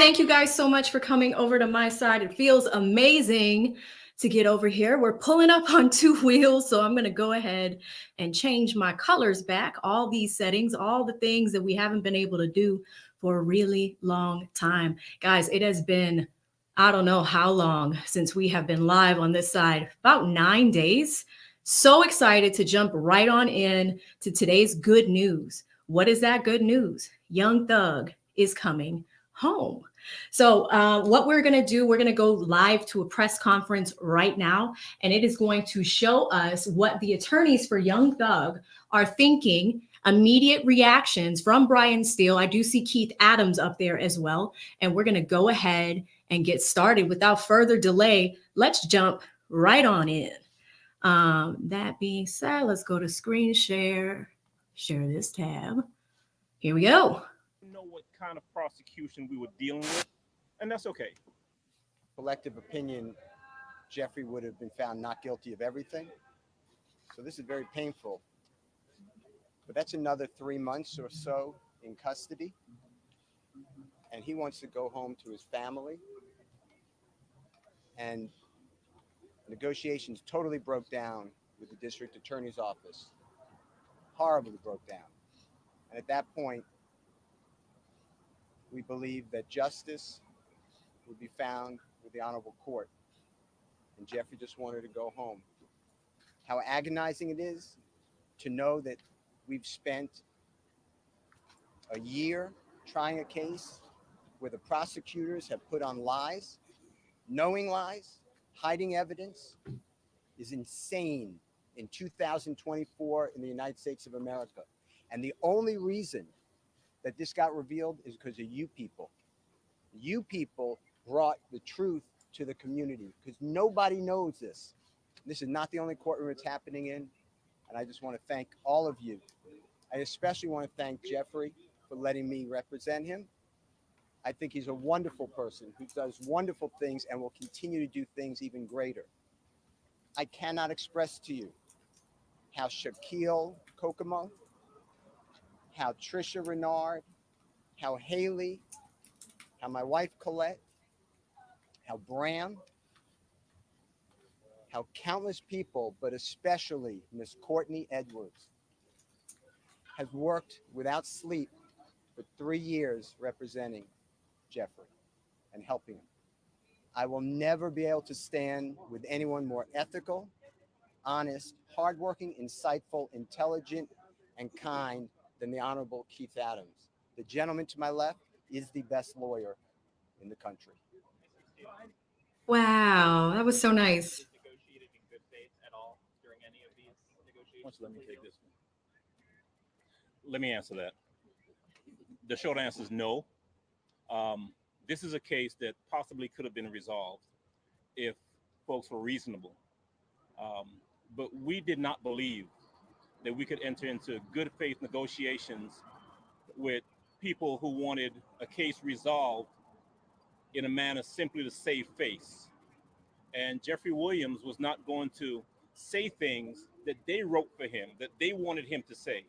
thank you guys so much for coming over to my side. It feels amazing to get over here. We're pulling up on two wheels, so I'm going to go ahead and change my colors back, all these settings, all the things that we haven't been able to do for a really long time. Guys, it has been, I don't know how long since we have been live on this side, about 9 days. So excited to jump right on in to today's good news. What is that good news? Young Thug is coming home. So, what we're going to do, we're going to go live to a press conference right now, and it is going to show us what the attorneys for Young Thug are thinking, immediate reactions from Brian Steele. I do see Keith Adams up there as well, and we're going to go ahead and get started without further delay. Let's jump right on in. That being said, let's go to screen share, share this tab. Here we go. Know what kind of prosecution we were dealing with, and that's okay. Collective opinion, Jeffrey would have been found not guilty of everything. So this is very painful. But that's another 3 months or so in custody. And he wants to go home to his family. And negotiations totally broke down with the district attorney's office. Horribly broke down. And at that point, we believe that justice would be found with the honorable court. And Jeffrey just wanted to go home. How agonizing it is to know that we've spent a year trying a case where the prosecutors have put on lies, knowing lies, hiding evidence, is insane in 2024 in the United States of America. And the only reason that this got revealed is because of you people. You people brought the truth to the community because nobody knows this. This is not the only courtroom it's happening in. And I just want to thank all of you. I especially want to thank Jeffrey for letting me represent him. I think he's a wonderful person who does wonderful things and will continue to do things even greater. I cannot express to you how Shaquille Kokomo, how Trisha Renard, how Haley, how my wife Colette, how Bram, how countless people, but especially Miss Courtney Edwards, has worked without sleep for 3 years representing Jeffrey and helping him. I will never be able to stand with anyone more ethical, honest, hardworking, insightful, intelligent, and kind than the Honorable Keith Adams. The gentleman to my left is the best lawyer in the country. Wow, that was so nice. Negotiated in good faith at all during any of these negotiations? Let me take this one. Let me answer that. The short answer is no. This is a case that possibly could have been resolved if folks were reasonable. But we did not believe that we could enter into good faith negotiations with people who wanted a case resolved in a manner simply to save face. And Jeffrey Williams was not going to say things that they wrote for him, that they wanted him to say,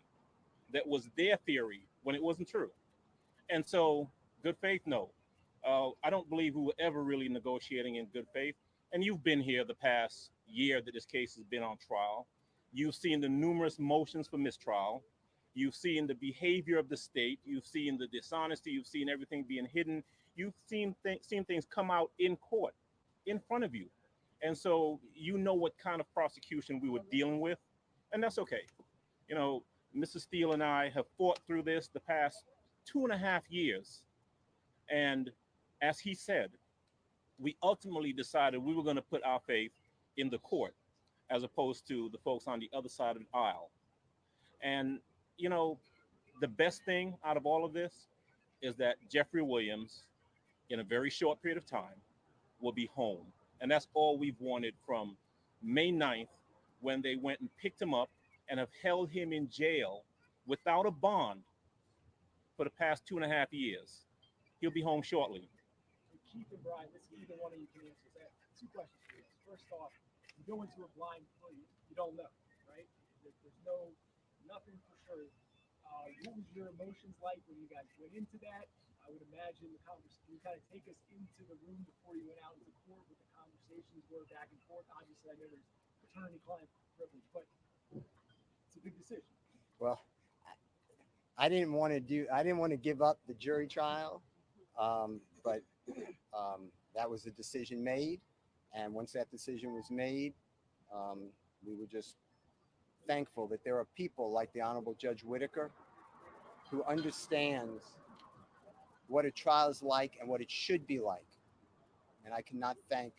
that was their theory when it wasn't true. And so, good faith, no. I don't believe we were ever really negotiating in good faith. And you've been here the past year that this case has been on trial. You've seen the numerous motions for mistrial. You've seen the behavior of the state. You've seen the dishonesty. You've seen everything being hidden. You've seen things come out in court in front of you. And so you know what kind of prosecution we were dealing with. And that's okay. You know, Mr. Steele and I have fought through this the past 2.5 years. And as he said, we ultimately decided we were going to put our faith in the court as opposed to the folks on the other side of the aisle. And, you know, the best thing out of all of this is that Jeffrey Williams, in a very short period of time, will be home. And that's all we've wanted from May 9th, when they went and picked him up and have held him in jail without a bond for the past 2.5 years. He'll be home shortly. Keith and Brian, this either one of you can answer that. 2 questions for you. First off, you go into a blind plea, you don't know, right? There's nothing for sure. What was your emotions like when you guys went into that? I would imagine the conversation, you kind of take us into the room before you went out into court, what the conversations were back and forth. Obviously, I know there's attorney-client privilege, but it's a big decision. Well, I didn't want to give up the jury trial, but that was a decision made. And once that decision was made, we were just thankful that there are people like the Honorable Judge Whitaker who understands what a trial is like and what it should be like. And I cannot thank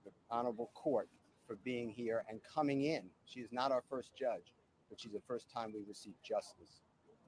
the Honorable Court for being here and coming in. She is not our first judge, but she's the first time we received justice.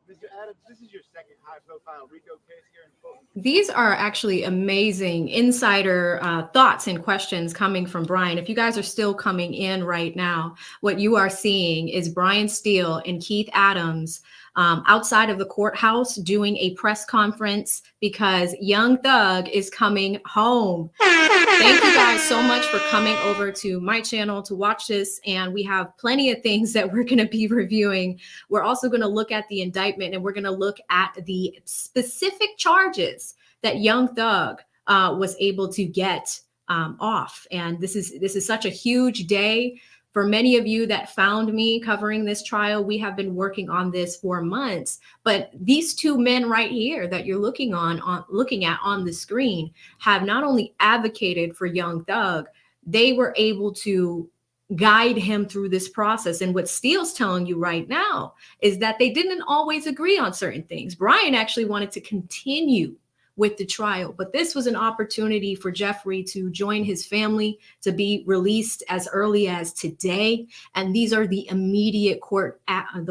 Mr. Adams, this is your second high-profile RICO case here in Fulton. These are actually amazing insider thoughts and questions coming from Brian. If you guys are still coming in right now, what you are seeing is Brian Steele and Keith Adams outside of the courthouse doing a press conference because Young Thug is coming home. Thank you guys so much for coming over to my channel to watch this. And we have plenty of things that we're going to be reviewing. We're also going to look at the indictment and we're going to look at the specific charges that Young Thug was able to get off. And this is such a huge day. For many of you that found me covering this trial, we have been working on this for months. But these two men right here that you're looking at on the screen have not only advocated for Young Thug, they were able to guide him through this process. And what Steele's telling you right now is that they didn't always agree on certain things. Brian actually wanted to continue with the trial, but this was an opportunity for Jeffrey to join his family, to be released as early as today. And these are the immediate outside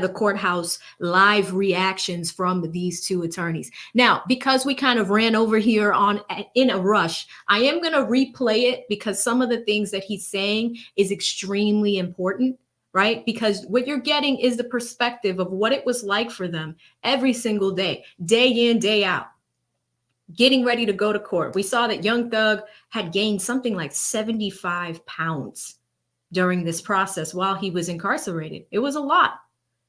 the courthouse live reactions from these two attorneys. Now, because we kind of ran over here in a rush, I am going to replay it because some of the things that he's saying is extremely important. Right? Because what you're getting is the perspective of what it was like for them every single day in, day out, getting ready to go to court. We saw that Young Thug had gained something like 75 pounds during this process while he was incarcerated. It was a lot.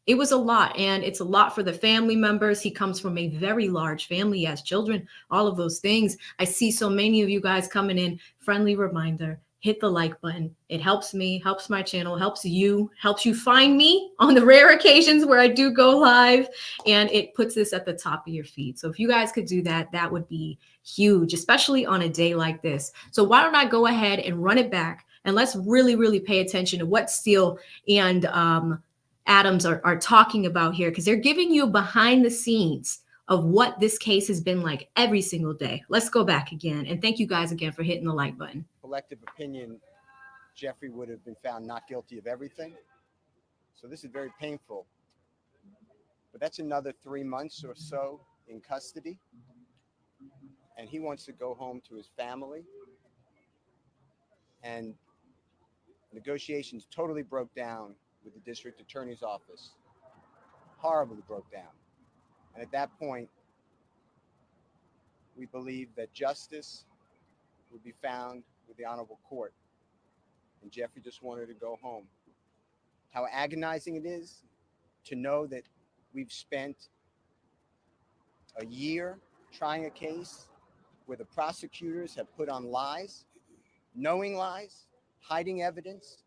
It was a lot. And it's a lot for the family members. He comes from a very large family, he has children, all of those things. I see so many of you guys coming in. Friendly reminder. Hit the like button. It helps me, helps my channel, helps you find me on the rare occasions where I do go live, and it puts this at the top of your feed. So if you guys could do that, that would be huge, especially on a day like this. So why don't I go ahead and run it back, and let's really, really pay attention to what Steele and Adams are talking about here, because they're giving you behind the scenes of what this case has been like every single day. Let's go back again. And thank you guys again for hitting the like button. Collective opinion, Jeffrey would have been found not guilty of everything. So this is very painful. But that's another 3 months or so in custody. And he wants to go home to his family. And negotiations totally broke down with the district attorney's office. Horribly broke down. And at that point, we believe that justice would be found with the honorable court. And Jeffrey just wanted to go home. How agonizing it is to know that we've spent a year trying a case where the prosecutors have put on lies, knowing lies, hiding evidence,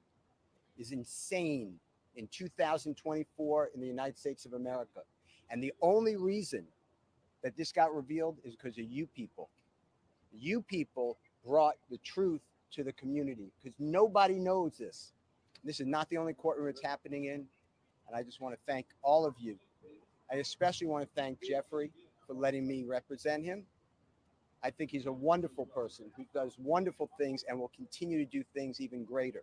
is insane in 2024 in the United States of America. And the only reason that this got revealed is because of you people. You people brought the truth to the community because nobody knows this. This is not the only courtroom it's happening in. And I just want to thank all of you. I especially want to thank Jeffrey for letting me represent him. I think he's a wonderful person who does wonderful things and will continue to do things even greater.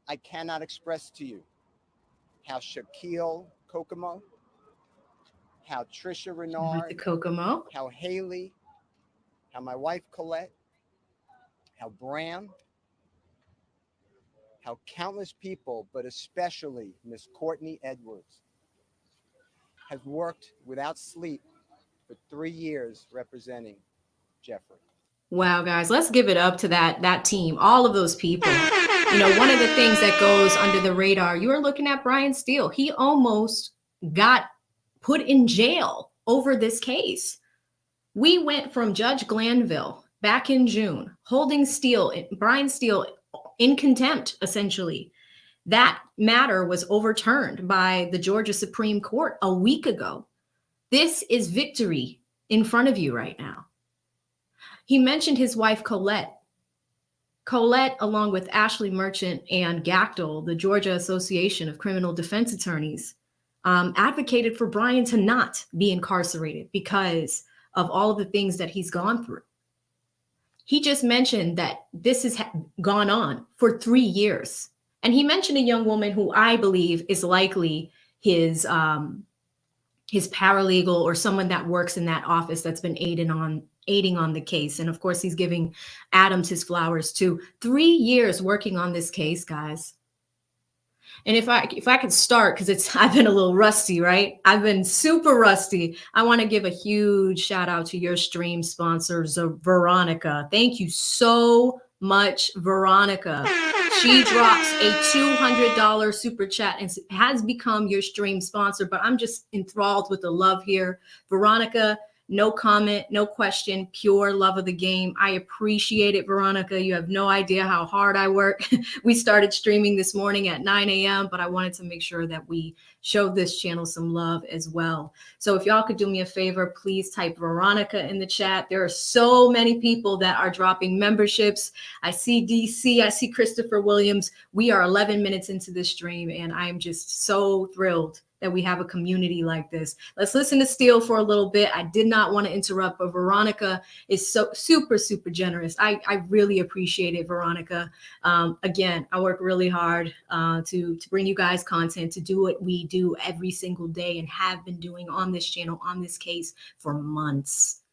I cannot express to you how Shaquille Kokomo, how Trisha Renard, The Kokomo. how Haley, how my wife Colette, how Bram, how countless people, but especially Miss Courtney Edwards, has worked without sleep for 3 years representing Jeffrey. Wow, guys, let's give it up to that team, all of those people. You know, one of the things that goes under the radar, you are looking at Brian Steele. He almost got put in jail over this case. We went from Judge Glanville back in June, holding Brian Steele in contempt, essentially. That matter was overturned by the Georgia Supreme Court a week ago. This is victory in front of you right now. He mentioned his wife, Colette. Colette, along with Ashley Merchant and Gactel, the Georgia Association of Criminal Defense Attorneys, advocated for Brian to not be incarcerated because of all of the things that he's gone through. He just mentioned that this has gone on for 3 years. And he mentioned a young woman who I believe is likely his paralegal or someone that works in that office that's been aiding on the case. And of course, he's giving Adams his flowers too. 3 years working on this case, guys. And if I could start, because I've been a little rusty, right? I've been super rusty. I want to give a huge shout out to your stream sponsor, Veronica. Thank you so much, Veronica. She drops a $200 super chat and has become your stream sponsor. But I'm just enthralled with the love here. Veronica, no comment, no question, pure love of the game. I appreciate it, Veronica. You have no idea how hard I work. We started streaming this morning at 9 a.m., but I wanted to make sure that we showed this channel some love as well. So if y'all could do me a favor, please type Veronica in the chat. There are so many people that are dropping memberships. I see DC, I see Christopher Williams. We are 11 minutes into this stream, and I am just so thrilled that we have a community like this. Let's listen to Steele for a little bit. I did not want to interrupt, but Veronica is so super, super generous. I really appreciate it, Veronica. Again, I work really hard to bring you guys content, to do what we do every single day and have been doing on this channel, on this case for months.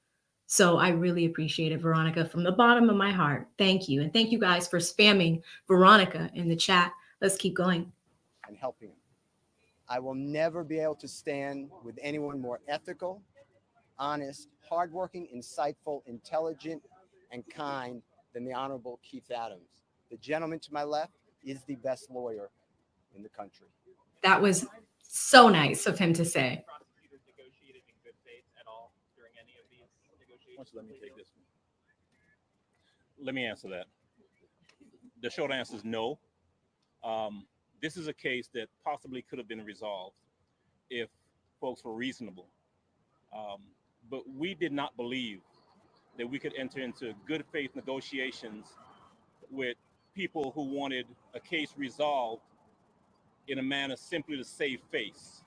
So I really appreciate it, Veronica, from the bottom of my heart. Thank you. And thank you guys for spamming Veronica in the chat. Let's keep going. And helping him. I will never be able to stand with anyone more ethical, honest, hardworking, insightful, intelligent, and kind than the Honorable Keith Adams. The gentleman to my left is the best lawyer in the country. That was so nice of him to say. Prosecutors negotiated in good faith at all during any of these negotiations? Let me take this one. Let me answer that. The short answer is no. This is a case that possibly could have been resolved if folks were reasonable. But we did not believe that we could enter into good faith negotiations with people who wanted a case resolved in a manner simply to save face.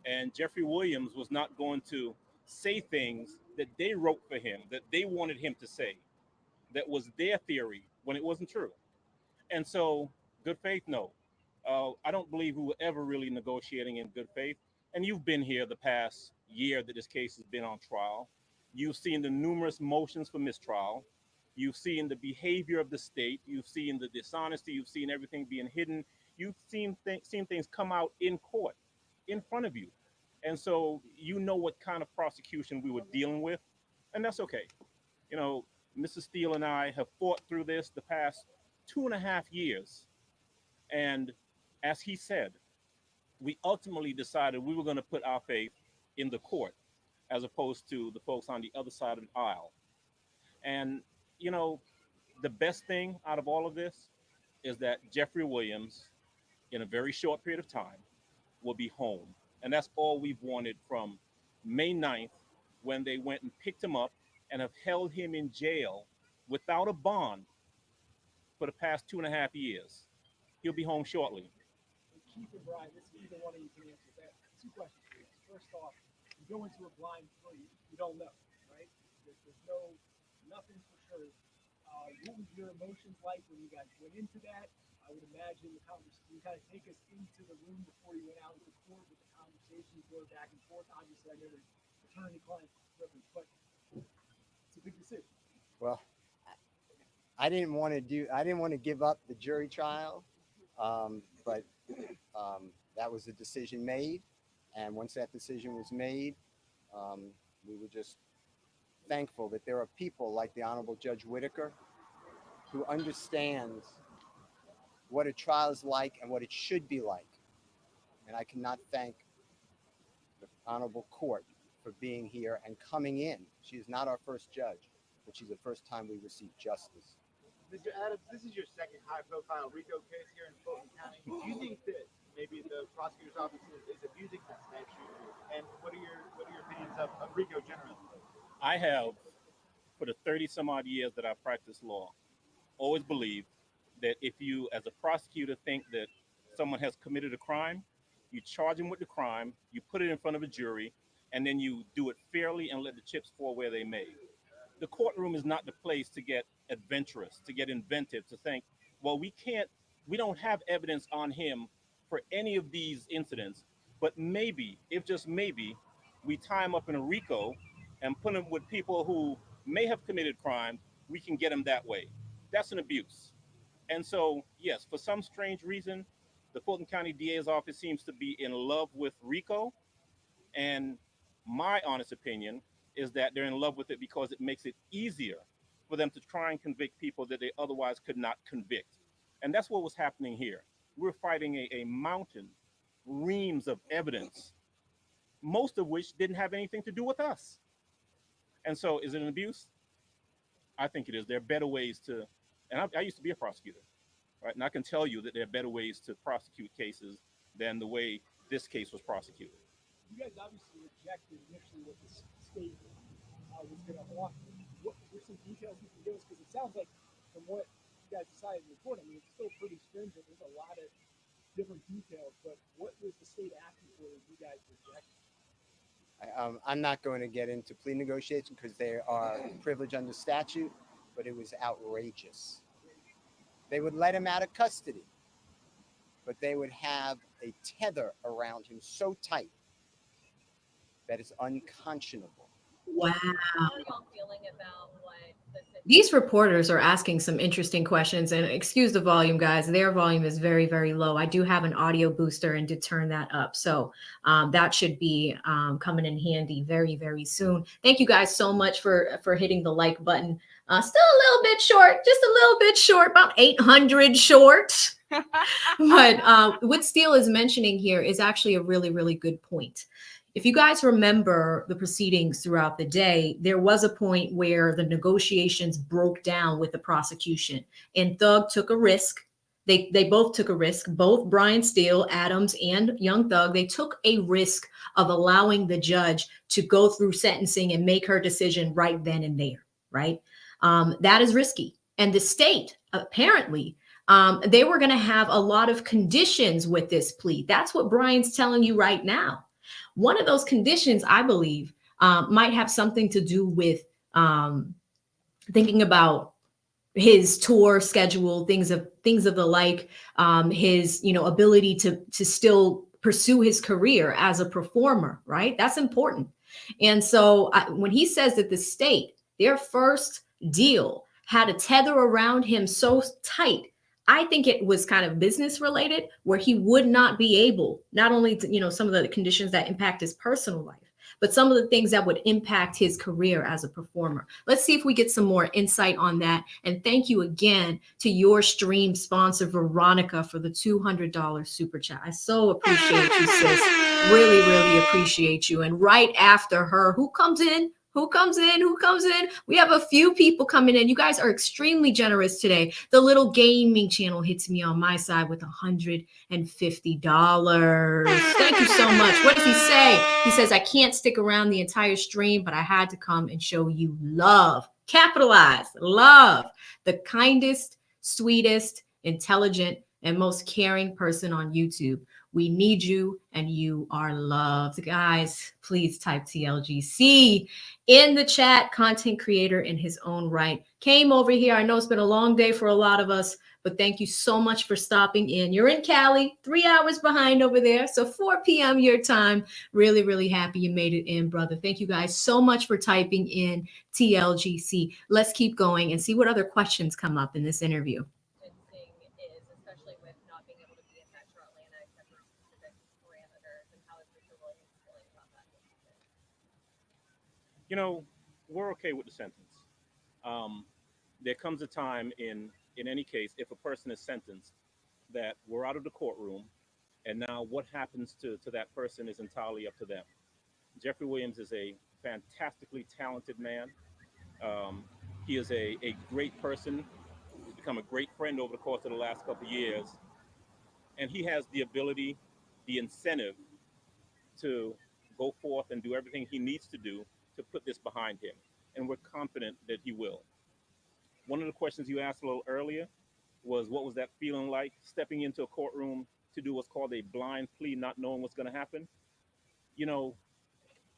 And Jeffrey Williams was not going to say things that they wrote for him, that they wanted him to say, that was their theory when it wasn't true. And so, good faith, no. I don't believe we were ever really negotiating in good faith. And you've been here the past year that this case has been on trial. You've seen the numerous motions for mistrial. You've seen the behavior of the state. You've seen the dishonesty. You've seen everything being hidden. You've seen things come out in court in front of you. And so you know what kind of prosecution we were dealing with. And that's okay. You know, Mr. Steele and I have fought through this the past 2.5 years. And as he said, we ultimately decided we were going to put our faith in the court as opposed to the folks on the other side of the aisle. And, you know, the best thing out of all of this is that Jeffrey Williams, in a very short period of time, will be home. And that's all we've wanted from May 9th, when they went and picked him up and have held him in jail without a bond for the past 2.5 years. He'll be home shortly. Keith and Brian, this is either one of you can answer that. 2 questions for you. First off, you go into a blind plea, you don't know, right? There's nothing for sure. What was your emotions like when you guys went into that? I would imagine the conversation, you kind of take us into the room before you went out into court with the conversations going back and forth. Obviously, I know there's attorney-client privilege, but it's a big decision. Well, I didn't want to give up the jury trial, but that was a decision made. And once that decision was made, we were just thankful that there are people like the Honorable Judge Whitaker who understands what a trial is like and what it should be like. And I cannot thank the honorable court for being here and coming in. She is not our first judge, but she's the first time we received justice. Mr. Adams, this is your second high-profile RICO case here in Fulton County. Do you think that maybe the prosecutor's office is abusing the statute? And what are your opinions of RICO generally? I have, for the 30 some odd years that I've practiced law, always believed that if you, as a prosecutor, think that someone has committed a crime, you charge them with the crime, you put it in front of a jury, and then you do it fairly and let the chips fall where they may. The courtroom is not the place to get adventurous, to get inventive, to think, well, we don't have evidence on him for any of these incidents, but maybe, if just maybe, we tie him up in a RICO and put him with people who may have committed crime, we can get him that way. That's an abuse. And so, yes, for some strange reason, the Fulton County DA's office seems to be in love with RICO. And my honest opinion is that they're in love with it because it makes it easier for them to try and convict people that they otherwise could not convict. And that's what was happening here. We're fighting a mountain, reams of evidence, most of which didn't have anything to do with us. And so is it an abuse? I think it is. There are better ways to, and I used to be a prosecutor, right? And I can tell you that there are better ways to prosecute cases than the way this case was prosecuted. You guys obviously rejected initially what the state was going to offer. What were some details you can give us? Because it sounds like from what you guys decided to report, I mean, it's still pretty stringent. There's a lot of different details, but what was the state asking for that you guys rejected? I'm not going to get into plea negotiations because they are privileged under statute, but it was outrageous. They would let him out of custody, but they would have a tether around him so tight that it's unconscionable. Wow. How are y'all feeling about what the These reporters are asking some interesting questions, and excuse the volume, guys. Their volume is very, very low. I do have an audio booster and did turn that up. So that should be coming in handy very, very soon. Thank you guys so much for hitting the like button. Still a little bit short, just a little bit short, about 800 short. But what Steele is mentioning here is actually a really, really good point. If you guys remember the proceedings throughout the day, there was a point where the negotiations broke down with the prosecution, and Thug took a risk. They both took a risk. Both Brian Steele, Adams, and Young Thug, they took a risk of allowing the judge to go through sentencing and make her decision right then and there, right? That is risky. And the state, apparently, they were going to have a lot of conditions with this plea. That's what Brian's telling you right now. One of those conditions, I believe, might have something to do with thinking about his tour schedule, things of the like, his ability to still pursue his career as a performer, right? That's important. And so when he says that the state, their first deal, had a tether around him so tight, I think it was kind of business related, where he would not be able, not only to, some of the conditions that impact his personal life, but some of the things that would impact his career as a performer. Let's see if we get some more insight on that. And thank you again to your stream sponsor, Veronica, for the $200 super chat. I so appreciate you, sis. Really, really appreciate you. And right after her, who comes in? Who comes in? Who comes in? We have a few people coming in. You guys are extremely generous today. The little gaming channel hits me on my side with $150. Thank you so much. What does he say? He says, I can't stick around the entire stream, but I had to come and show you love. Capitalize, love. The kindest, sweetest, intelligent, and most caring person on YouTube. We need you, and you are loved. Guys, please type TLGC in the chat. Content creator in his own right. Came over here. I know it's been a long day for a lot of us, but thank you so much for stopping in. You're in Cali, 3 hours behind over there. So 4 p.m. your time. Really, really happy you made it in, brother. Thank you guys so much for typing in TLGC. Let's keep going and see what other questions come up in this interview. is, especially with not being able to be in Metro Atlanta except for specific parameters, and how is Mr. Williams feeling about that? We're okay with the sentence. There comes a time in any case, if a person is sentenced, that we're out of the courtroom, and now what happens to that person is entirely up to them. Jeffrey Williams is a fantastically talented man. Um, he is a great person. He's become a great friend over the course of the last couple of years, and he has the ability, the incentive to go forth and do everything he needs to do to put this behind him. And we're confident that he will. One of the questions you asked a little earlier was what was that feeling like stepping into a courtroom to do what's called a blind plea, not knowing what's going to happen? You know,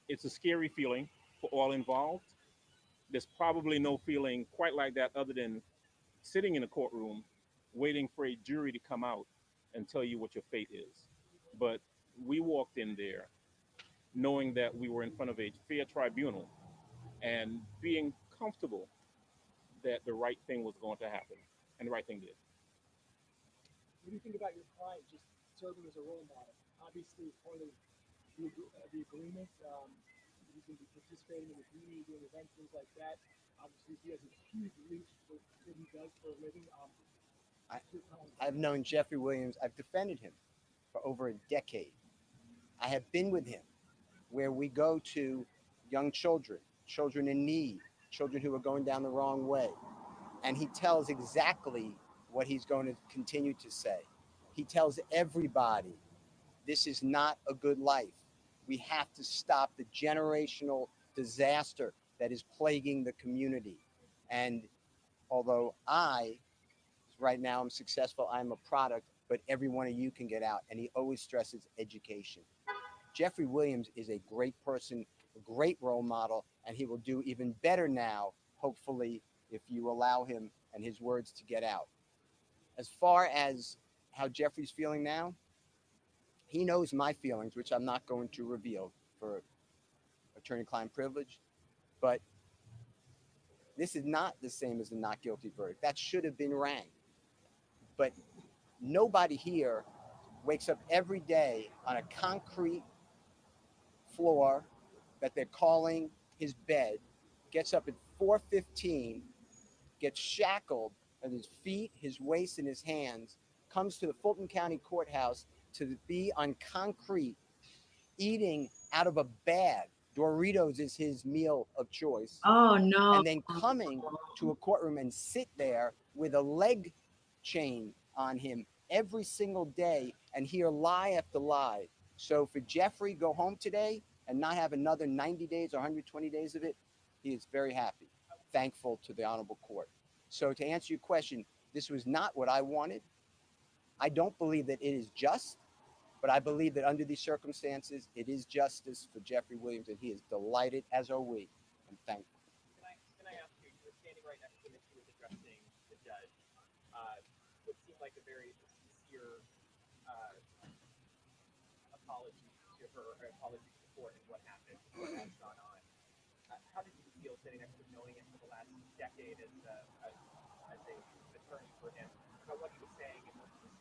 it's a scary feeling for all involved. There's probably no feeling quite like that other than sitting in a courtroom waiting for a jury to come out and tell you what your fate is. But we walked in there knowing that we were in front of a fair tribunal and being comfortable that the right thing was going to happen. And the right thing did. What do you think about your client just serving as a role model? Obviously, as part of the agreement, he's going to be participating in the community, doing events, things like that. Obviously, he has a huge reach for what he does for a living. I, I've known Jeffrey Williams. I've defended him for over a decade. I have been with him where we go to young children, children in need, children who are going down the wrong way. And he tells exactly what he's going to continue to say. He tells everybody this is not a good life. We have to stop the generational disaster that is plaguing the community. And although right now I'm successful, I'm a product, but every one of you can get out. And he always stresses education. Jeffrey Williams is a great person, a great role model, and he will do even better now, hopefully, if you allow him and his words to get out. As far as how Jeffrey's feeling now, he knows my feelings, which I'm not going to reveal for attorney-client privilege, but this is not the same as the not guilty verdict. That should have been rang. But nobody here wakes up every day on a concrete floor that they're calling his bed, gets up at 4:15, gets shackled at his feet, his waist, and his hands, comes to the Fulton County Courthouse to be on concrete, eating out of a bag. Doritos is his meal of choice. Oh no. And then coming to a courtroom and sit there with a leg chain on him every single day and hear lie after lie. So for Jeffrey, go home today and not have another 90 days or 120 days of it, he is very happy, thankful to the honorable court. So to answer your question, this was not what I wanted. I don't believe that it is just, but I believe that under these circumstances, it is justice for Jeffrey Williams, and he is delighted, as are we, and thankful. Can I ask you, you were standing right next to him as he was addressing the judge. What seemed like a very sincere apology to her, or apology to the court and what happened, what has gone on. How did you feel sitting next to him, knowing him for the last decade as an attorney for him, about what he was saying and what he was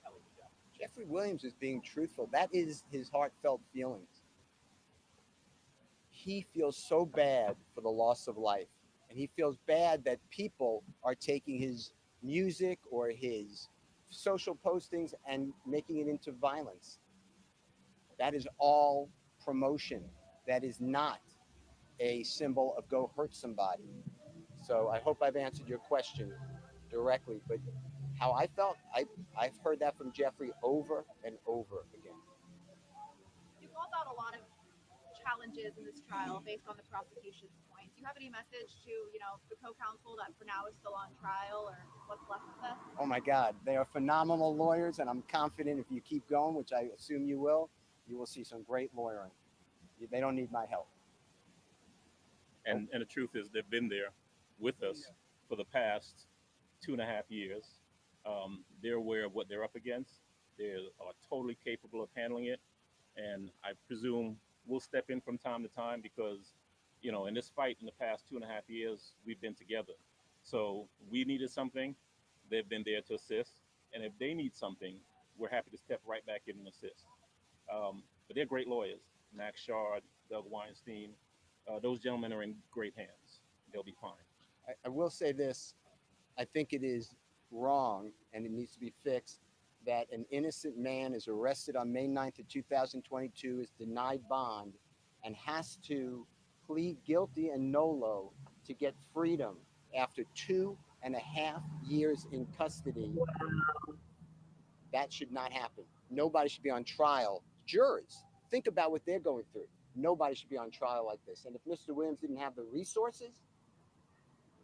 telling the judge? Jeffrey Williams is being truthful. That is his heartfelt feelings. He feels so bad for the loss of life, and he feels bad that people are taking his music or his social postings and making it into violence. That is all promotion. That is not a symbol of go hurt somebody. So I hope I've answered your question directly, but how I felt, I've heard that from Jeffrey over and over again. You called out a lot of challenges in this trial based on the prosecution's points. Do you have any message to, the co-counsel that for now is still on trial, or what's left of this? Oh my God, they are phenomenal lawyers, and I'm confident if you keep going, which I assume you will see some great lawyering. They don't need my help. And the truth is, they've been there with us for the past 2.5 years. They're aware of what they're up against. They are totally capable of handling it. And I presume we'll step in from time to time because, in this fight in the past 2.5 years, we've been together. So we needed something. They've been there to assist. And if they need something, we're happy to step right back in and assist. But they're great lawyers. Max Shard, Doug Weinstein, those gentlemen are in great hands. They'll be fine. I will say this. I think it is wrong, and it needs to be fixed, that an innocent man is arrested on May 9th of 2022, is denied bond, and has to plead guilty and nolo to get freedom after 2.5 years in custody. That should not happen. Nobody should be on trial. Jurors, think about what they're going through. Nobody should be on trial like this. And if Mr. Williams didn't have the resources,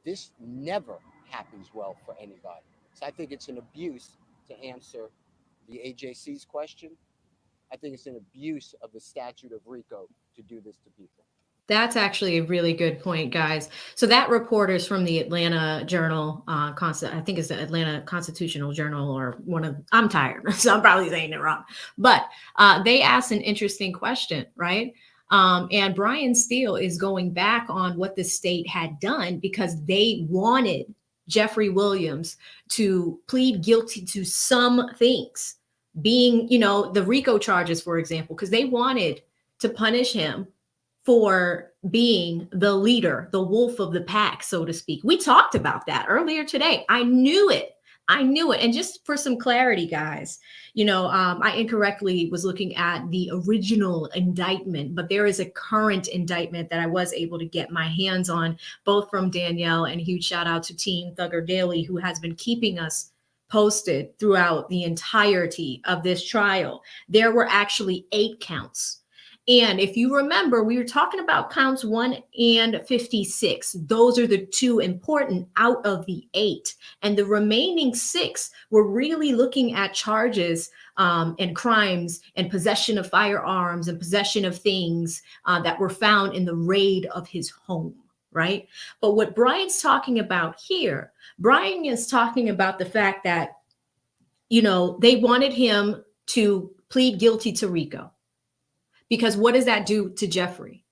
this never happens well for anybody. So I think it's an abuse, to answer the AJC's question. I think it's an abuse of the statute of RICO to do this to people. That's actually a really good point, guys. So that report is from the Atlanta Journal, I think it's the Atlanta Constitutional Journal, or one of, I'm tired, so I'm probably saying it wrong. But they asked an interesting question, right? And Brian Steele is going back on what the state had done because they wanted Jeffrey Williams to plead guilty to some things, being, the RICO charges, for example, because they wanted to punish him for being the leader, the wolf of the pack, so to speak. We talked about that earlier today. I knew it. And just for some clarity, guys, I incorrectly was looking at the original indictment, but there is a current indictment that I was able to get my hands on, both from Danielle, and huge shout out to Team Thugger Daily, who has been keeping us posted throughout the entirety of this trial. There were actually 8 counts. And if you remember, we were talking about counts 1 and 56. Those are the 2 important out of the 8. And the remaining 6 were really looking at charges and crimes and possession of firearms and possession of things that were found in the raid of his home, right? But what Brian's talking about here, Brian is talking about the fact that, they wanted him to plead guilty to RICO. Because what does that do to Jeffrey?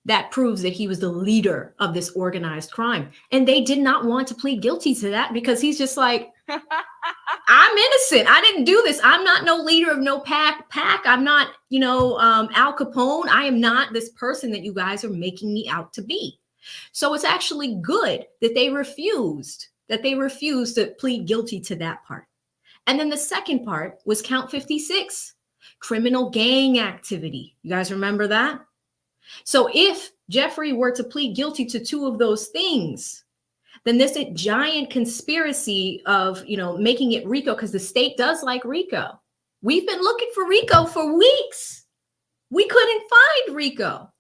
That proves that he was the leader of this organized crime. And they did not want to plead guilty to that because he's just like, I'm innocent. I didn't do this. I'm not no leader of no pack. I'm not, Al Capone. I am not this person that you guys are making me out to be. So it's actually good that they refused to plead guilty to that part. And then the second part was count 56. Criminal gang activity. You guys remember that? So if Jeffrey were to plead guilty to 2 of those things, then this giant conspiracy of, making it RICO, because the state does like RICO. We've been looking for RICO for weeks. We couldn't find RICO.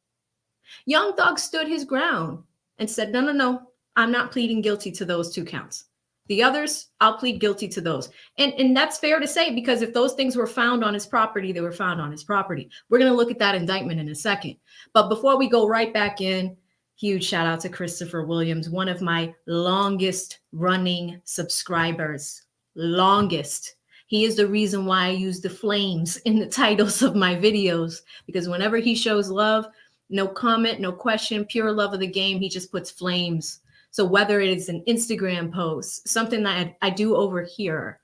Young Thug stood his ground and said, no, I'm not pleading guilty to those 2 counts. The others, I'll plead guilty to those. And that's fair to say, because if those things were found on his property, they were found on his property. We're going to look at that indictment in a second. But before we go right back in, huge shout out to Christopher Williams, one of my longest running subscribers. Longest. He is the reason why I use the flames in the titles of my videos, because whenever he shows love, no comment, no question, pure love of the game, he just puts flames. So whether it is an Instagram post, something that I do over here,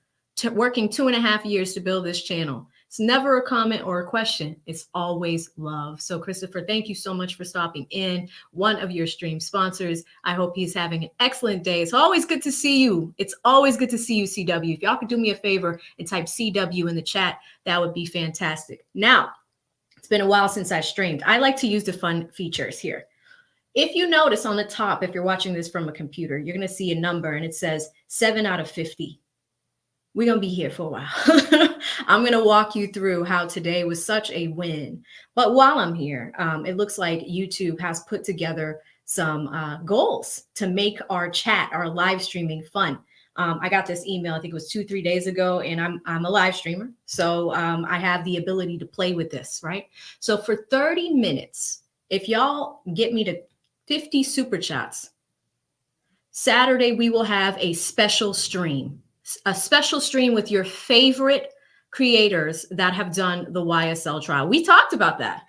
working 2.5 years to build this channel, it's never a comment or a question. It's always love. So Christopher, thank you so much for stopping in, one of your stream sponsors. I hope he's having an excellent day. It's always good to see you. It's always good to see you, CW. If y'all could do me a favor and type CW in the chat, that would be fantastic. Now, it's been a while since I streamed. I like to use the fun features here. If you notice on the top, if you're watching this from a computer, you're going to see a number and it says 7 out of 50. We're going to be here for a while. I'm going to walk you through how today was such a win. But while I'm here, it looks like YouTube has put together some goals to make our chat, our live streaming fun. I got this email, I think it was 2-3 days ago, and I'm a live streamer. So I have the ability to play with this, right? So for 30 minutes, if y'all get me to 50 super chats, Saturday, we will have a special stream with your favorite creators that have done the YSL trial. We talked about that.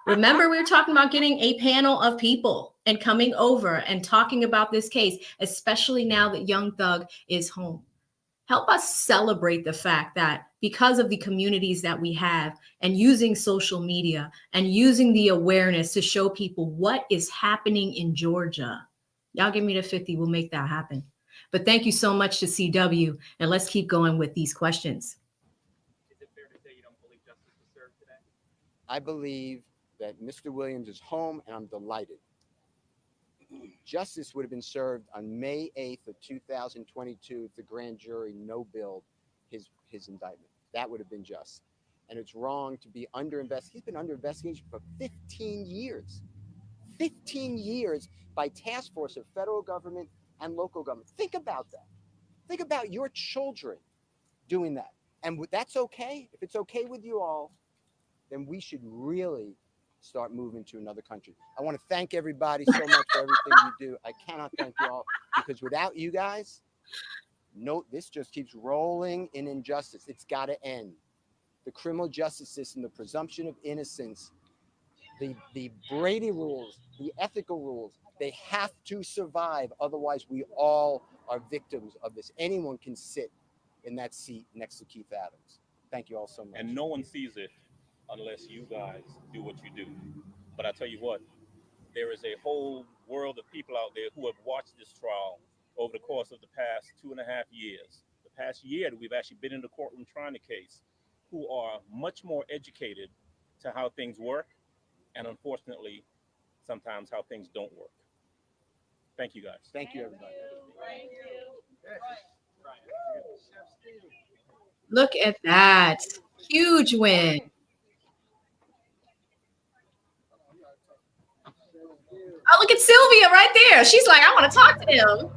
Remember, we were talking about getting a panel of people and coming over and talking about this case, especially now that Young Thug is home. Help us celebrate the fact that because of the communities that we have, and using social media and using the awareness to show people what is happening in Georgia. Y'all give me the 50, we'll make that happen. But thank you so much to CW, and let's keep going with these questions. Is it fair to say you don't believe justice was served today? I believe that Mr. Williams is home, and I'm delighted. Justice would have been served on May 8th of 2022 if the grand jury no-billed his indictment. That would have been just. And it's wrong to be under investigation. He's been under investigation for 15 years. 15 years by task force of federal government and local government. Think about that. Think about your children doing that. And that's okay. If it's okay with you all, then we should really start moving to another country. I want to thank everybody so much for everything you do. I cannot thank you all, because without you guys, no, this just keeps rolling in injustice. It's got to end. The criminal justice system, the presumption of innocence, the Brady rules, the ethical rules, they have to survive. Otherwise, we all are victims of this. Anyone can sit in that seat next to Keith Adams. Thank you all so much. And no one sees it unless you guys do what you do. But I tell you what, there is a whole world of people out there who have watched this trial over the course of the past 2.5 years. The past year that we've actually been in the courtroom trying the case, who are much more educated to how things work, and unfortunately, sometimes how things don't work. Thank you, guys. Thank you, everybody. Look at that. Huge win. Oh, look at Sylvia right there. She's like, I want to talk to them.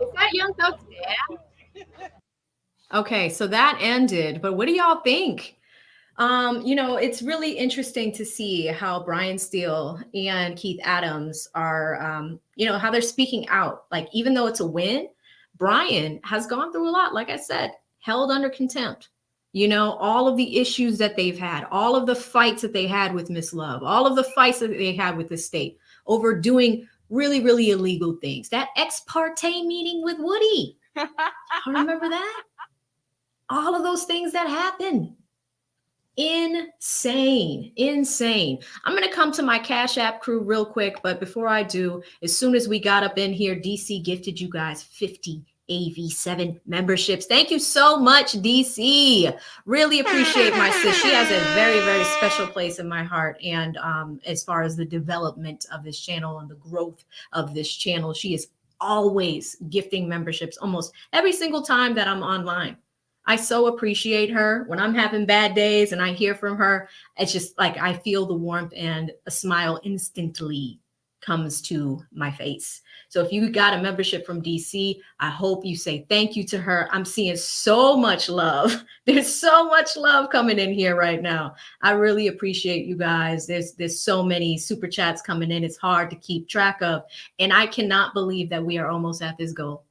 Is that Young Thug's dad? Okay, so that ended, but what do y'all think? It's really interesting to see how Brian Steele and Keith Adams are, how they're speaking out. Like, even though it's a win, Brian has gone through a lot. Like I said, held under contempt. All of the issues that they've had, all of the fights that they had with Miss Love, all of the fights that they had with the state over doing really, really illegal things. That ex parte meeting with Woody. I remember that. All of those things that happened. Insane. I'm going to come to my Cash App crew real quick. But before I do, as soon as we got up in here, DC gifted you guys 50 AV7 memberships. Thank you so much, DC. Really appreciate my sis. She has a very, very special place in my heart. And as far as the development of this channel and the growth of this channel, she is always gifting memberships almost every single time that I'm online. I so appreciate her. When I'm having bad days and I hear from her, it's just like I feel the warmth, and a smile instantly comes to my face. So if you got a membership from DC, I hope you say thank you to her. I'm seeing so much love. There's so much love coming in here right now. I really appreciate you guys. There's so many super chats coming in. It's hard to keep track of. And I cannot believe that we are almost at this goal.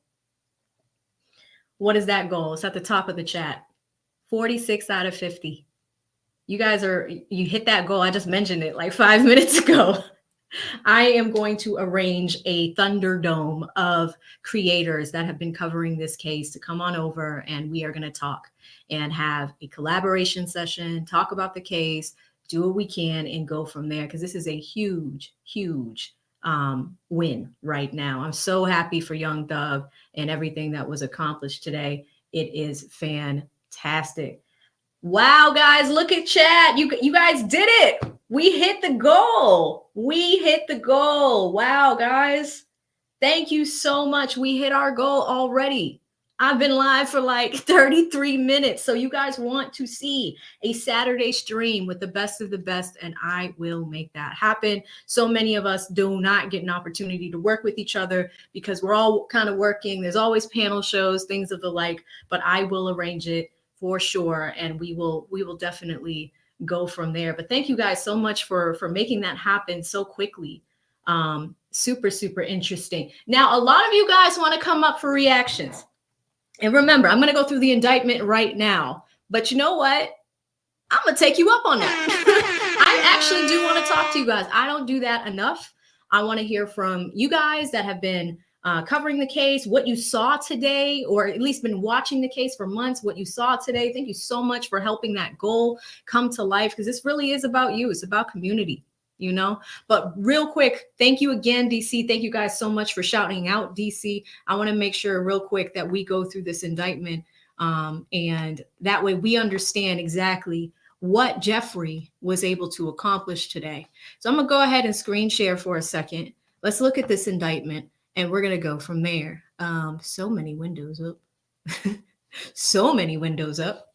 What is that goal? It's at the top of the chat. 46 out of 50. You guys you hit that goal. I just mentioned it like 5 minutes ago. I am going to arrange a Thunderdome of creators that have been covering this case to come on over, and we are going to talk and have a collaboration session, talk about the case, do what we can, and go from there, because this is a huge, huge win right now. I'm so happy for Young Thug and everything that was accomplished today. It is fantastic. Wow, guys, look at chat. You guys did it. We hit the goal. Wow, guys. Thank you so much. We hit our goal already. I've been live for like 33 minutes. So you guys want to see a Saturday stream with the best of the best, and I will make that happen. So many of us do not get an opportunity to work with each other because we're all kind of working. There's always panel shows, things of the like, but I will arrange it for sure. And we will definitely go from there. But thank you guys so much for making that happen so quickly. Super, super interesting. Now, a lot of you guys want to come up for reactions. And remember, I'm going to go through the indictment right now. But you know what? I'm going to take you up on that. I actually do want to talk to you guys. I don't do that enough. I want to hear from you guys that have been covering the case, what you saw today, or at least been watching the case for months, what you saw today. Thank you so much for helping that goal come to life, because this really is about you. It's about community. But real quick, thank you again, DC. Thank you guys so much for shouting out, DC. I want to make sure real quick that we go through this indictment, and that way we understand exactly what Jeffrey was able to accomplish today. So I'm going to go ahead and screen share for a second. Let's look at this indictment, and we're going to go from there. So many windows up. So many windows up.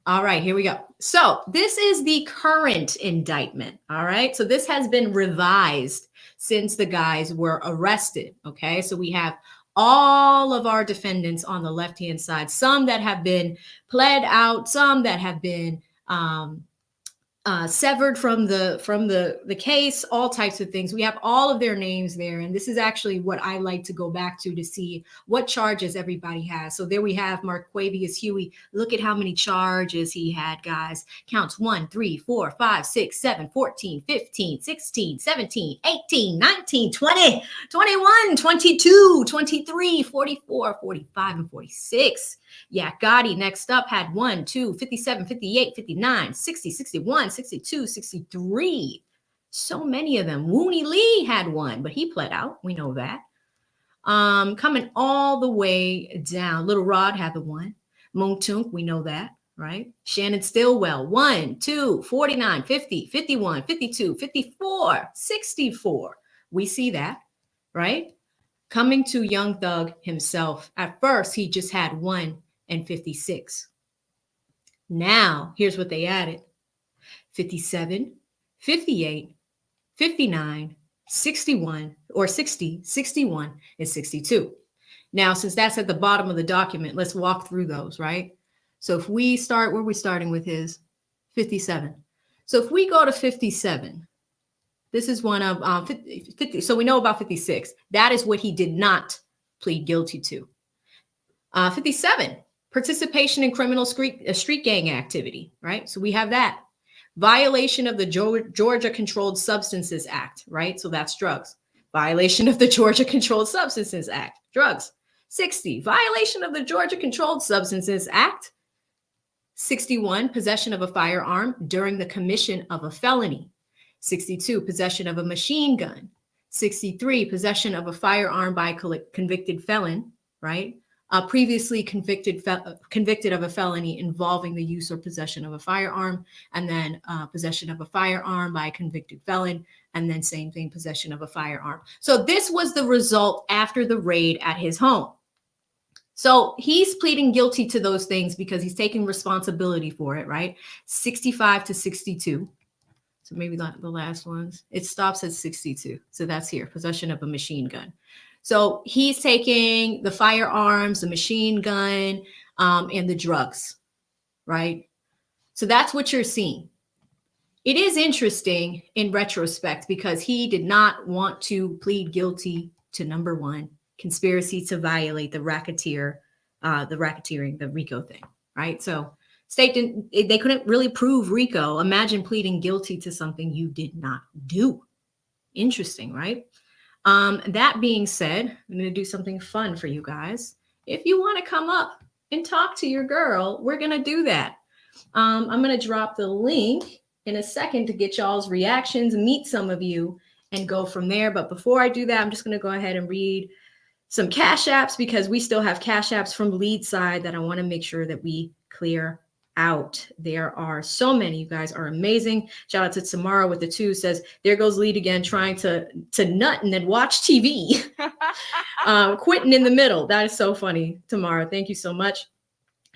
All right, here we go. So this is the current indictment. All right. So this has been revised since the guys were arrested. Okay. So we have all of our defendants on the left-hand side, some that have been pled out, some that have been severed from the case, all types of things. We have all of their names there. And this is actually what I like to go back to see what charges everybody has. So there we have Marquavius Huey. Look at how many charges he had, guys. Counts 1, 3, 4, 5, 6, 7, 14, 15, 16, 17, 18, 19, 20, 21, 22, 23, 44, 45, and 46. Yeah, Gotti next up had 1, 2, 57, 58, 59, 60, 61, 62, 63. So many of them. Wooney Lee had 1, but he pled out. We know that. Coming all the way down. Little Rod had the 1. Moon Tunk, we know that, right? Shannon Stillwell, 1, 2, 49, 50, 51, 52, 54, 64. We see that, right? Coming to Young Thug himself. At first, he just had 1 and 56. Now, here's what they added. 57, 58, 59, 61, or 60, 61, and 62. Now, since that's at the bottom of the document, let's walk through those, right? So if we start, where we're starting with is 57. So if we go to 57, this is one of 50. So we know about 56. That is what he did not plead guilty to. 57, participation in criminal street gang activity, right? So we have that. Violation of the Georgia Controlled Substances Act, right? So that's drugs. Violation of the Georgia Controlled Substances Act, drugs. 60, violation of the Georgia Controlled Substances Act. 61, possession of a firearm during the commission of a felony. 62, possession of a machine gun. 63, possession of a firearm by a convicted felon, right? Previously convicted of a felony involving the use or possession of a firearm, and then possession of a firearm by a convicted felon, and then same thing, possession of a firearm. So this was the result after the raid at his home. So he's pleading guilty to those things because he's taking responsibility for it, right? 65 to 62. So maybe not the last ones. It stops at 62. So that's here, possession of a machine gun. So he's taking the firearms, the machine gun, and the drugs, right? So that's what you're seeing. It is interesting in retrospect because he did not want to plead guilty to number 1, conspiracy to violate the racketeering, the RICO thing, right? So state they couldn't really prove RICO. Imagine pleading guilty to something you did not do. Interesting, right? That being said, I'm going to do something fun for you guys. If you want to come up and talk to your girl, we're going to do that. I'm going to drop the link in a second to get y'all's reactions, meet some of you, and go from there. But before I do that, I'm just going to go ahead and read some Cash Apps because we still have Cash Apps from lead side that I want to make sure that we clear out. There are so many. You guys are amazing. Shout out to Tamara with the 2, says, there goes lead again, trying to nut and then watch TV. Quitting in the middle. That is so funny, Tamara. Thank you so much.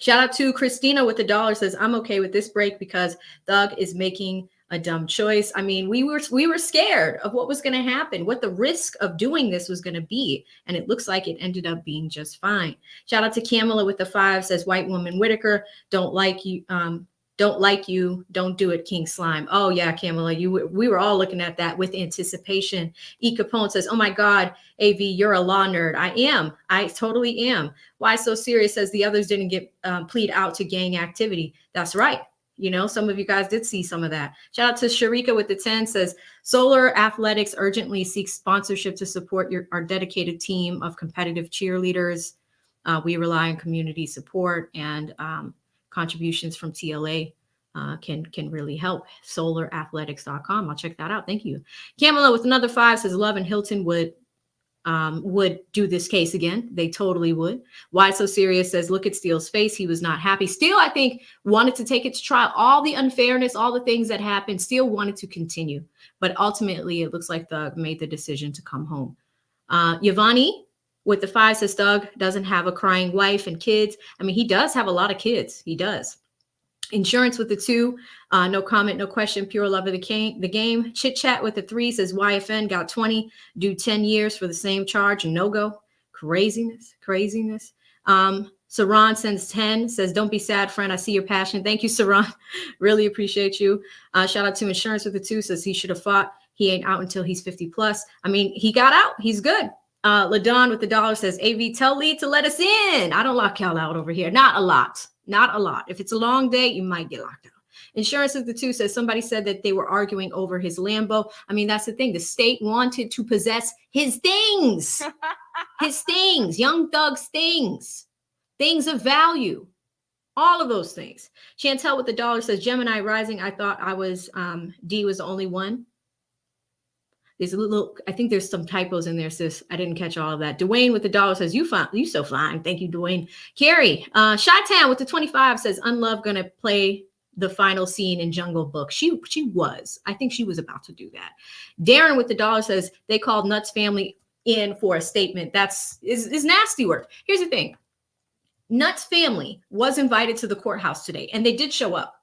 Shout out to Christina with the $1, says, I'm okay with this break because Thug is making a dumb choice. I mean, we were scared of what was going to happen, what the risk of doing this was going to be. And it looks like it ended up being just fine. Shout out to Kamala with the 5, says, white woman Whitaker, don't like you, don't do it, King Slime. Oh yeah, Kamala, we were all looking at that with anticipation. E. Capone says, oh my God, AV, you're a law nerd. I totally am. Why so serious? Says the others didn't get plead out to gang activity. That's right. You know, some of you guys did see some of that. Shout out to Sharika with the 10, says, Solar Athletics urgently seeks sponsorship to support our dedicated team of competitive cheerleaders. We rely on community support, and contributions from TLA can really help. Solarathletics.com. I'll check that out. Thank you. Kamala with another 5 says, Love and Hilton would would do this case again. They totally would. Why So Serious says, look at Steele's face. He was not happy. Steele, I think, wanted to take it to trial. All the unfairness, all the things that happened, Steele wanted to continue. But ultimately, it looks like Thug made the decision to come home. Yvonne with the 5 says Thug doesn't have a crying wife and kids. I mean, he does have a lot of kids. He does. Insurance with the 2, no comment, no question, pure love of the game. Chit Chat with the 3 says YFN got 20, do 10 years for the same charge and no go. Craziness. Saran sends 10, says don't be sad, friend. I see your passion. Thank you, Saran. Really appreciate you. Shout out to Insurance with the 2, says he should have fought. He ain't out until he's 50 plus. I mean, he got out. He's good. LaDon with the $1 says, AV, tell Lee to let us in. I don't lock y'all out over here. Not a lot. Not a lot. If it's a long day, you might get locked out. Insurance of the 2 says somebody said that they were arguing over his Lambo. I mean, that's the thing. The state wanted to possess his things. His things. Young Thug's things. Things of value. All of those things. Chantel with the $1 says, Gemini rising. I thought I was, D was the only one. There's a little, I think there's some typos in there, sis. I didn't catch all of that. Dwayne with the $1 says, you fine. You so fine. Thank you, Dwayne. Carrie, Chi-Town with the 25 says, Unlove gonna play the final scene in Jungle Book. She was. I think she was about to do that. Darren with the $1 says, they called Nuts family in for a statement. That's is nasty work. Here's the thing. Nuts family was invited to the courthouse today, and they did show up.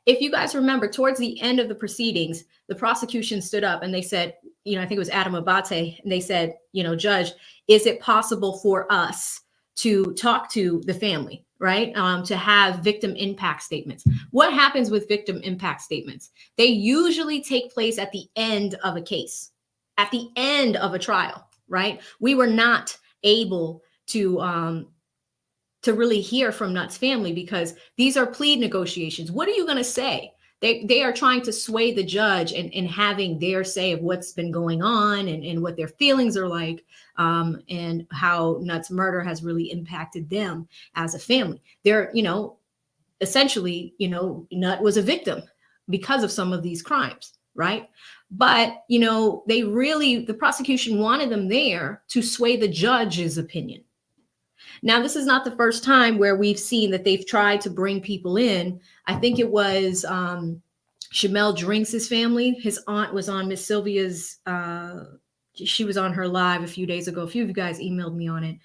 If you guys remember, towards the end of the proceedings, the prosecution stood up and they said, I think it was Adam Abate, and they said, Judge, is it possible for us to talk to the family, right? To have victim impact statements. What happens with victim impact statements? They usually take place at the end of a case, at the end of a trial, right? We were not able to really hear from Nuts family because these are plea negotiations. What are you going to say? They are trying to sway the judge and having their say of what's been going on and what their feelings are like, and how Nuts' murder has really impacted them as a family. They're, essentially, Nut was a victim because of some of these crimes, right? But, the prosecution wanted them there to sway the judge's opinion. Now, this is not the first time where we've seen that they've tried to bring people in. I think it was Shamel Drinks' family. His aunt was on Miss Sylvia's, she was on her live a few days ago. A few of you guys emailed me on it.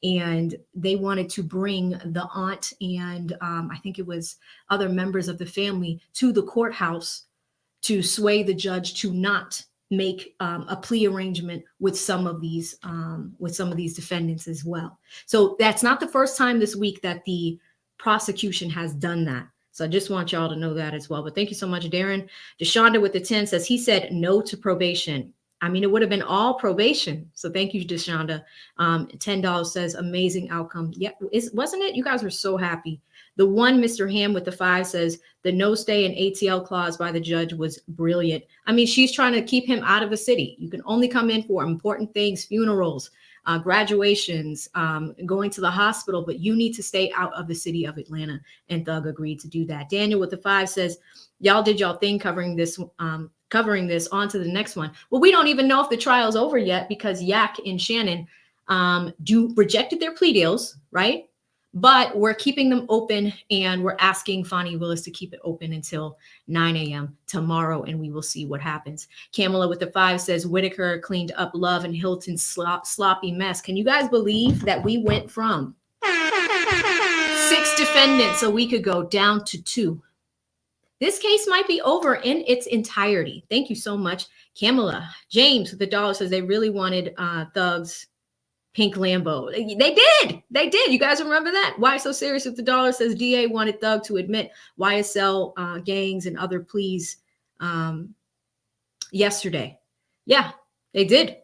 And they wanted to bring the aunt and I think it was other members of the family to the courthouse to sway the judge to not make a plea arrangement with some of these defendants as well. So that's not the first time this week that the prosecution has done that. So I just want y'all to know that as well. But thank you so much, Darren. Deshaunda with the 10 says he said no to probation. I mean, it would have been all probation. So thank you, Deshaunda. $10 says amazing outcome. Yeah, wasn't it? You guys were so happy. The one, Mr. Ham with the 5 says the no stay and ATL clause by the judge was brilliant. I mean, she's trying to keep him out of the city. You can only come in for important things, funerals, graduations, going to the hospital, but you need to stay out of the city of Atlanta. And Thug agreed to do that. Daniel with the 5 says, y'all did y'all thing covering this on to the next one. Well, we don't even know if the trial's over yet because Yak and Shannon rejected their plea deals, right? But we're keeping them open and we're asking Fonnie Willis to keep it open until 9 a.m. tomorrow, and we will see what happens. Kamala with the 5 says Whitaker cleaned up Love and Hilton's sloppy mess. Can you guys believe that we went from 6 defendants a week ago down to 2? This case might be over in its entirety. Thank you so much, Kamala. James with the $1 says they really wanted Thug's pink Lambo. They did. You guys remember that? Why So Serious with the $1 says DA wanted Thug to admit YSL gangs and other pleas yesterday. Yeah, they did.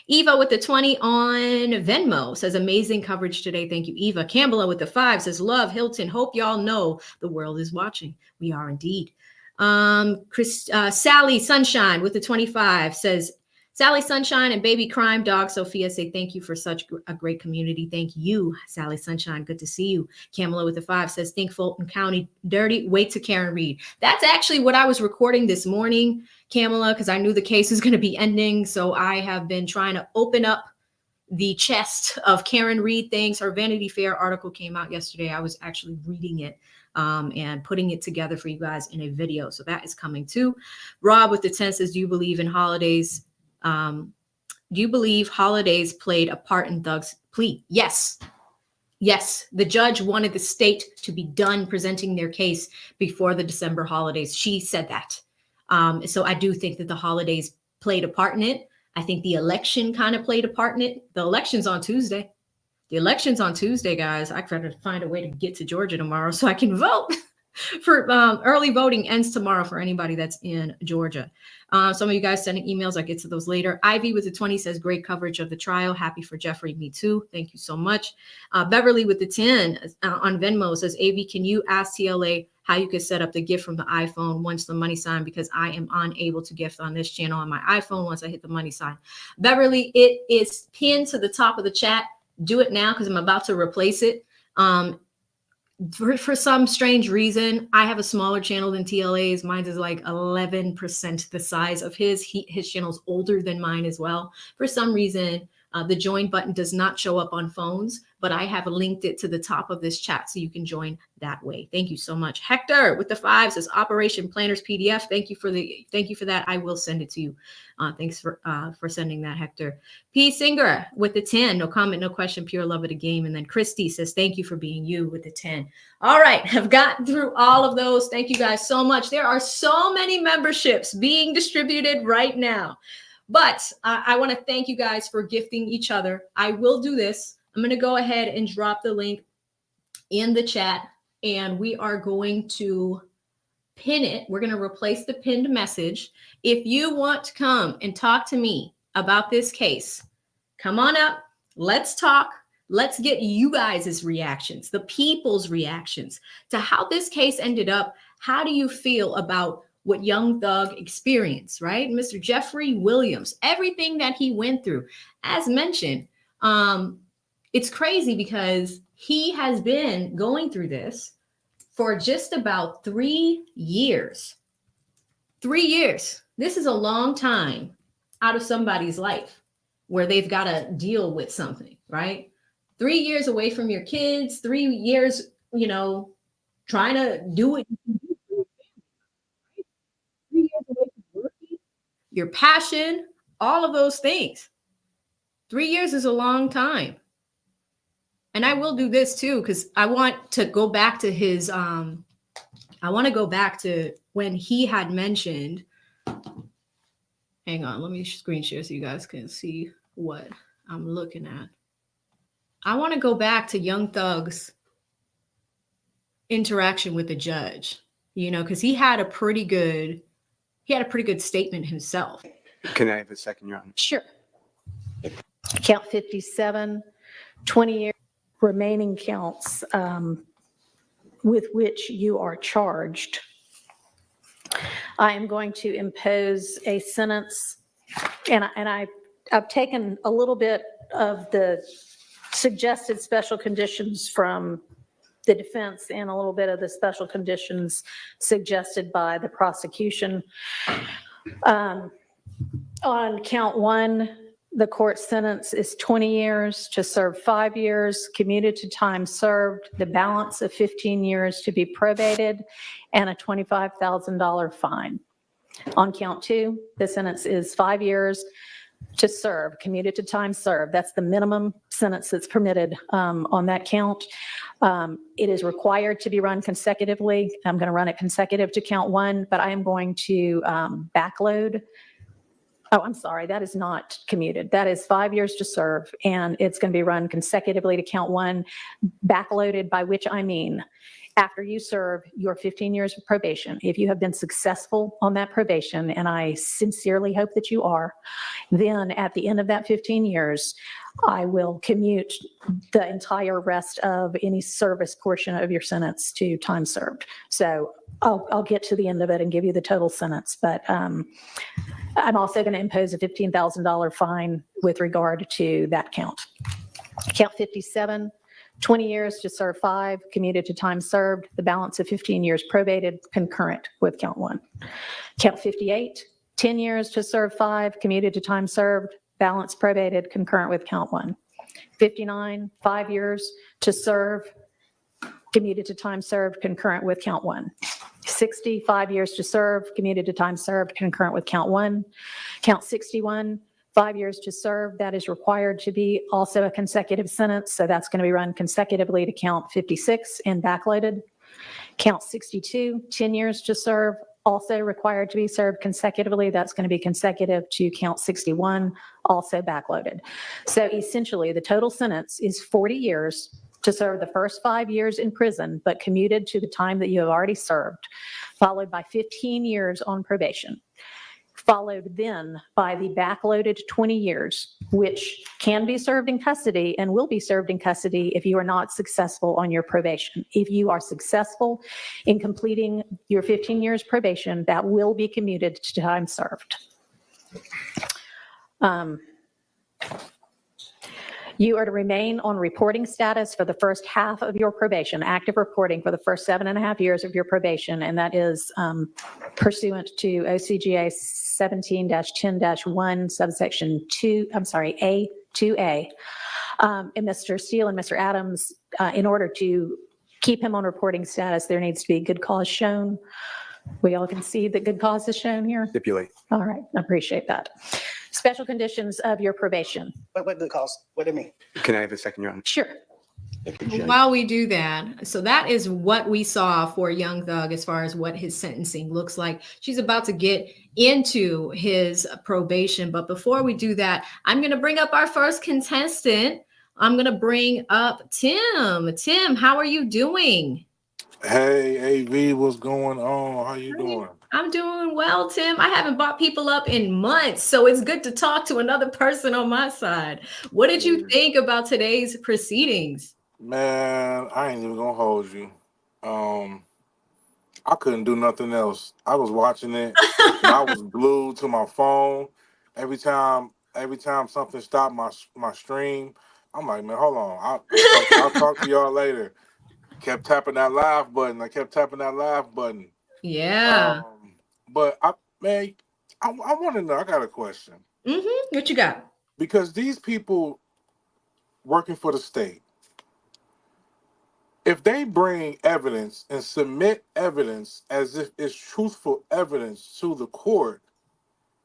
Eva with the 20 on Venmo says amazing coverage today. Thank you, Eva. Campbell with the 5 says Love Hilton. Hope y'all know the world is watching. We are indeed. Sally Sunshine with the 25 says Sally Sunshine and Baby Crime Dog Sophia say thank you for such a great community. Thank you, Sally Sunshine. Good to see you. Kamala with the 5 says, think Fulton County dirty. Wait to Karen Reed. That's actually what I was recording this morning, Kamala, because I knew the case was going to be ending. So I have been trying to open up the chest of Karen Reed things. Her Vanity Fair article came out yesterday. I was actually reading it and putting it together for you guys in a video. So that is coming too. Rob with the 10 says, do you believe in holidays? Do you believe holidays played a part in Thug's plea? Yes. Yes. The judge wanted the state to be done presenting their case before the December holidays. She said that. So I do think that the holidays played a part in it. I think the election kind of played a part in it. The election's on Tuesday. The election's on Tuesday, guys. I gotta find a way to get to Georgia tomorrow so I can vote. For early voting ends tomorrow for anybody that's in Georgia. Some of you guys sending emails. I'll get to those later. Ivy with the 20 says, great coverage of the trial. Happy for Jeffrey. Me too. Thank you so much. Beverly with the 10 on Venmo says, AV, can you ask TLA how you could set up the gift from the iPhone once the money sign, because I am unable to gift on this channel on my iPhone once I hit the money sign. Beverly, it is pinned to the top of the chat. Do it now because I'm about to replace it. For some strange reason, I have a smaller channel than TLA's. Mine is like 11% the size of his. His channel's older than mine as well. For some reason, the join button does not show up on phones, but I have linked it to the top of this chat so you can join that way. Thank you so much. Hector with the 5 says Operation Planners PDF. Thank you for that. I will send it to you. Thanks for sending that, Hector. P. Singer with the 10. No comment, no question, pure love of the game. And then Christy says, thank you for being you with the 10. All right. I've gotten through all of those. Thank you guys so much. There are so many memberships being distributed right now. But I want to thank you guys for gifting each other. I will do this. I'm going to go ahead and drop the link in the chat, and we are going to pin it. We're going to replace the pinned message. If you want to come and talk to me about this case, come on up. Let's talk. Let's get you guys' reactions, the people's reactions to how this case ended up. How do you feel about what Young Thug experienced, right? Mr. Jeffrey Williams, everything that he went through. As mentioned, it's crazy because he has been going through this for just about 3 years. 3 years. This is a long time out of somebody's life where they've got to deal with something, right? 3 years away from your kids, 3 years, trying to do what you can do. 3 years away from working, your passion, all of those things. 3 years is a long time. And I will do this too, because I want to go back to his, I want to go back to when he had mentioned, hang on, let me screen share so you guys can see what I'm looking at. I want to go back to Young Thug's interaction with the judge, because he had a pretty good statement himself. Can I have a second, Your Honor? Sure. Count 57, 20 years remaining counts with which you are charged. I am going to impose a sentence, and I've taken a little bit of the suggested special conditions from the defense and a little bit of the special conditions suggested by the prosecution. On count 1, the court sentence is 20 years to serve 5 years, commuted to time served, the balance of 15 years to be probated, and a $25,000 fine. On count 2, the sentence is 5 years to serve, commuted to time served. That's the minimum sentence that's permitted on that count. It is required to be run consecutively. I'm going to run it consecutive to count 1, but I am going to backload. Oh, I'm sorry, that is not commuted. That is 5 years to serve, and it's going to be run consecutively to count 1, backloaded, by which I mean after you serve your 15 years of probation, if you have been successful on that probation, and I sincerely hope that you are, then at the end of that 15 years, I will commute the entire rest of any service portion of your sentence to time served. So I'll get to the end of it and give you the total sentence, but I'm also going to impose a $15,000 fine with regard to that count. Count 57, 20 years to serve 5, commuted to time served, the balance of 15 years probated, concurrent with count 1. Count 58, 10 years to serve 5, commuted to time served, balance probated, concurrent with count 1. 59, 5 years to serve, commuted to time served, concurrent with count 1. 60, 5 years to serve, commuted to time served, concurrent with count 1. Count 61, 5 years to serve, that is required to be also a consecutive sentence, so that's going to be run consecutively to count 56 and backloaded. Count 62, 10 years to serve, also required to be served consecutively, that's going to be consecutive to count 61, also backloaded. So essentially, the total sentence is 40 years to serve the first 5 years in prison, but commuted to the time that you have already served, followed by 15 years on probation, followed then by the backloaded 20 years, which can be served in custody and will be served in custody if you are not successful on your probation. If you are successful in completing your 15 years probation, that will be commuted to time served. You are to remain on reporting status for the first half of your probation, active reporting for the first 7.5 years of your probation, and that is pursuant to OCGA 17-10-1, subsection 2, A2A. And Mr. Steele and Mr. Adams, in order to keep him on reporting status, there needs to be good cause shown. We all can see that good cause is shown here. Stipulate. All right, I appreciate that. Special conditions of your probation. What good cause? What do you mean? Can I have a second, Your Honor? Sure. While we do that, so that is what we saw for Young Thug as far as what his sentencing looks like. She's about to get into his probation. But before we do that, I'm going to bring up our first contestant. I'm going to bring up Tim. Tim, how are you doing? Hey, AV, what's going on? How you doing? I'm doing well, Tim. I haven't bought people up in months, so it's good to talk to another person on my side. What did you think about today's proceedings? Man, I ain't even gonna hold you. I couldn't do nothing else. I was watching it, and I was glued to my phone. Every time something stopped my stream, I'm like, man, hold on. I'll talk to y'all later. Kept tapping that live button. Yeah. But I want to know. I got a question. What you got? Because these people working for the state, if they bring evidence and submit evidence as if it's truthful evidence to the court,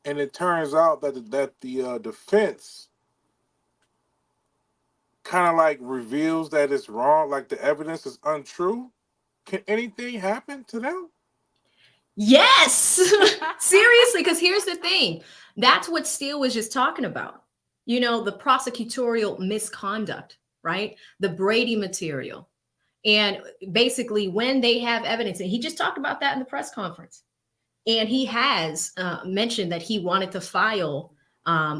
and it turns out that the defense kind of like reveals that it's wrong, like the evidence is untrue, can anything happen to them? Yes, seriously, because here's the thing. That's what Steele was just talking about. You know, the prosecutorial misconduct, right? The Brady material. And basically when they have evidence, and he just talked about that in the press conference, and he has mentioned that he wanted to file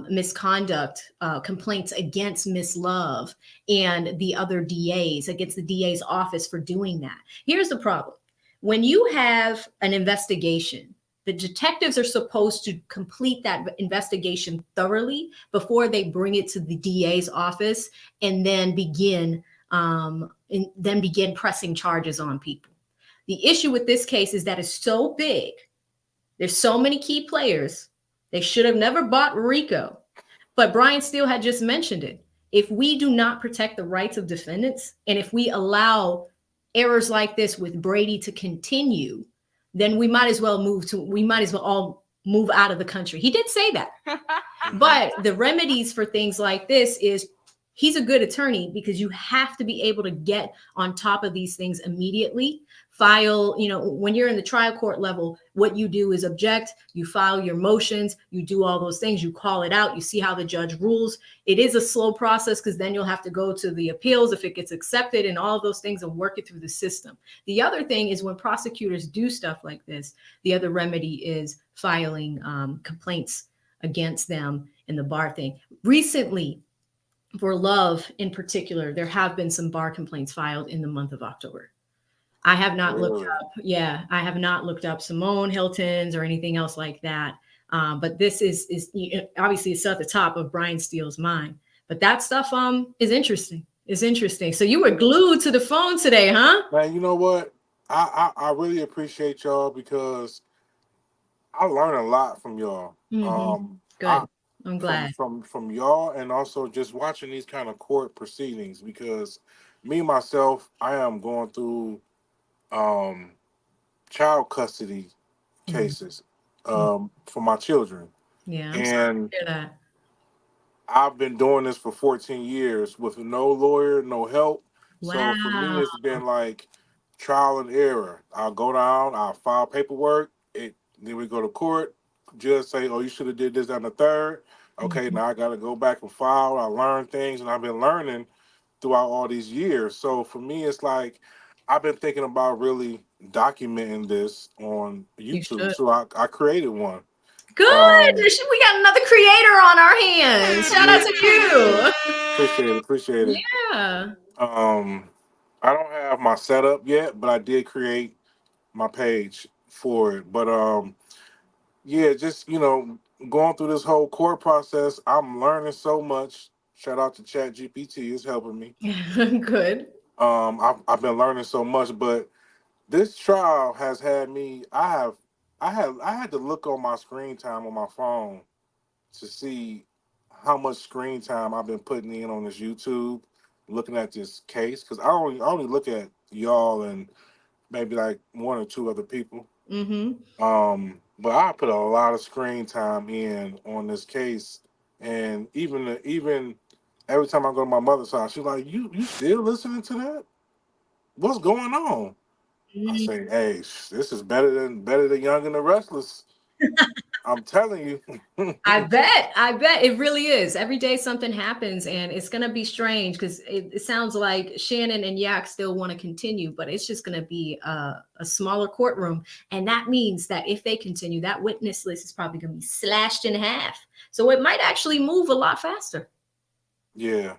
misconduct complaints against Miss Love and the other DAs, against the DA's office for doing that. Here's the problem. When you have an investigation, the detectives are supposed to complete that investigation thoroughly before they bring it to the DA's office and then begin pressing charges on people. The issue with this case is that it's so big. There's so many key players. They should have never bought RICO. But Brian Steele had just mentioned it. If we do not protect the rights of defendants, and if we allow errors like this with Brady to continue, then we might as well all move out of the country. He did say that. But the remedies for things like this is he's a good attorney, because you have to be able to get on top of these things immediately, file, when you're in the trial court level, what you do is object, you file your motions, you do all those things, you call it out, you see how the judge rules. It is a slow process because then you'll have to go to the appeals if it gets accepted and all of those things and work it through the system. The other thing is when prosecutors do stuff like this, the other remedy is filing complaints against them in the bar thing. Recently, for Love in particular, there have been some bar complaints filed in the month of October. I have not looked up, I have not looked up Simone Hilton's or anything else like that. But this is obviously it's at the top of Brian Steele's mind. But that stuff is interesting. It's interesting. So you were glued to the phone today, huh? Man, you know what? I really appreciate y'all because I learn a lot from y'all. Good. I'm glad. From y'all, and also just watching these kind of court proceedings, because me myself, I am going through child custody cases for my children. Yeah, I'm and sorry to hear that. I've been doing this for 14 years with no lawyer, no help. So for me, it's been like trial and error. I'll go down, I'll file paperwork, then we go to court. Judge say, oh, you should have did this, that, and the third. Okay, now I got to go back and file. I learn things, and I've been learning throughout all these years. So for me, it's like I've been thinking about really documenting this on YouTube. So I created one. Good. We got another creator on our hands. Shout out to you. Appreciate it. Yeah. I don't have my setup yet, but I did create my page for it. But yeah, just going through this whole court process, I'm learning so much. Shout out to ChatGPT, it's helping me. Good. I've been learning so much, but this trial has had me. I had to look on my screen time on my phone to see how much screen time I've been putting in on this YouTube, looking at this case, because I only look at y'all and maybe like one or two other people. But I put a lot of screen time in on this case, and even every time I go to my mother's house, she's like, "You still listening to that? What's going on?" I say, "Hey, this is better than Young and the Restless." I'm telling you. I bet it really is. Every day something happens, and it's gonna be strange because it sounds like Shannon and Yak still want to continue, but it's just gonna be a smaller courtroom, and that means that if they continue, that witness list is probably gonna be slashed in half. So it might actually move a lot faster. Yeah.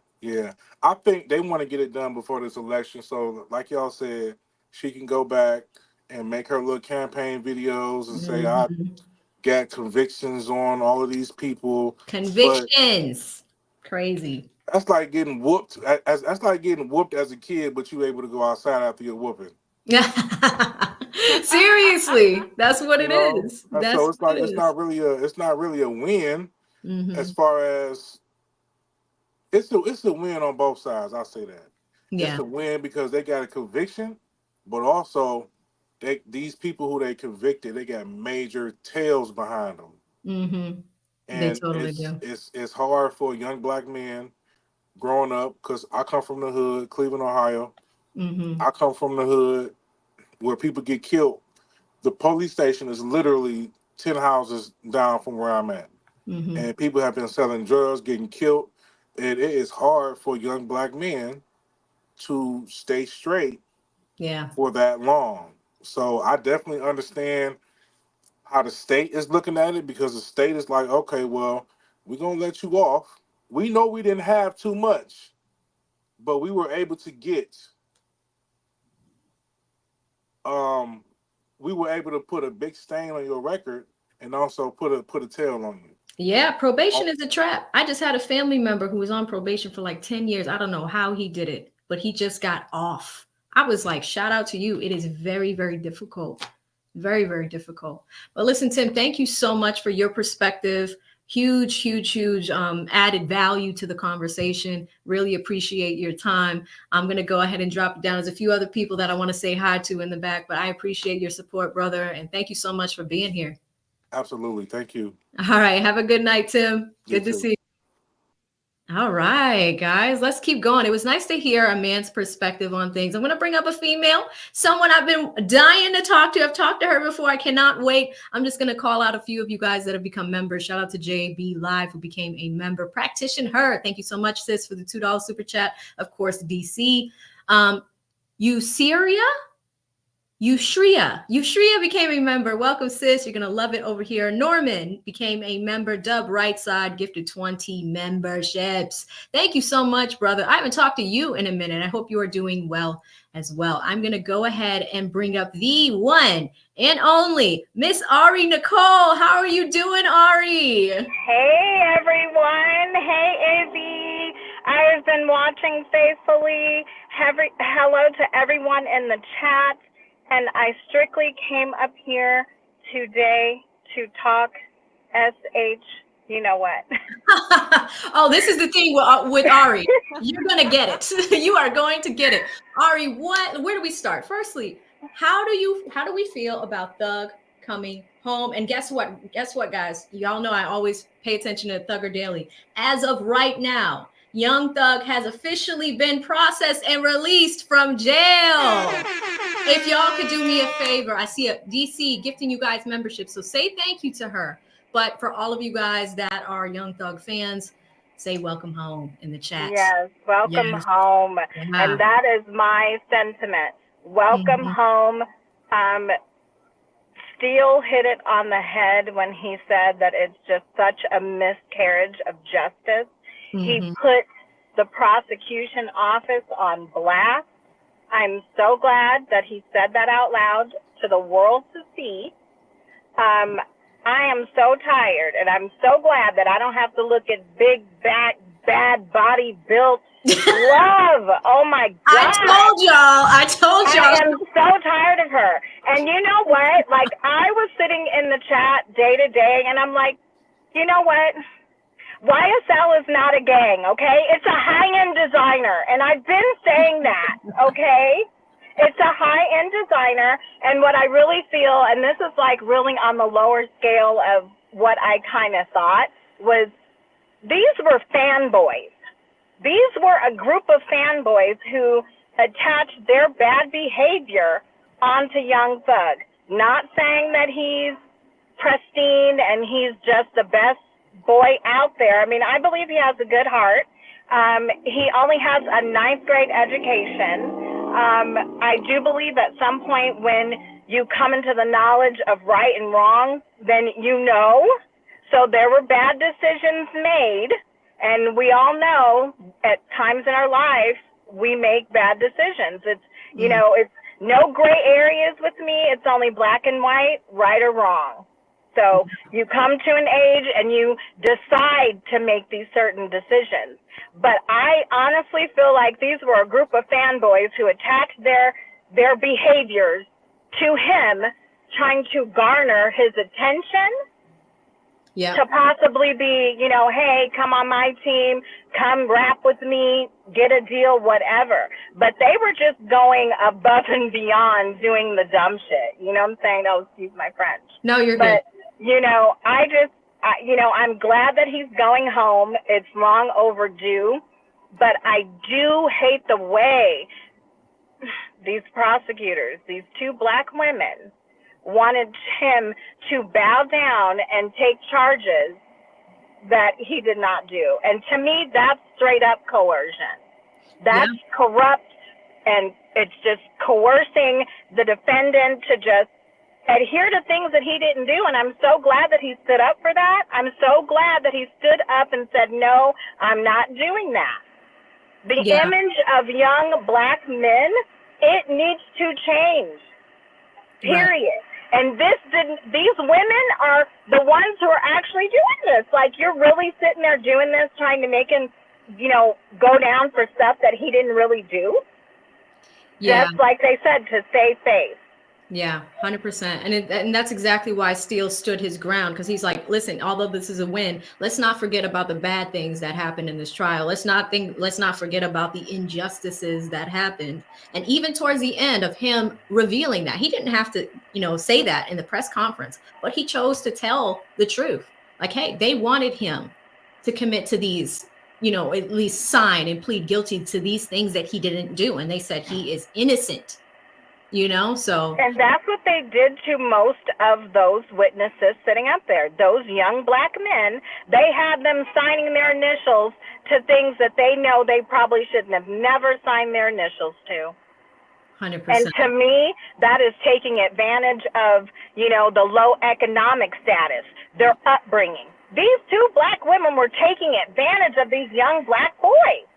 I think they want to get it done before this election, so like y'all said, she can go back and make her little campaign videos and say, I got convictions on all of these people. Convictions. Crazy. That's like getting whooped. That's like getting whooped as a kid, but you able to go outside after your whooping. Seriously, that's what it is. So it's like it's not really a win as far as it's a win on both sides. I'll say that. Yeah. It's a win because they got a conviction, but also these people who they convicted, they got major tails behind them. And they totally do. It's hard for young black men growing up, because I come from the hood, Cleveland, Ohio. I come from the hood where people get killed. The police station is literally 10 houses down from where I'm at. And people have been selling drugs, getting killed. And it is hard for young black men to stay straight for that long. So I definitely understand how the state is looking at it, because the state is like, okay, well, we're going to let you off. We know we didn't have too much, but we were able to get, we were able to put a big stain on your record and also put a tail on you. Yeah, probation is a trap. I just had a family member who was on probation for like 10 years. I don't know how he did it, but he just got off. I was like, shout out to you. It is very, very difficult. Very, very difficult. But listen, Tim, thank you so much for your perspective. Huge added value to the conversation. Really appreciate your time. I'm going to go ahead and drop it down. There's a few other people that I want to say hi to in the back, but I appreciate your support, brother. And thank you so much for being here. Absolutely. Thank you. All right. Have a good night, Tim. Good to see you. All right, guys, let's keep going. It was nice to hear a man's perspective on things. I'm going to bring up a female, someone I've been dying to talk to. I've talked to her before. I cannot wait. I'm just going to call out a few of you guys that have become members. Shout out to JB Live, who became a member. Practition her. Thank you so much, sis, for the $2 super chat. Of course, DC. Yushria became a member. Welcome, sis. You're going to love it over here. Norman became a member. Dub Right Side gifted 20 memberships. Thank you so much, brother. I haven't talked to you in a minute. I hope you are doing well as well. I'm going to go ahead and bring up the one and only Miss Ari Nicole. How are you doing, Ari? Hey, everyone. Hey, AB. I have been watching faithfully. Hello to everyone in the chat. And I strictly came up here today to talk SH, you know what? Oh, this is the thing with Ari. You're going to get it. You are going to get it. Ari, where do we start? Firstly, how do we feel about Thug coming home? And guess what? Guess what, guys? Y'all know I always pay attention to Thugger Daily. As of right now, Young Thug has officially been processed and released from jail. If y'all could do me a favor, I see a DC gifting you guys membership, so say thank you to her. But for all of you guys that are Young Thug fans, say welcome home in the chat. Yes, welcome home. Yeah. And that is my sentiment. Welcome home. Steele hit it on the head when he said that it's just such a miscarriage of justice. He put the prosecution office on blast. I'm so glad that he said that out loud to the world to see. I am so tired, and I'm so glad that I don't have to look at big, bad body built love. Oh, my God. I told y'all. I am so tired of her. And you know what? Like, I was sitting in the chat day to day, and I'm like, you know what? YSL is not a gang, okay? It's a high-end designer, and I've been saying that, okay? It's a high-end designer, and what I really feel, and this is like really on the lower scale of what I kind of thought, was these were fanboys. These were a group of fanboys who attached their bad behavior onto Young Thug. Not saying that he's pristine and he's just the best boy out there. I mean, I believe he has a good heart. He only has a 9th grade education. I do believe at some point when you come into the knowledge of right and wrong, then you know. So there were bad decisions made, and we all know at times in our life we make bad decisions. It's, you know, it's no gray areas with me. It's only black and white, right or wrong. So you come to an age and you decide to make these certain decisions. But I honestly feel like these were a group of fanboys who attached their behaviors to him, trying to garner his attention, to possibly be, you know, hey, come on my team, come rap with me, get a deal, whatever. But they were just going above and beyond doing the dumb shit. You know what I'm saying? Oh, excuse my French. No, you're good. You know, I'm glad that he's going home. It's long overdue, but I do hate the way these prosecutors, these 2 black women, wanted him to bow down and take charges that he did not do. And to me, that's straight up coercion. That's corrupt, and it's just coercing the defendant to just adhere to things that he didn't do. And I'm so glad that he stood up for that. I'm so glad that he stood up and said, no, I'm not doing that. The image of young black men, it needs to change, period. And these women are the ones who are actually doing this. Like, you're really sitting there doing this, trying to make him, you know, go down for stuff that he didn't really do. Just like they said, to save face. Yeah, 100%. And that's exactly why Steele stood his ground, because he's like, listen, although this is a win, let's not forget about the bad things that happened in this trial. Let's not forget about the injustices that happened. And even towards the end of him revealing that, he didn't have to, you know, say that in the press conference, but he chose to tell the truth. Like, hey, they wanted him to commit to these at least sign and plead guilty to these things that he didn't do. And they said he is innocent, so. And that's what they did to most of those witnesses sitting up there. Those young black men, they had them signing their initials to things that they know they probably shouldn't have never signed their initials to. 100%. And to me, that is taking advantage of, the low economic status, their upbringing. These two black women were taking advantage of these young black boys.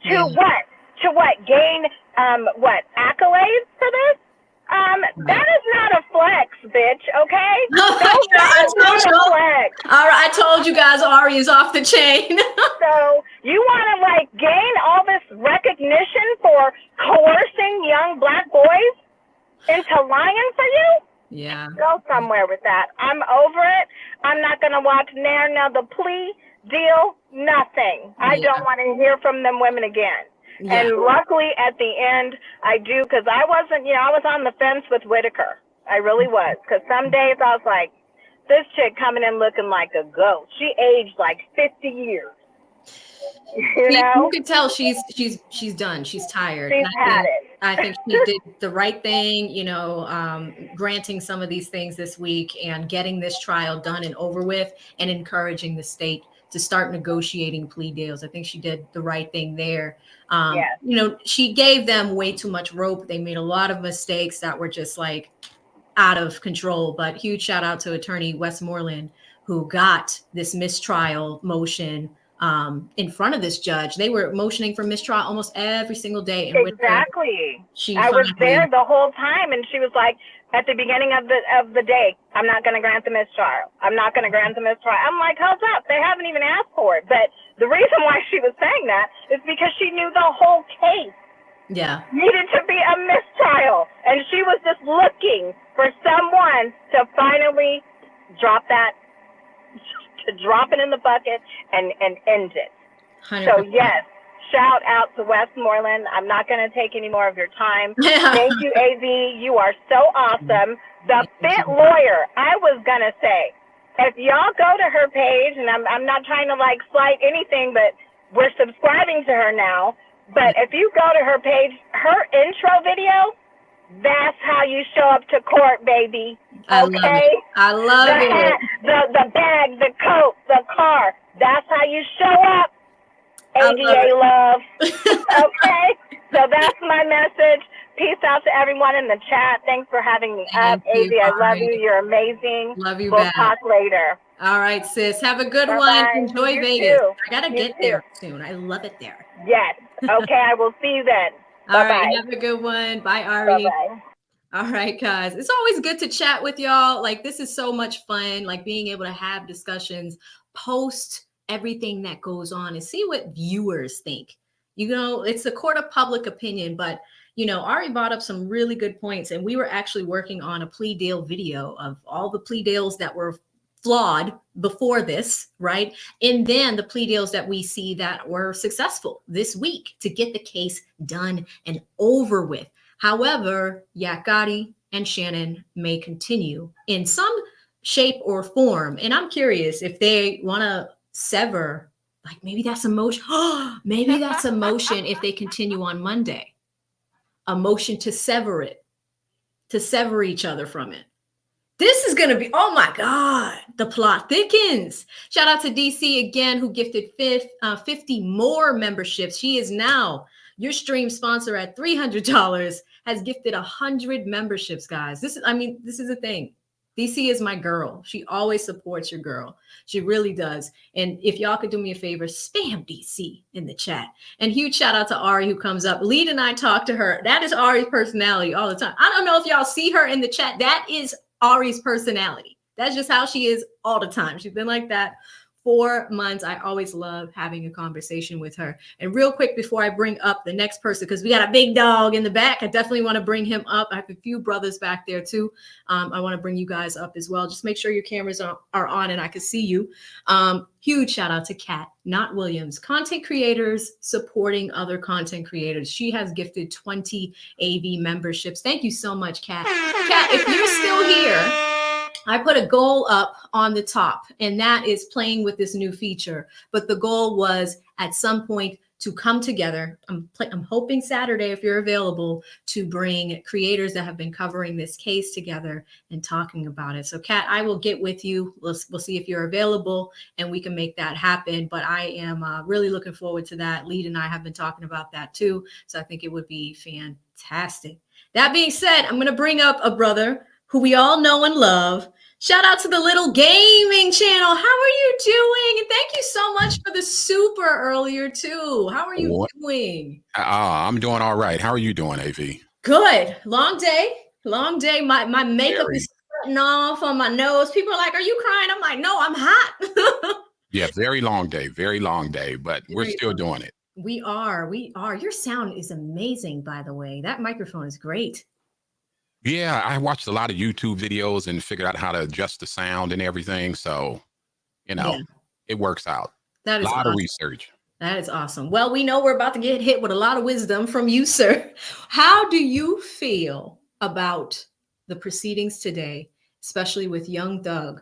To what? To what? Gain, accolades for this? That is not a flex, bitch, okay? I told you guys Ari is off the chain. So you want to gain all this recognition for coercing young black boys into lying for you? Yeah. Go somewhere with that. I'm over it. I'm not going to watch another plea deal, nothing. I don't want to hear from them women again. Yeah. And luckily at the end, I do, because I wasn't, I was on the fence with Whitaker. I really was, because some days I was like, this chick coming in looking like a ghost. She aged like 50 years. You can tell she's done. She's tired. She's had it. I think she did the right thing, granting some of these things this week and getting this trial done and over with, and encouraging the state to start negotiating plea deals. I think she did the right thing there. She gave them way too much rope. They made a lot of mistakes that were just out of control. But huge shout out to Attorney Westmoreland, who got this mistrial motion in front of this judge. They were motioning for mistrial almost every single day. And exactly. I was there the whole time, and she was like, at the beginning of the day, I'm not going to grant the mistrial. I'm not going to grant the mistrial. I'm like, hold up. They haven't even asked for it. But the reason why she was saying that is because she knew the whole case needed to be a mistrial. And she was just looking for someone to finally drop it in the bucket and end it. 100%. So yes, shout out to Westmoreland. I'm not going to take any more of your time. Thank you, AV. You are so awesome. The Fit Lawyer, I was going to say, if y'all go to her page, and I'm not trying to slight anything, but we're subscribing to her now. But if you go to her page, her intro video, that's how you show up to court, baby. Okay? I love it. The bag, the coat, the car. That's how you show up. ADA love. Okay? So that's my message. Peace out to everyone in the chat. Thanks for having me up. AV, I love you. You're amazing. Love you we'll back. Talk later. All right, sis. Have a good one. Enjoy you Vegas. Too. I got to get there soon. I love it there. Yes. Okay, I will see you then. All right, have a good one. Bye, Ari. Bye-bye. All right, guys. It's always good to chat with y'all. This is so much fun, being able to have discussions, post everything that goes on and see what viewers think. It's a court of public opinion, but Ari brought up some really good points, and we were actually working on a plea deal video of all the plea deals that were flawed before this, right? And then the plea deals that we see that were successful this week to get the case done and over with. However, Yak Gotti and Shannon may continue in some shape or form. And I'm curious if they want to sever, maybe that's a motion. Maybe that's a motion if they continue on Monday. A motion to sever it, to sever each other from it. This is going to be, oh my God, the plot thickens. Shout out to DC again, who gifted 50 more memberships. She is now your stream sponsor at $300, has gifted 100 memberships, guys. This is a thing. DC is my girl. She always supports your girl. She really does. And if y'all could do me a favor, spam DC in the chat. And huge shout out to Ari who comes up. Lead and I talk to her. That is Ari's personality all the time. I don't know if y'all see her in the chat. That is Ari's personality. That's just how she is all the time. She's been like that 4 months. I always love having a conversation with her. And real quick, before I bring up the next person, because we got a big dog in the back, I definitely want to bring him up. I have a few brothers back there too. I want to bring you guys up as well. Just make sure your cameras are on and I can see you. Huge shout out to Kat, not Williams. Content creators supporting other content creators. She has gifted 20 AV memberships. Thank you so much, Kat. Kat, if you're still here, I put a goal up on the top, and that is playing with this new feature. But the goal was at some point to come together. I'm hoping Saturday, if you're available, to bring creators that have been covering this case together and talking about it. So Kat, I will get with you. We'll see if you're available and we can make that happen. But I am really looking forward to that. Lead and I have been talking about that too. So I think it would be fantastic. That being said, I'm going to bring up a brother who we all know and love. Shout out to the Little Gaming channel. How are you doing? And thank you so much for the super earlier too. How are you doing? I'm doing all right. How are you doing, AV? Good. Long day. Long day. My makeup is starting off on my nose. People are like, "Are you crying?" I'm like, "No, I'm hot." Yeah, very long day. Very long day, but we're still doing it. We are. Your sound is amazing, by the way. That microphone is great. Yeah, I watched a lot of YouTube videos and figured out how to adjust the sound and everything. So, it works out. That is a lot of research. That is awesome. Well, we know we're about to get hit with a lot of wisdom from you, sir. How do you feel about the proceedings today, especially with young Doug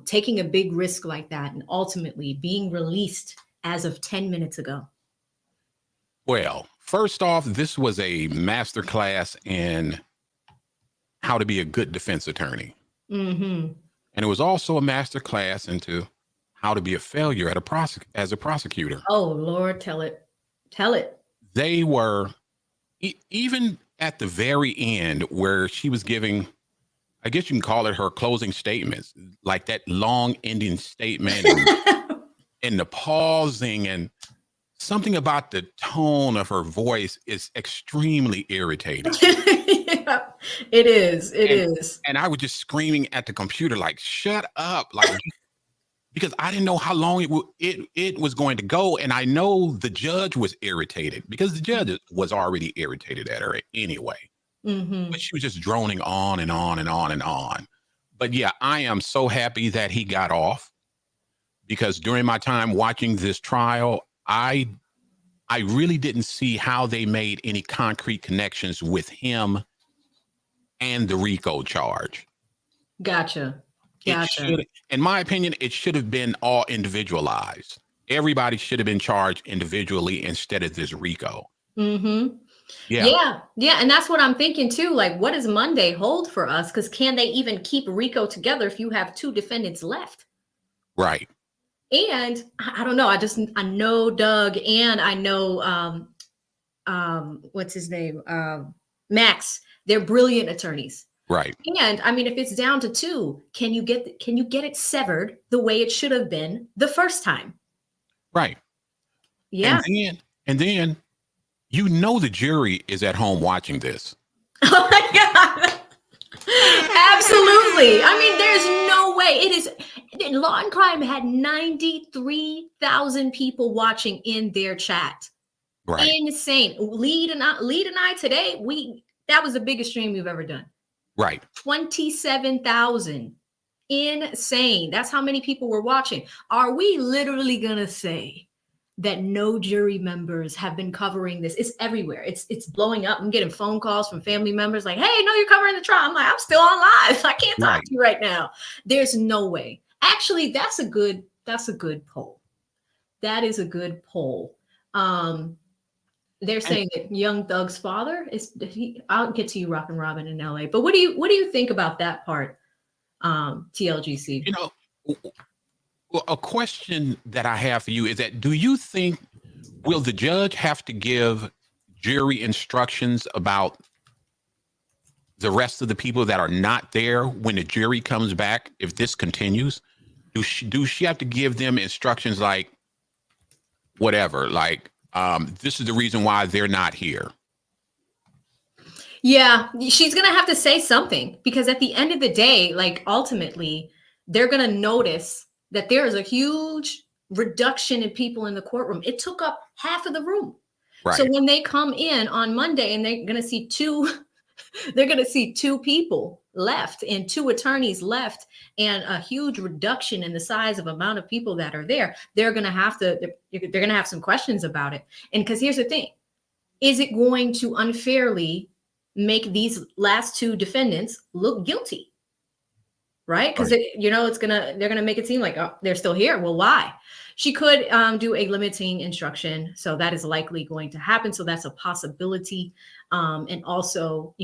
taking a big risk like that and ultimately being released as of 10 minutes ago? Well, first off, this was a masterclass in how to be a good defense attorney. Mm-hmm. And it was also a masterclass into how to be a failure as a prosecutor. Oh, Lord, tell it. Tell it. They were, even at the very end where she was giving, I guess you can call it her closing statements, like that long ending statement and the pausing, and something about the tone of her voice is extremely irritating. Yeah, it is. It is. And I was just screaming at the computer, like, shut up. Like, because I didn't know how long it was going to go. And I know the judge was irritated because the judge was already irritated at her anyway. Mm-hmm. But she was just droning on and on and on and on. But yeah, I am so happy that he got off, because during my time watching this trial, I really didn't see how they made any concrete connections with him and the RICO charge. Gotcha. In my opinion, it should have been all individualized. Everybody should have been charged individually instead of this RICO. Mm-hmm. Yeah. And that's what I'm thinking too. Like, what does Monday hold for us? Because can they even keep RICO together if you have two defendants left? Right. And I don't know. I know Doug, and I know what's his name? Max. They're brilliant attorneys. Right. And I mean, if it's down to two, can you get it severed the way it should have been the first time? Right. Yeah. And then the jury is at home watching this. Oh my God. Absolutely. I mean, there's no way. It is. Law and Crime had 93,000 people watching in their chat. Right. Insane. Lead and I today, that was the biggest stream we've ever done. Right. 27,000. Insane. That's how many people were watching. Are we literally going to say that no jury members have been covering this? It's everywhere. It's blowing up. I'm getting phone calls from family members like, "Hey, no, you're covering the trial." I'm like, "I'm still on live. I can't talk to you right now." There's no way. Actually, that's a good poll. That is a good poll. They're saying that young Doug's father I'll get to you, Rockin' Robin in LA. But what do you think about that part, TLGC? Well, a question that I have for you is that, do you think, will the judge have to give jury instructions about the rest of the people that are not there when the jury comes back if this continues? Do she have to give them instructions like whatever, like, this is the reason why they're not here? Yeah, she's going to have to say something, because at the end of the day, like, ultimately, they're going to notice that there is a huge reduction in people in the courtroom. It took up half of the room. Right. So when they come in on Monday and they're going to see two people left and two attorneys left and a huge reduction in the size of amount of people that are there, they're going to have some questions about it. And because here's the thing, is it going to unfairly make these last two defendants look guilty? right? Because Right. they're gonna make it seem like, oh, they're still here. Well, why? She could do a limiting instruction, so that is likely going to happen. So that's a possibility, and also,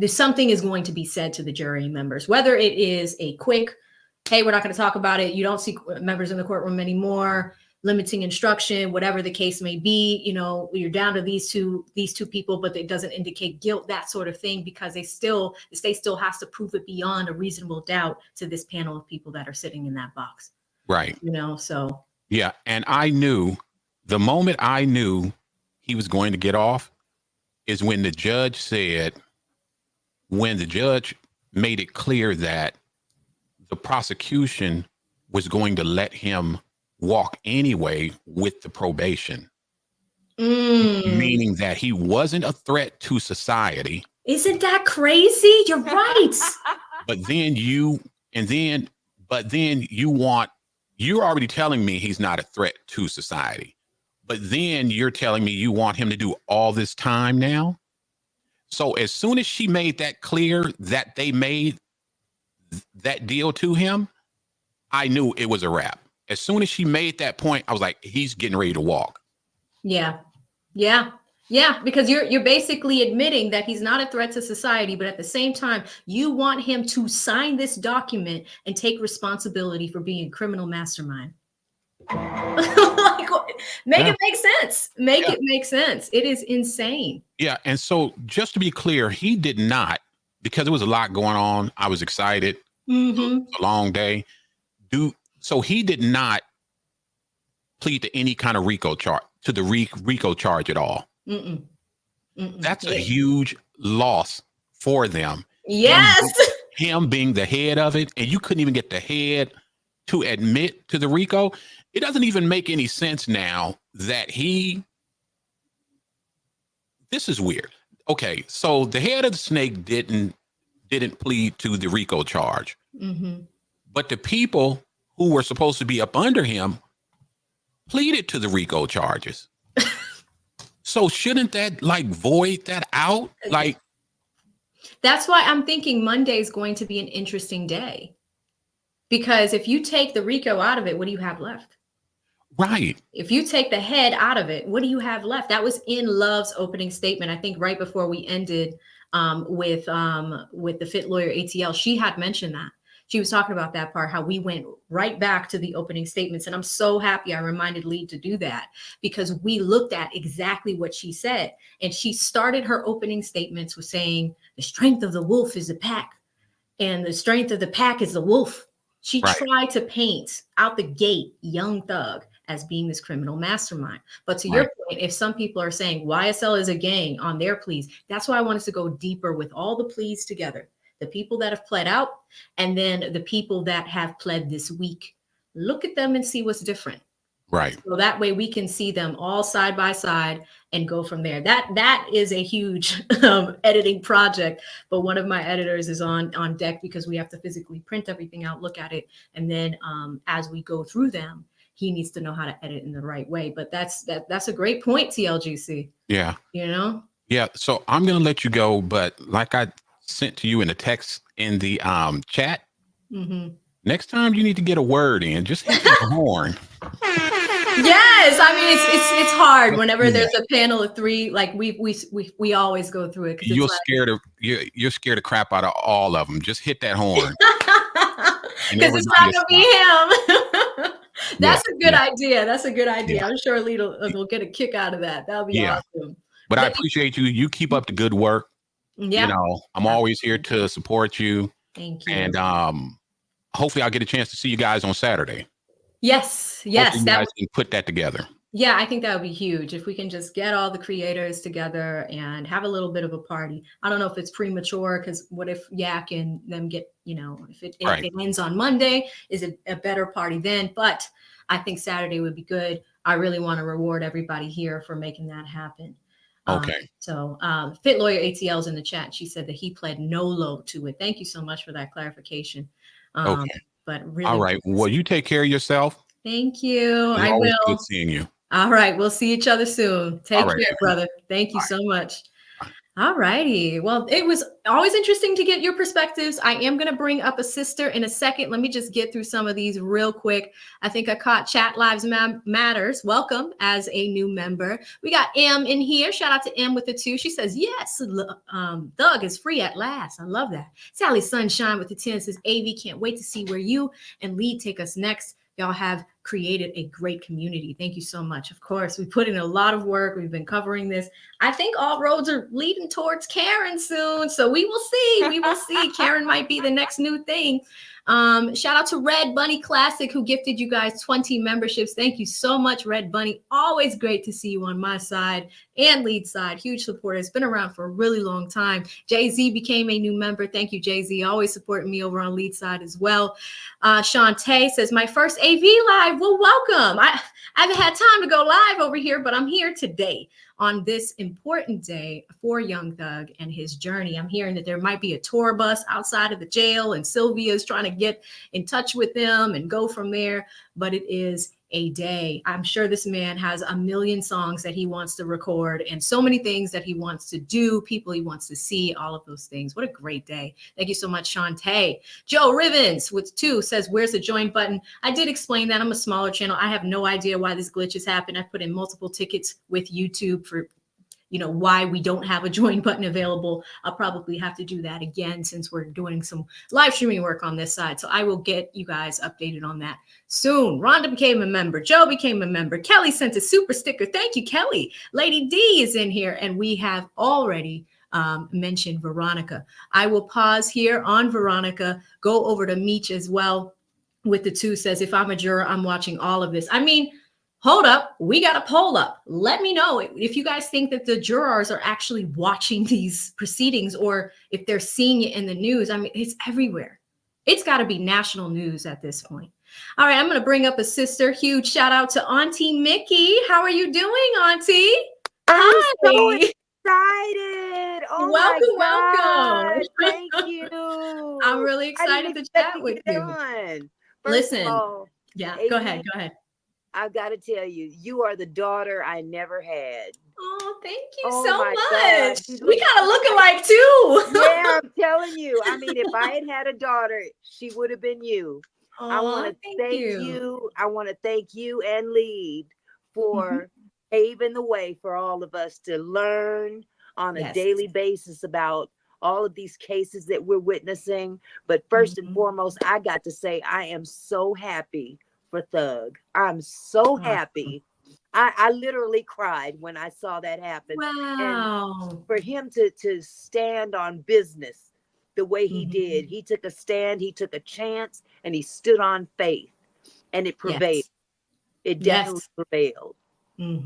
something is going to be said to the jury members, whether it is a quick, hey, we're not going to talk about it. You don't see members in the courtroom anymore. Limiting instruction, whatever the case may be, you're down to these two people, but it doesn't indicate guilt, that sort of thing, because the state still has to prove it beyond a reasonable doubt to this panel of people that are sitting in that box. Right. So. Yeah. And the moment I knew he was going to get off is when the judge made it clear that the prosecution was going to let him walk anyway with the probation, meaning that he wasn't a threat to society. Isn't that crazy? You're right. But then you're already telling me he's not a threat to society, but then you're telling me you want him to do all this time now. So as soon as she made that clear that they made that deal to him, I knew it was a wrap. As soon as she made that point, I was like, he's getting ready to walk. Yeah. Because you're basically admitting that he's not a threat to society, but at the same time, you want him to sign this document and take responsibility for being a criminal mastermind. Make it make sense. Make it make sense. It is insane. Yeah. And so just to be clear, he did not, because there was a lot going on. I was excited. A long day. So he did not plead to any kind of RICO charge, to the RICO charge at all. That's a huge loss for them. Yes. Him being the head of it, and you couldn't even get the head to admit to the RICO. It doesn't even make any sense now that this is weird. Okay, so the head of the snake didn't plead to the RICO charge. But the people who were supposed to be up under him pleaded to the RICO charges. So shouldn't that void that out? That's why I'm thinking Monday is going to be an interesting day. Because if you take the RICO out of it, what do you have left? Right. If you take the head out of it, what do you have left? That was in Love's opening statement. I think right before we ended with the Fit Lawyer ATL, she had mentioned that. She was talking about that part, how we went right back to the opening statements. And I'm so happy I reminded Lee to do that, because we looked at exactly what she said. And she started her opening statements with saying, the strength of the wolf is the pack, and the strength of the pack is the wolf. She tried to paint out the gate Young Thug as being this criminal mastermind. But to your point, if some people are saying YSL is a gang on their pleas, that's why I want us to go deeper with all the pleas together. The people that have pled out, and then the people that have pled this week. Look at them and see what's different. Right. So that way we can see them all side by side and go from there. That is a huge editing project, but one of my editors is on deck, because we have to physically print everything out, look at it, and then as we go through them, he needs to know how to edit in the right way. But that's a great point, TLGC. Yeah. Yeah. So I'm going to let you go, but like I sent to you in the text in the chat, next time you need to get a word in, just hit the horn. Yes, I mean it's hard whenever there's a panel of three. Like we always go through it. You're scared of crap out of all of them. Just hit that horn. Because it's not gonna be him. That's a good idea. That's a good idea. I'm sure Lee will get a kick out of that. That'll be awesome. But I appreciate you. You keep up the good work. Yeah. I'm always here to support you. Thank you. And hopefully I'll get a chance to see you guys on Saturday. Yes. Hopefully you guys can put that together. Yeah, I think that would be huge if we can just get all the creators together and have a little bit of a party. I don't know if it's premature, because what if Yak and them get, if it ends on Monday, is it a better party then? But I think Saturday would be good. I really want to reward everybody here for making that happen. Okay. So Fit Lawyer ATL's in the chat. She said that he pled no to it. Thank you so much for that clarification. Okay. But really, all right. Well, you take care of yourself. Thank you. It's I always will. good seeing you. All right. We'll see each other soon. Take care, brother. Thank you so much. All righty. Well, it was always interesting to get your perspectives. I am going to bring up a sister in a second. Let me just get through some of these real quick. I think I caught Chat Lives Matters. Welcome as a new member. We got M in here. Shout out to M with the 2. She says, yes, Doug is free at last. I love that. Sally Sunshine with the 10 says, AV, can't wait to see where you and Lead take us next. Y'all have created a great community. Thank you so much. Of course, we put in a lot of work. We've been covering this. I think all roads are leading towards Karen soon. So we will see. We will see. Karen might be the next new thing. Shout out to Red Bunny Classic, who gifted you guys 20 memberships. Thank you so much, Red Bunny. Always great to see you on my side and Lead side. Huge supporter. It's been around for a really long time. Jay-Z became a new member. Thank you, Jay-Z. Always supporting me over on Lead side as well. Shantae says, my first AV live. Well, welcome. I haven't had time to go live over here, but I'm here today on this important day for Young Thug and his journey. I'm hearing that there might be a tour bus outside of the jail and Sylvia's trying to get in touch with them and go from there, but it is a day. I'm sure this man has a million songs that he wants to record and so many things that he wants to do, people he wants to see, all of those things. What a great day. Thank you so much, Shantae. Joe Rivens with 2 says, where's the join button? I did explain that. I'm a smaller channel. I have no idea why this glitch has happened. I put in multiple tickets with YouTube for why we don't have a join button available. I'll probably have to do that again since we're doing some live streaming work on this side. So I will get you guys updated on that soon. Rhonda became a member. Joe became a member. Kelly sent a super sticker. Thank you, Kelly. Lady D is in here, and we have already mentioned Veronica. I will pause here on Veronica, go over to Meech as well with the 2 says, if I'm a juror, I'm watching all of this. I mean, hold up, we got a poll up. Let me know if you guys think that the jurors are actually watching these proceedings or if they're seeing it in the news. I mean, it's everywhere. It's got to be national news at this point. All right, I'm going to bring up a sister. Huge shout out to Auntie Mickey. How are you doing, Auntie? I'm so Hi. excited. Oh Welcome, my welcome. God. Thank you. I'm really I didn't excited to expect chat with get you. on. First Listen, of all, yeah, AV, go ahead. I've got to tell you, you are the daughter I never had. Oh, thank you Oh so my much. God. We kind of look alike too. Yeah, I'm telling you. I mean, if I had a daughter, she would have been you. I want to thank you. I want to thank you and Lead for paving the way for all of us to learn on a daily basis about all of these cases that we're witnessing. But first and foremost, I got to say, I am so happy for Thug. I'm so happy. I literally cried when I saw that happen. Wow. And for him to stand on business the way he did, he took a stand, he took a chance, and he stood on faith, and it prevailed. It definitely prevailed.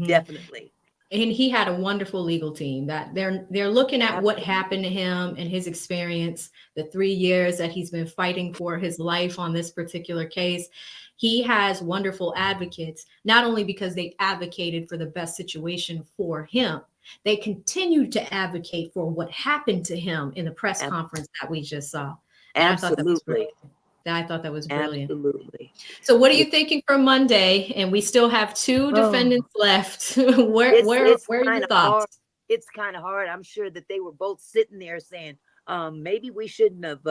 Definitely. And he had a wonderful legal team that they're looking at what happened to him and his experience, the 3 years that he's been fighting for his life on this particular case. He has wonderful advocates, not only because they advocated for the best situation for him, they continue to advocate for what happened to him in the press conference that we just saw. And Absolutely. I thought that was brilliant. Absolutely. So what are you thinking for Monday? And we still have 2 defendants left. Where are your thoughts? It's kind of hard. I'm sure that they were both sitting there saying, maybe we shouldn't have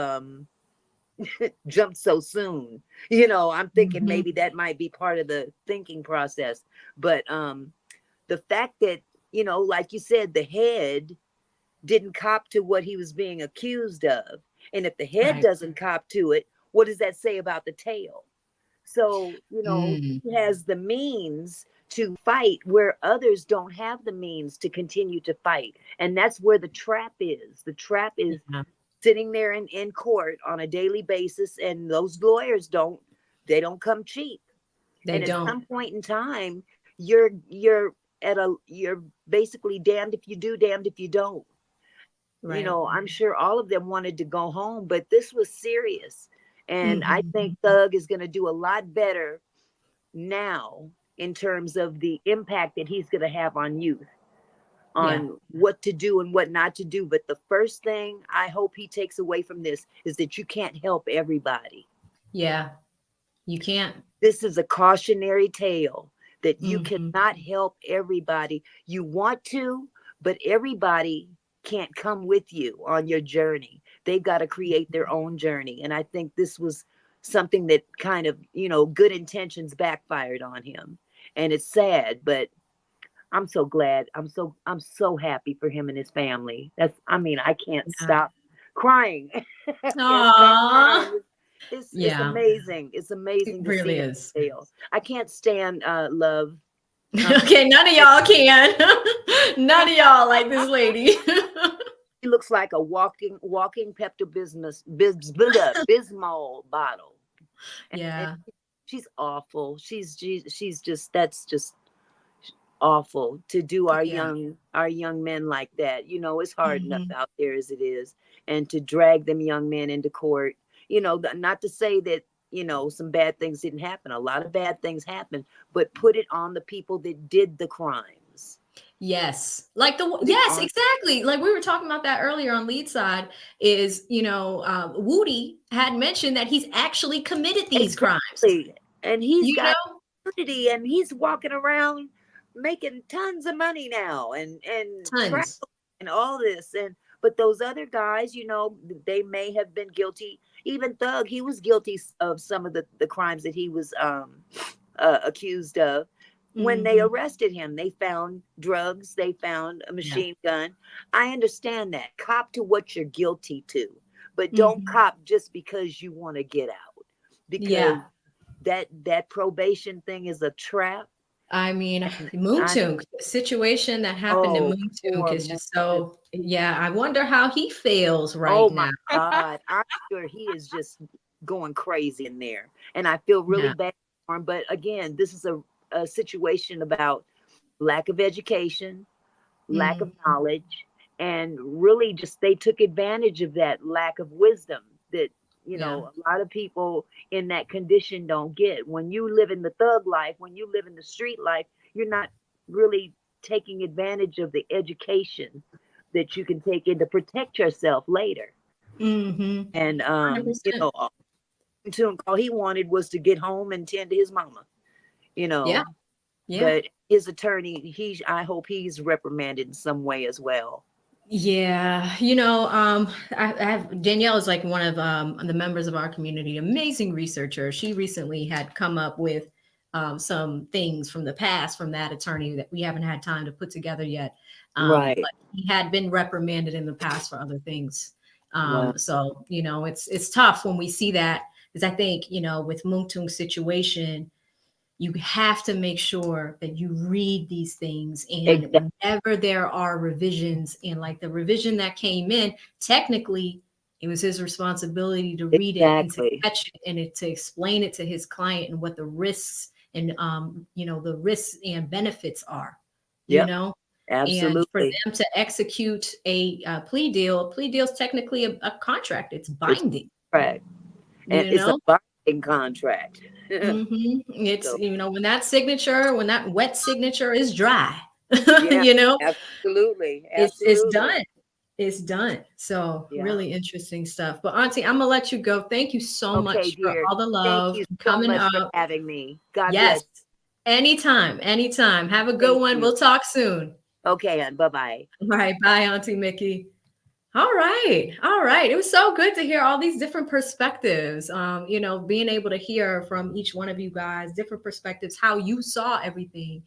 jumped so soon. I'm thinking maybe that might be part of the thinking process. But the fact that, like you said, the head didn't cop to what he was being accused of. And if the head doesn't cop to it, what does that say about the tail? So, he has the means to fight where others don't have the means to continue to fight. And that's where the trap is. The trap is sitting there in court on a daily basis. And those lawyers don't come cheap. At some point in time, you're basically damned if you do, damned if you don't. I'm sure all of them wanted to go home, but this was serious. And I think Thug is going to do a lot better now in terms of the impact that he's going to have on youth, on what to do and what not to do. But the first thing I hope he takes away from this is that you can't help everybody. Yeah, you can't. This is a cautionary tale that you cannot help everybody. You want to, but everybody can't come with you on your journey. They've got to create their own journey. And I think this was something that kind of, good intentions backfired on him. And it's sad, but I'm so glad. I'm so happy for him and his family. I can't stop crying. I can't stop Aww. crying. It's Yeah, amazing. It's it amazing to really see it is. fail. I can't stand Love. Okay, none of y'all can. None of y'all like this lady. She looks like a walking Bismol bottle. And Yeah, she's awful. She's just, that's just awful to do our yeah. young men like that. It's hard enough Mhm. out there as it is, and to drag them young men into court. Not to say that some bad things didn't happen. A lot of bad things happened, but put it on the people that did the crimes. Yes. Like Put it yes, on. exactly. Like we were talking about that earlier on lead side is, Woody had mentioned that he's actually committed these crimes. Exactly. And he's You got know? opportunity, and he's walking around making tons of money now, and travel Tons. and all this. But those other guys, they may have been guilty. Even Thug, he was guilty of some of the crimes that he was accused of. When they Mhm. arrested him, they found drugs, they found a Yeah. machine gun. I understand that. Cop to what you're guilty to, but don't Mhm. cop just because you want to get out. Because Yeah. that probation thing is a trap. I mean, And Moontunk, the situation that happened in oh, Moontunk poor is man. just so, yeah, I wonder how he feels Oh right my now. God. I'm sure he is just going crazy in there. And I feel really Yeah. bad for him. But again, this is a situation about lack of education, lack of Mm. knowledge, and really just they took advantage of that lack of wisdom that, Yeah. a lot of people in that condition don't get. When you live in the thug life, when you live in the street life, you're not really taking advantage of the education that you can take in to protect yourself later. Mhm. And 100%. all he wanted was to get home and tend to his mama, you Yeah. know. Yeah. But his attorney, I hope he's reprimanded in some way as well. Yeah, I have Danielle is like one of the members of our community, amazing researcher. She recently had come up with some things from the past from that attorney that we haven't had time to put together yet. Right. But he had been reprimanded in the past for other things. Wow. So it's tough when we see that because I think with Mungtung's situation, you have to make sure that you read these things. And Exactly. whenever there are revisions, and like the revision that came in, technically, it was his responsibility to read it and to Exactly. catch it and to explain it to his client and what the risks and the risks and benefits are. Yep. And for Absolutely. them to execute a plea deal is technically a contract. It's It's binding. correct. And You it's a know. binding contract. It's, So when that wet signature is dry, yeah, you know, absolutely. it's Absolutely. done. It's done. So Yeah. really interesting stuff. But Auntie, I'm gonna let you go. Thank you so Okay, much for dear. all the Thank love you so coming much for up. having me. God Yes. bless. Anytime, anytime. Have a good Thank one. you. We'll talk soon. Okay, and bye-bye. All right. Bye, Auntie Mickey. All right. All right. It was so good to hear all these different perspectives. Being able to hear from each one of you guys, different perspectives, how you saw everything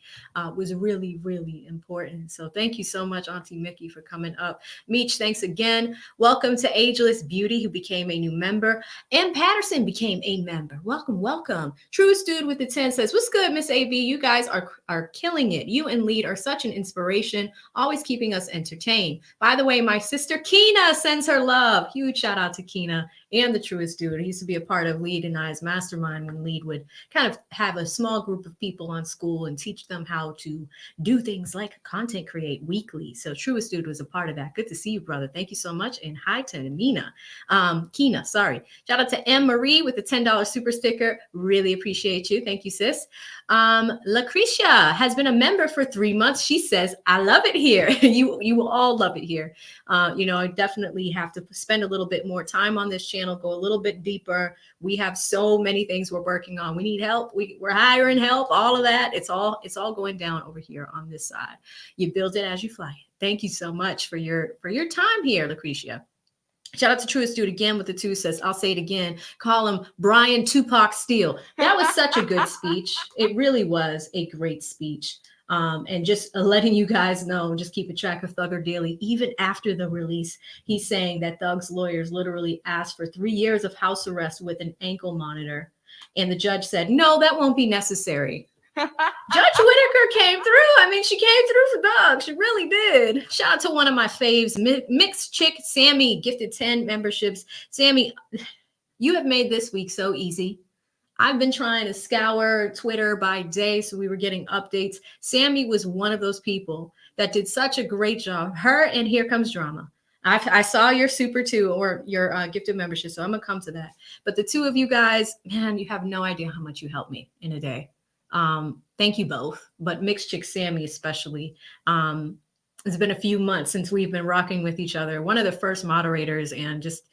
was really, really important. So thank you so much, Auntie Mickey, for coming up. Meech, thanks again. Welcome to Ageless Beauty, who became a new member. And Patterson became a member. Welcome, welcome. Truest Dude with the 10 says, what's good, Miss AB? You guys are killing it. You and Lead are such an inspiration, always keeping us entertained. By the way, my sister Keena sends her love. Huge shout out to Keena and the Truest Dude. He used to be a part of Lead and I's mastermind when Lead would kind of have a small group of people on school and teach them how to do things like content create weekly. So Truest Dude was a part of that. Good to see you, brother. Thank you so much. And hi to Keena, sorry. Shout out to M. Marie with the $10 super sticker. Really appreciate you. Thank you, sis. Lucretia has been a member for 3 months. She says, I love it here. You will all love it here. I definitely have to spend a little bit more time on this channel, go a little bit deeper. We have so many things we're working on. We need help. We're hiring help, all of that. It's all going down over here on this side. You build it as you fly it. Thank you so much for your time here, Lucretia. Shout out to Truest Dude again with the 2 says, I'll say it again, call him Brian Tupac Steele. That was such a good speech. It really was a great speech. And just letting you guys know, just keeping track of Thugger Daily, even after the release, he's saying that Thug's lawyers literally asked for 3 years of house arrest with an ankle monitor. And the judge said, no, that won't be necessary. Judge Whitaker came through. I mean, she came through for Thug. She really did. Shout out to one of my faves, Mixed Chick Sammy, gifted 10 memberships. Sammy, you have made this week so easy. I've been trying to scour Twitter by day, so we were getting updates. Sammy was one of those people that did such a great job. Her and Here Comes Drama. I saw your super too, or your gifted membership, so I'm gonna come to that. But the 2 of you guys, man, you have no idea how much you helped me in a day. Thank you both, but Mixed Chick Sammy especially. It's been a few months since we've been rocking with each other. One of the first moderators, and just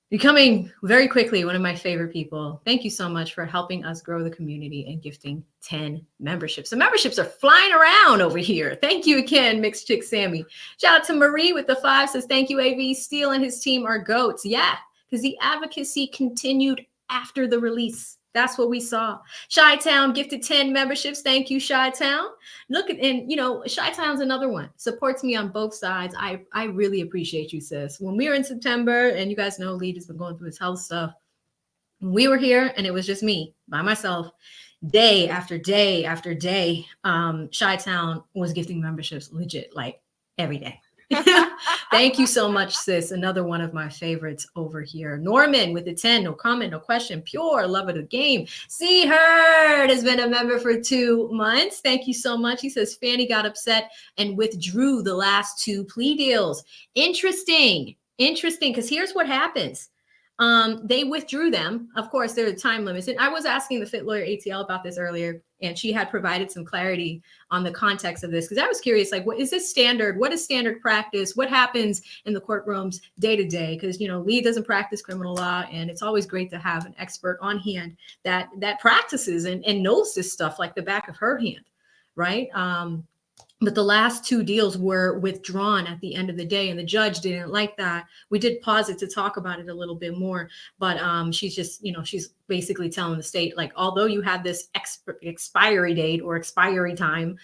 becoming very quickly one of my favorite people. Thank you so much for helping us grow the community and gifting 10 memberships. The memberships are flying around over here. Thank you again, Mixed Chick Sammy. Shout out to Marie with the 5 says, thank you, AV. Steele and his team are goats. Yeah, because the advocacy continued after the release. That's what we saw. Chi-Town gifted 10 memberships. Thank you, Chi-Town. Look at, and you know, Chi-Town's another one. Supports me on both sides. I really appreciate you, sis. When we were in September, and you guys know Lee has been going through his health stuff, we were here and it was just me by myself, day after day after day. Chi-Town was gifting memberships legit, like every day. Thank you so much, sis. Another one of my favorites over here. Norman with the 10, no comment, no question, pure love of the game. See Heard has been a member for 2 months. Thank you so much. He says Fanny got upset and withdrew the last 2 plea deals. Interesting, because here's what happens. They withdrew them. Of course, there are time limits. And I was asking the Fit Lawyer ATL about this earlier, and she had provided some clarity on the context of this, because I was curious, like, what is this standard? What is standard practice? What happens in the courtrooms day to day? Because, you know, Lee doesn't practice criminal law, and it's always great to have an expert on hand that practices and knows this stuff like the back of her hand, right? But the last 2 deals were withdrawn at the end of the day, and the judge didn't like that. We did pause it to talk about it a little bit more, but she's just, you know, she's basically telling the state, like, although you have this expiry date or expiry time,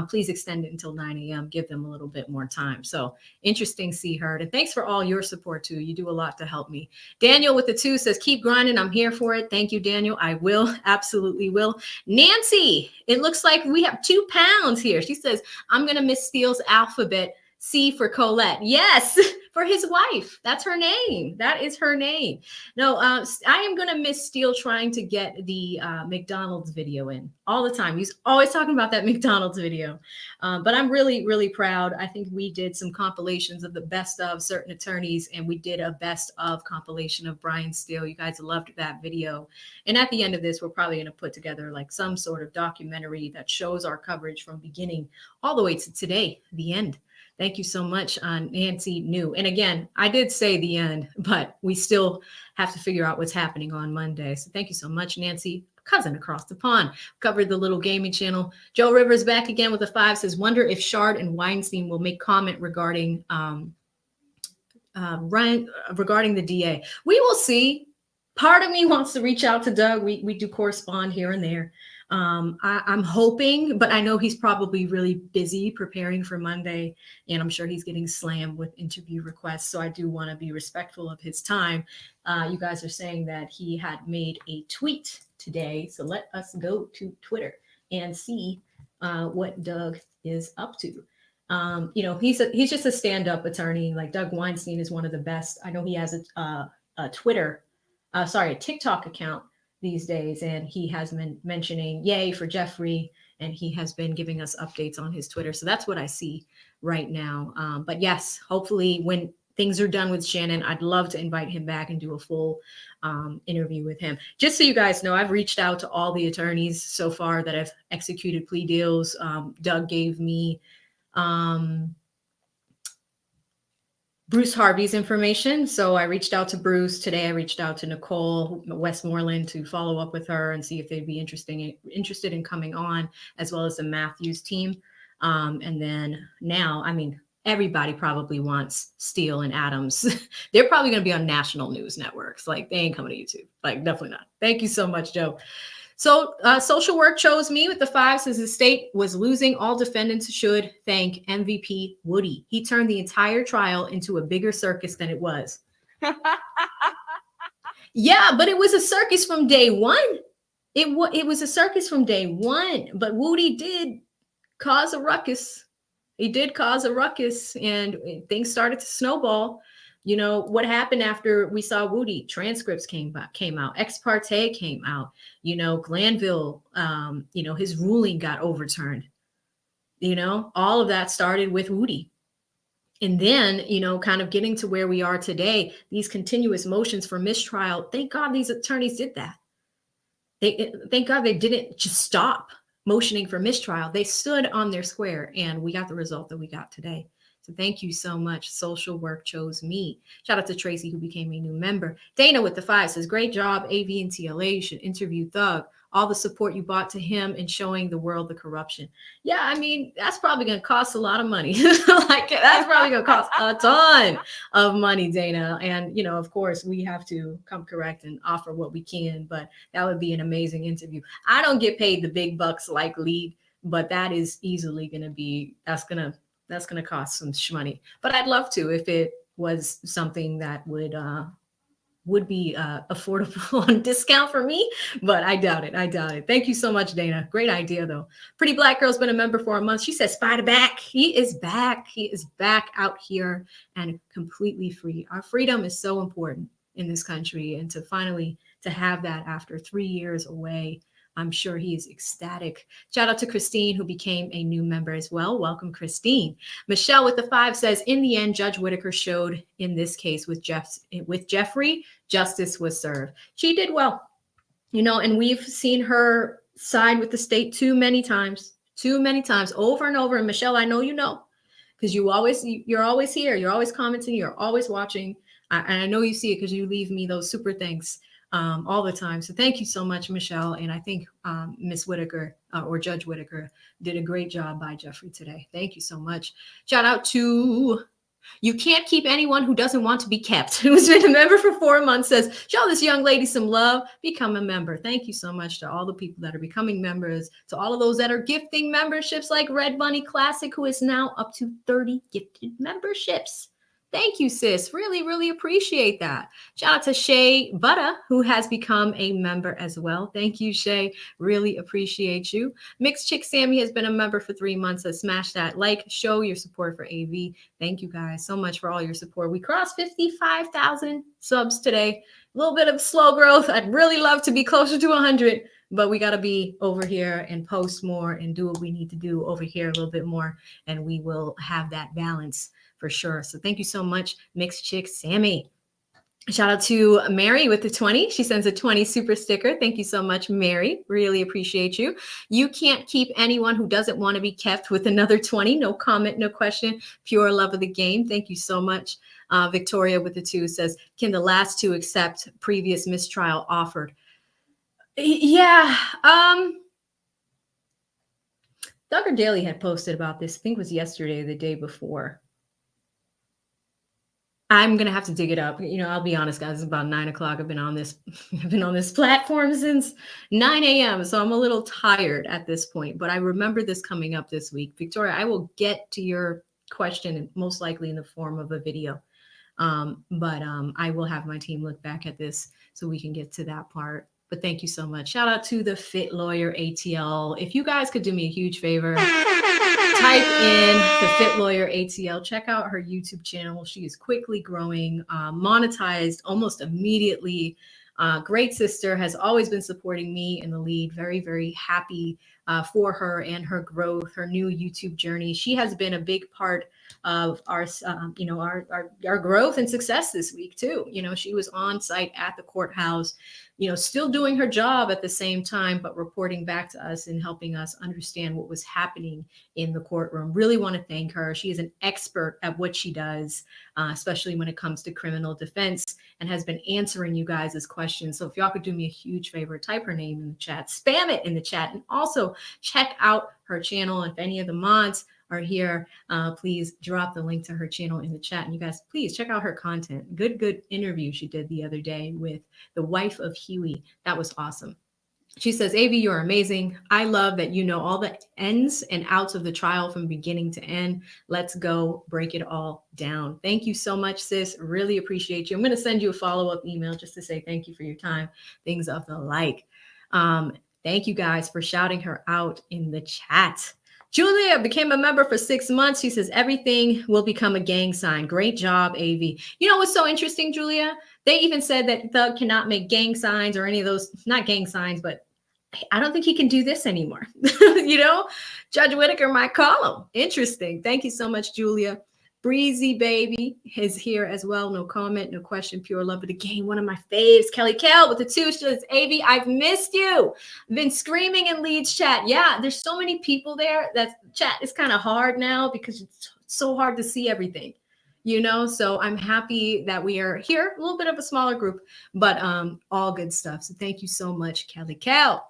please extend it until 9 a.m. Give them a little bit more time. So interesting, See Heard. And thanks for all your support too. You do a lot to help me. Daniel with the 2 says, keep grinding. I'm here for it. Thank you, Daniel. I will, absolutely will. Nancy, it looks like we have 2 pounds here. She says, I'm going to miss Steele's alphabet. C for Colette. Yes, for his wife. That's her name. That is her name. No, I am going to miss Steele trying to get the McDonald's video in all the time. He's always talking about that McDonald's video. But I'm really, really proud. I think we did some compilations of the best of certain attorneys, and we did a best of compilation of Brian Steele. You guys loved that video. And at the end of this, we're probably going to put together like some sort of documentary that shows our coverage from beginning all the way to today, the end. Thank you so much, Nancy New. And again, I did say the end, but we still have to figure out what's happening on Monday. So thank you so much, Nancy. Cousin across the pond. Covered the little gaming channel. Joe Rivers back again with a 5 says, wonder if Shard and Weinstein will make comment regarding regarding the DA. We will see. Part of me wants to reach out to Doug. We do correspond here and there. I'm hoping, but I know he's probably really busy preparing for Monday, and I'm sure he's getting slammed with interview requests. So I do want to be respectful of his time. You guys are saying that he had made a tweet today. So let us go to Twitter and see what Doug is up to. You know, he's just a stand-up attorney. Like Doug Weinstein is one of the best. I know he has a TikTok account these days, and he has been mentioning yay for Jeffrey, and he has been giving us updates on his Twitter. So that's what I see right now. But yes, hopefully when things are done with Shannon, I'd love to invite him back and do a full interview with him. Just so you guys know, I've reached out to all the attorneys so far that have executed plea deals. Doug gave me Bruce Harvey's information. So I reached out to Bruce today. I reached out to Nicole Westmoreland to follow up with her and see if they'd be interested in coming on, as well as the Matthews team. And then now, I mean, everybody probably wants Steele and Adams. They're probably going to be on national news networks. Like, they ain't coming to YouTube. Like, definitely not. Thank you so much, Joe. So social work chose me with the 5, says the state was losing. All defendants should thank MVP Woody. He turned the entire trial into a bigger circus than it was. Yeah, but it was a circus from day one. It was a circus from day one, but Woody did cause a ruckus. He did cause a ruckus, and things started to snowball. You know, what happened after we saw Woody? Transcripts came out, ex parte came out, you know, Glanville, you know, his ruling got overturned. You know, all of that started with Woody. And then, you know, kind of getting to where we are today, these continuous motions for mistrial. Thank God these attorneys did that. Thank God they didn't just stop motioning for mistrial. They stood on their square, and we got the result that we got today. So thank you so much. Social work chose me. Shout out to Tracy, who became a new member. Dana with the 5 says, great job, AV and TLA. You should interview Thug. All the support you brought to him and showing the world the corruption. Yeah, I mean, that's probably going to cost a lot of money. Like, that's probably going to cost a ton of money, Dana. And, you know, of course, we have to come correct and offer what we can, but that would be an amazing interview. I don't get paid the big bucks like Lead, but that is easily going to be, that's going to cost some money. But I'd love to, if it was something that would be affordable on discount for me, but I doubt it. I doubt it. Thank you so much, Dana. Great idea, though. Pretty Black Girl's been a member for a month. She says, Spider back. He is back. He is back out here and completely free. Our freedom is so important in this country, and to finally to have that after 3 years away, I'm sure he is ecstatic. Shout out to Christine, who became a new member as well. Welcome, Christine. Michelle with the 5 says, in the end, Judge Whitaker showed in this case with Jeffrey, justice was served. She did well, you know, and we've seen her side with the state too many times, over and over. And Michelle, I know you know, because you're always here. You're always commenting. You're always watching. And I know you see it because you leave me those super thanks all the time. So thank you so much, Michelle. And I think Miss Whitaker or Judge Whitaker did a great job by Jeffrey today. Thank you so much. Shout out to You Can't Keep Anyone Who Doesn't Want to Be Kept, who's been a member for 4 months, says, show this young lady some love, become a member. Thank you so much to all the people that are becoming members, to all of those that are gifting memberships like Red Bunny Classic, who is now up to 30 gifted memberships. Thank you, sis. Really, really appreciate that. Shout out to Shay Butta, who has become a member as well. Thank you, Shay. Really appreciate you. Mixed Chick Sammy has been a member for 3 months. So smash that like, show your support for AV. Thank you guys so much for all your support. We crossed 55,000 subs today. A little bit of slow growth. I'd really love to be closer to 100, but we got to be over here and post more and do what we need to do over here a little bit more, and we will have that balance for sure. So thank you so much, Mixed Chick Sammy. Shout out to Mary with the 20. She sends a 20 super sticker. Thank you so much, Mary. Really appreciate you. You Can't Keep Anyone Who Doesn't Want to Be Kept with another 20. No comment, no question. Pure love of the game. Thank you so much. Victoria with the 2 says, can the last 2 accept previous mistrial offered? Yeah. Dr. Daly had posted about this. I think it was yesterday or the day before. I'm gonna have to dig it up. You know, I'll be honest, guys. It's about 9 o'clock. I've been on this platform since 9 a.m. So I'm a little tired at this point. But I remember this coming up this week. Victoria, I will get to your question most likely in the form of a video. But I will have my team look back at this so we can get to that part. But thank you so much. Shout out to the Fit Lawyer ATL. If you guys could do me a huge favor, type in the Fit Lawyer ATL. Check out her YouTube channel. She is quickly growing, monetized almost immediately. Great sister, has always been supporting me in the lead. Very, very happy for her and her growth, her new YouTube journey. She has been a big part of our, our growth and success this week too. She was on site at the courthouse, still doing her job at the same time, but reporting back to us and helping us understand what was happening in the courtroom. Really want to thank her. She is an expert at what she does, especially when it comes to criminal defense, and has been answering you guys' questions. So if y'all could do me a huge favor, type her name in the chat, spam it in the chat, and also check out her channel. If any of the mods are here, please drop the link to her channel in the chat. And you guys, please check out her content. Good interview she did the other day with the wife of Huey. That was awesome. She says, AV, you're amazing. I love that you know all the ins and outs of the trial from beginning to end. Let's go break it all down. Thank you so much, sis. Really appreciate you. I'm going to send you a follow-up email just to say thank you for your time, things of the like. Thank you guys for shouting her out in the chat. Julia became a member for 6 months. She says, everything will become a gang sign. Great job, AV. You know what's so interesting, Julia? They even said that Thug cannot make gang signs or any of those, not gang signs, but I don't think he can do this anymore. Judge Whitaker might call him. Interesting. Thank you so much, Julia. Breezy Baby is here as well. No comment, no question, pure love of the game. One of my faves, Kelly Cal with the 2. She says, AV, I've missed you. I've been screaming in Leeds chat. Yeah, there's so many people there that chat is kind of hard now because it's so hard to see everything, so I'm happy that we are here. A little bit of a smaller group, but all good stuff. So thank you so much, Kelly Cal.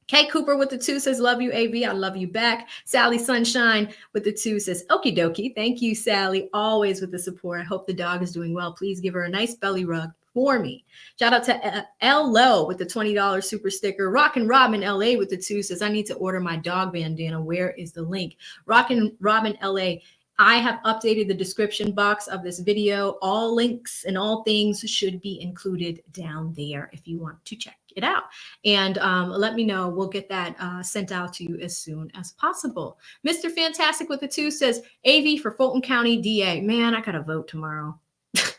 Kay Cooper with the 2 says, love you, AV. I love you back. Sally Sunshine with the 2 says, okie dokie. Thank you, Sally. Always with the support. I hope the dog is doing well. Please give her a nice belly rub for me. Shout out to L Low with the $20 super sticker. Rockin' Robin LA with the 2 says, I need to order my dog bandana. Where is the link? Rockin' Robin LA. I have updated the description box of this video. All links and all things should be included down there if you want to check it out. And let me know. We'll get that sent out to you as soon as possible. Mr. Fantastic with the 2 says, AV for Fulton County DA. Man, I got to vote tomorrow. It's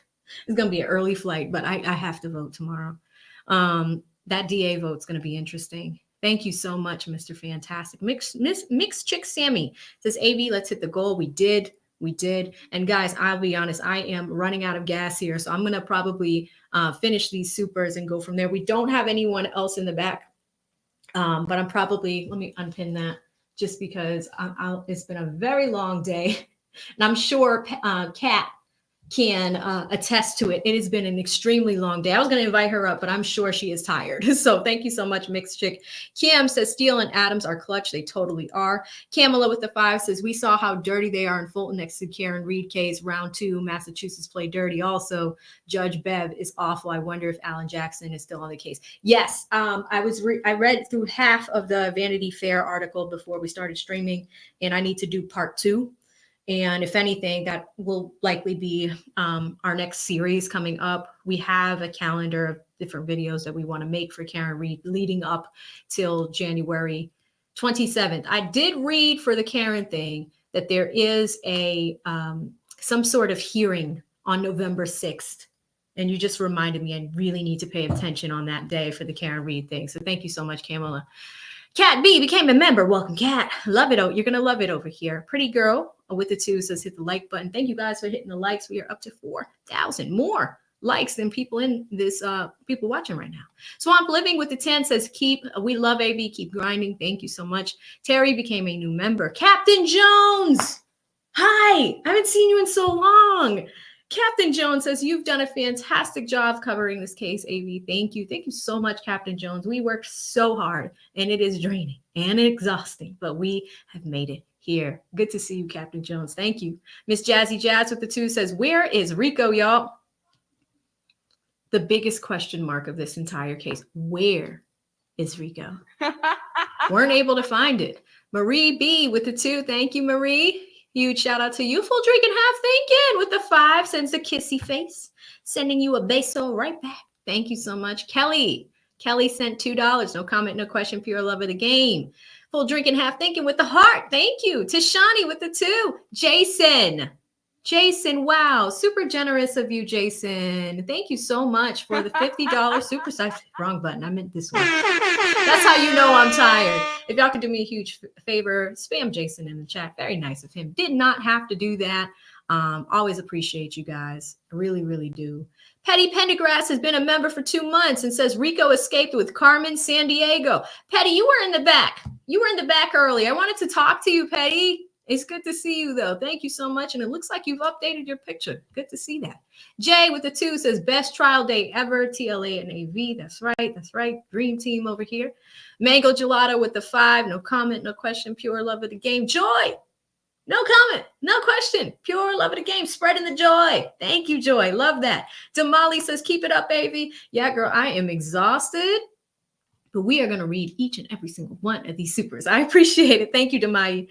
going to be an early flight, but I have to vote tomorrow. That DA vote's going to be interesting. Thank you so much, Mr. Fantastic. Mixed Chick Sammy says, AV, let's hit the goal. We did. And guys, I'll be honest, I am running out of gas here. So I'm going to probably finish these supers and go from there. We don't have anyone else in the back, but I'm probably, let me unpin that just because it's been a very long day. And I'm sure Kat can attest to it. It has been an extremely long day. I was going to invite her up, but I'm sure she is tired. So thank you so much, Mixed Chick. Kim says, Steele and Adams are clutch. They totally are. Camilla with the 5 says, we saw how dirty they are in Fulton next to Karen Reed case. Round 2, Massachusetts played dirty. Also, Judge Bev is awful. I wonder if Alan Jackson is still on the case. Yes, I read through half of the Vanity Fair article before we started streaming, and I need to do part 2. And if anything, that will likely be our next series coming up. We have a calendar of different videos that we want to make for Karen Reed leading up till January 27th. I did read for the Karen thing that there is some sort of hearing on November 6th. And you just reminded me I really need to pay attention on that day for the Karen Reed thing. So thank you so much, Camilla. Kat B became a member. Welcome, Kat. Love it. You're going to love it over here. Pretty Girl with the 2 says, hit the like button. Thank you guys for hitting the likes. We are up to 4,000 more likes than people in this, people watching right now. Swamp Living with the 10 says, we love AV. Keep grinding. Thank you so much. Terry became a new member. Captain Jones. Hi. I haven't seen you in so long. Captain Jones says, you've done a fantastic job covering this case, AV. Thank you. Thank you so much, Captain Jones. We worked so hard, and it is draining and exhausting, but we have made it here. Good to see you, Captain Jones. Thank you. Miss Jazzy Jazz with the 2 says, where is RICO, y'all? The biggest question mark of this entire case. Where is RICO? Weren't able to find it. Marie B with the 2. Thank you, Marie. Huge shout out to you. Full drinking, half thinking with the 5 sends a kissy face, sending you a beso right back. Thank you so much. Kelly sent $2. No comment, no question, pure love of the game. Full drinking, half thinking with the heart. Thank you. Tashani with the 2. Jason. Jason, wow, super generous of you, Jason. Thank you so much for the $50 super site. Wrong button. I meant this one. That's how you know I'm tired. If y'all could do me a huge favor, spam Jason in the chat. Very nice of him. Did not have to do that. Always appreciate you guys. I really, really do. Petty Pendergrass has been a member for 2 months and says Rico escaped with Carmen Sandiego. Petty, you were in the back. You were in the back early. I wanted to talk to you, Petty. It's good to see you, though. Thank you so much. And it looks like you've updated your picture. Good to see that. Jay with the 2 says, best trial day ever, TLA and AV. That's right. That's right. Dream team over here. Mango Gelato with the 5. No comment, no question. Pure love of the game. Joy. No comment, no question. Pure love of the game. Spreading the joy. Thank you, Joy. Love that. Damali says, keep it up, baby. Yeah, girl, I am exhausted. But we are going to read each and every single one of these supers. I appreciate it. Thank you, Damali.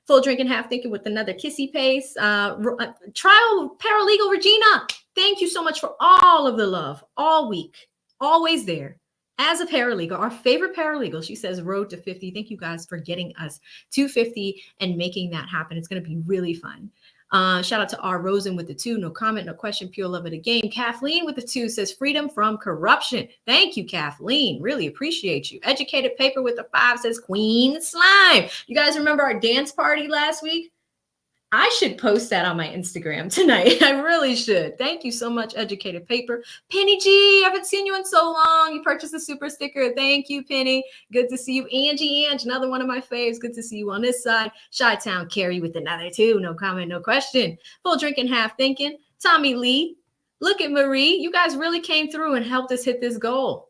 Full drinking, half thinking with another kissy pace. Trial paralegal Regina, thank you so much for all of the love all week. Always there. As a paralegal, our favorite paralegal, she says, road to 50. Thank you guys for getting us to 50 and making that happen. It's going to be really fun. Shout out to R. Rosen with the 2. No comment, no question. Pure love of the game. Kathleen with the 2 says freedom from corruption. Thank you, Kathleen. Really appreciate you. Educated Paper with the 5 says Queen Slime. You guys remember our dance party last week? I should post that on my Instagram tonight. I really should. Thank you so much, Educated Paper. Penny G, I haven't seen you in so long. You purchased a super sticker. Thank you, Penny. Good to see you. Angie, another one of my faves. Good to see you on this side. Chi-Town Carrie with another 2. No comment, no question. Full drinking, half thinking. Tommy Lee. Look at Marie. You guys really came through and helped us hit this goal.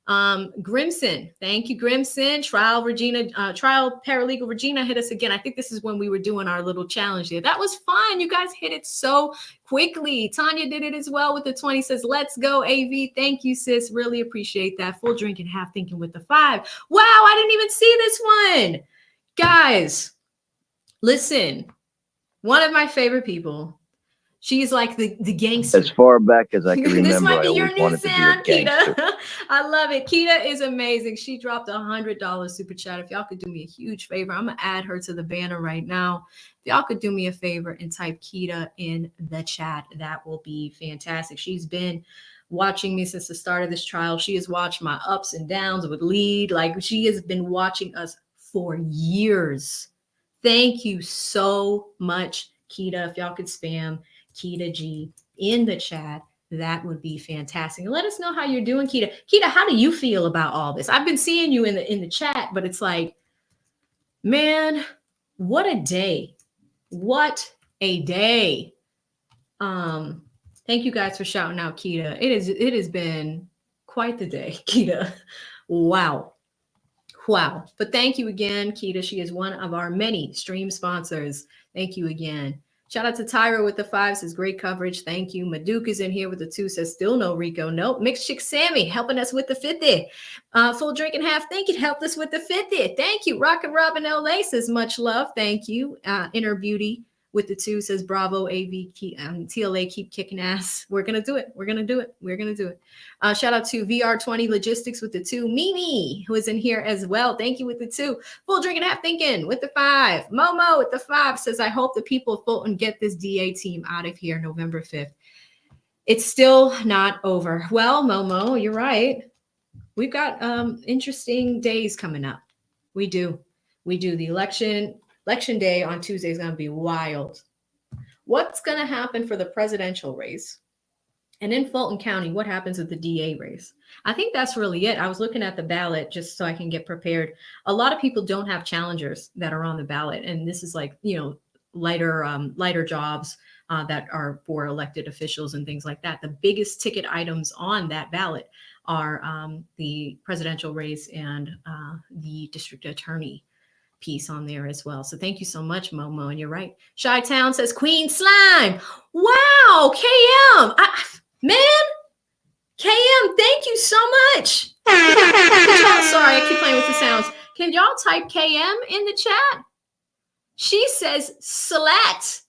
Grimson, thank you, Grimson. Trial paralegal Regina hit us again. I think this is when we were doing our little challenge there. That was fun. You guys hit it so quickly. Tanya did it as well with the 20. Says, let's go, AV. Thank you, sis. Really appreciate that. Full drinking, half thinking with the 5. Wow, I didn't even see this one. Guys, listen. One of my favorite people. She's like the gangster. As far back as I can remember, This might be I your always new wanted sound, to be a gangster. Keita. I love it. Keita is amazing. She dropped $100 super chat. If y'all could do me a huge favor, I'm going to add her to the banner right now. If y'all could do me a favor and type Keita in the chat, that will be fantastic. She's been watching me since the start of this trial. She has watched my ups and downs with lead. Like, she has been watching us for years. Thank you so much, Keita. If y'all could spam Keita G in the chat, that would be fantastic. And let us know how you're doing, Keita. Keita, how do you feel about all this? I've been seeing you in the chat, but it's like, man, what a day. What a day. Thank you guys for shouting out Keita. It has been quite the day, Keita. Wow. But thank you again, Keita. She is one of our many stream sponsors. Thank you again. Shout out to Tyra with the 5, says great coverage. Thank you. Maduke is in here with the 2, says still no Rico. Nope. Mixed Chick Sammy helping us with the 50. Full drinking, half thinking helped us with the 50. Thank you. Rockin' Robin LA says much love. Thank you. Inner Beauty with the 2 says bravo, AV, TLA, keep kicking ass. We're going to do it. We're going to do it. We're going to do it. Shout out to VR20 Logistics with the 2. Mimi, who is in here as well. Thank you with the 2. Full drinking, half thinking with the 5. Momo with the 5 says, I hope the people of Fulton get this DA team out of here November 5th. It's still not over. Well, Momo, you're right. We've got interesting days coming up. We do. The Election day on Tuesday is going to be wild. What's going to happen for the presidential race? And in Fulton County, what happens with the DA race? I think that's really it. I was looking at the ballot just so I can get prepared. A lot of people don't have challengers that are on the ballot. And this is like, lighter jobs that are for elected officials and things like that. The biggest ticket items on that ballot are the presidential race and the district attorney piece on there as well. So thank you so much, Momo. And you're right. Chi-Town says Queen Slime. Wow, KM. KM, thank you so much. Sorry, I keep playing with the sounds. Can y'all type KM in the chat? She says slat.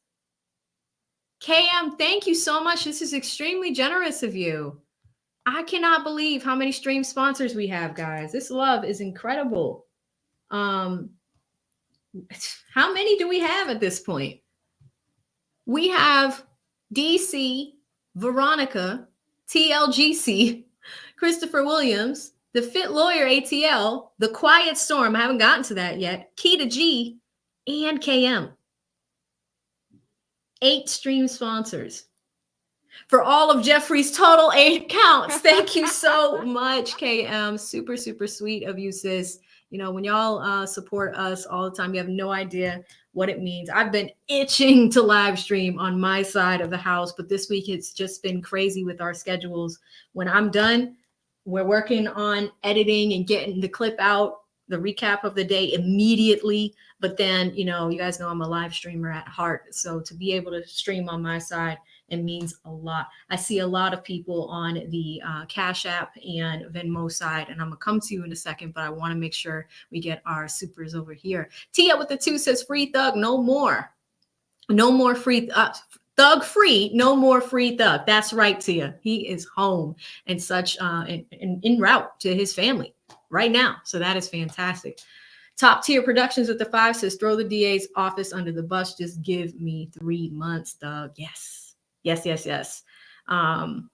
KM, thank you so much. This is extremely generous of you. I cannot believe how many stream sponsors we have, guys. This love is incredible. How many do we have at this point? We have DC, Veronica, TLGC, Christopher Williams, the Fit Lawyer ATL, the Quiet Storm, I haven't gotten to that yet, Keita G, and KM. 8 stream sponsors. For all of Jeffrey's total 8 counts. Thank you so much, KM. Super, super sweet of you, sis. You know, when y'all support us all the time, you have no idea what it means. I've been itching to live stream on my side of the house, but this week it's just been crazy with our schedules. When I'm done, we're working on editing and getting the clip out, the recap of the day immediately. But then, you know, you guys know I'm a live streamer at heart. So to be able to stream on my side, it means a lot. I see a lot of people on the Cash App and Venmo side, and I'm gonna come to you in a second, but I want to make sure we get our supers over here. Tia with the 2 says, free thug, no more. No more free thug free, no more free thug. That's right, Tia. He is home and such en route to his family right now. So that is fantastic. Top Tier Productions with the 5 says, throw the DA's office under the bus. Just give me 3 months, Doug. Yes. Yes, yes, yes. I'm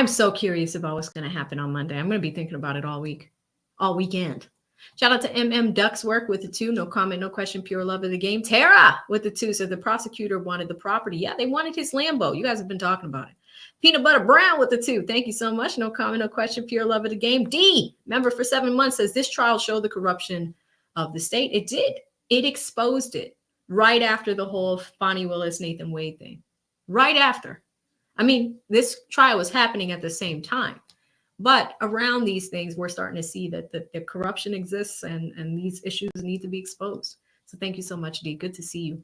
so curious about what's going to happen on Monday. I'm going to be thinking about it all weekend. Shout out to MM Duckswork with the 2. No comment, no question, pure love of the game. Tara with the 2 said the prosecutor wanted the property. Yeah, they wanted his Lambo. You guys have been talking about it. Peanut Butter Brown with the 2. Thank you so much. No comment, no question, pure love of the game. D, member for 7 months, says this trial showed the corruption of the state. It did. It exposed it. Right after the whole Bonnie Willis, Nathan Wade thing. Right after. I mean, this trial was happening at the same time. But around these things, we're starting to see that the corruption exists and these issues need to be exposed. So thank you so much, Dee. Good to see you.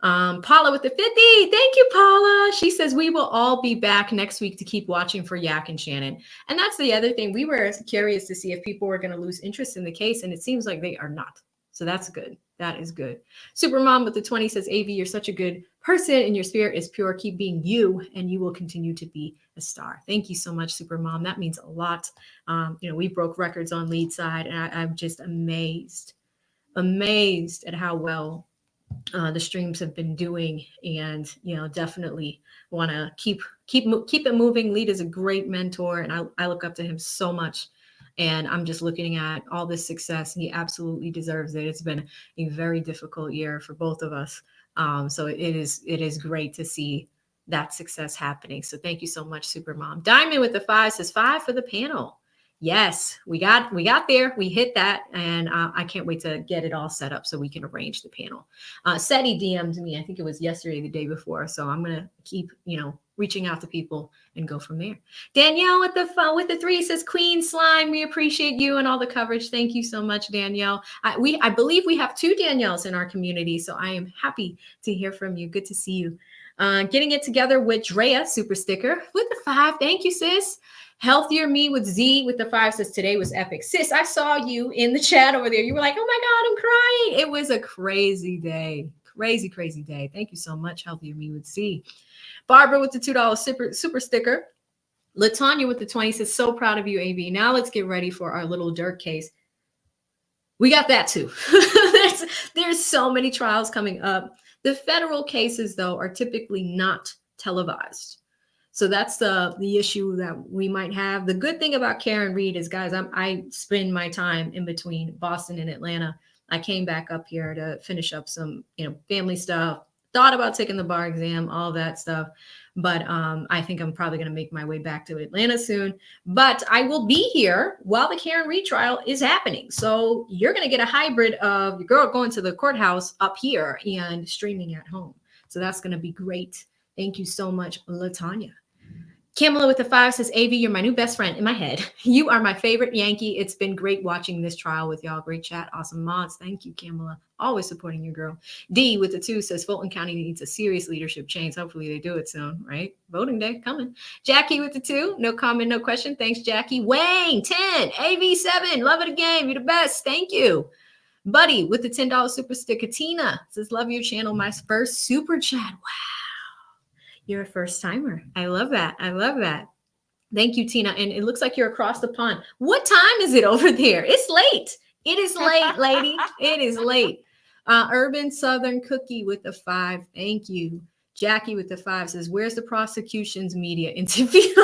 Paula with the 50. Thank you, Paula. She says we will all be back next week to keep watching for Yak and Shannon. And that's the other thing. We were curious to see if people were going to lose interest in the case, and it seems like they are not. So that's good. That is good. Supermom with the 20 says, AV, you're such a good person and your spirit is pure. Keep being you and you will continue to be a star. Thank you so much, Supermom. That means a lot. We broke records on lead side and I'm just amazed at how well the streams have been doing. And, definitely want to keep it moving. Lead is a great mentor and I look up to him so much. And I'm just looking at all this success. He absolutely deserves it. It's been a very difficult year for both of us. So it is great to see that success happening. So thank you so much, Supermom. Diamond with the 5 says 5 for the panel. Yes, we got there. We hit that. And I can't wait to get it all set up so we can arrange the panel. Seti DM'd me. I think it was yesterday, the day before. So I'm going to keep, reaching out to people and go from there. Danielle with the 3 says, Queen Slime, we appreciate you and all the coverage. Thank you so much, Danielle. I believe we have 2 Danielles in our community. So I am happy to hear from you. Good to see you. Getting it together with Drea, super sticker with the 5. Thank you, sis. Healthier Me with Z with the 5 says today was epic. Sis, I saw you in the chat over there. You were like, oh my God, I'm crying. It was a crazy day. Crazy, crazy day. Thank you so much, Healthier Me with Z. Barbara with the $2 super sticker. Latanya with the 20 says, so proud of you, AV. Now let's get ready for our little Dirk case. We got that too. There's so many trials coming up. The federal cases, though, are typically not televised. So that's the issue that we might have. The good thing about Karen Reed is, guys, I spend my time in between Boston and Atlanta. I came back up here to finish up some, family stuff. Thought about taking the bar exam, all that stuff. But I think I'm probably going to make my way back to Atlanta soon. But I will be here while the Karen Reed trial is happening. So you're going to get a hybrid of your girl going to the courthouse up here and streaming at home. So that's going to be great. Thank you so much, LaTanya. Kamala with the 5 says, AV, you're my new best friend in my head. You are my favorite Yankee. It's been great watching this trial with y'all. Great chat. Awesome mods. Thank you, Kamala. Always supporting your girl. D with the 2 says, Fulton County needs a serious leadership change. Hopefully they do it soon, right? Voting day coming. Jackie with the 2. No comment, no question. Thanks, Jackie. Wayne, 10. AV7. Love it again. You're the best. Thank you. Buddy with the $10 super sticker. Tina says, love your channel. My first super chat. Wow. You're a first timer. I love that. I love that. Thank you, Tina. And it looks like you're across the pond. What time is it over there? It's late. It is late, lady. It is late. Urban Southern Cookie with the 5. Thank you. Jackie with the 5 says, where's the prosecution's media interview?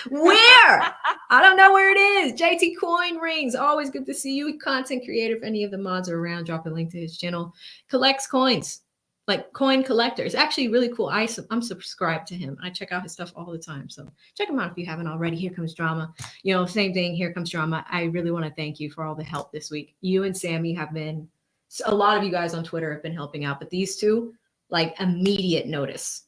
Where? I don't know where it is. JT Coin Rings. Always good to see you. Content creator. If any of the mods are around, drop a link to his channel. Collects coins, like coin collector. It's actually really cool. I'm subscribed to him. I check out his stuff all the time. So check him out if you haven't already. Here Comes Drama. You know, same thing. Here Comes Drama. I really want to thank you for all the help this week. You and Sammy have been, a lot of you guys on Twitter have been helping out, but these two, like, immediate notice.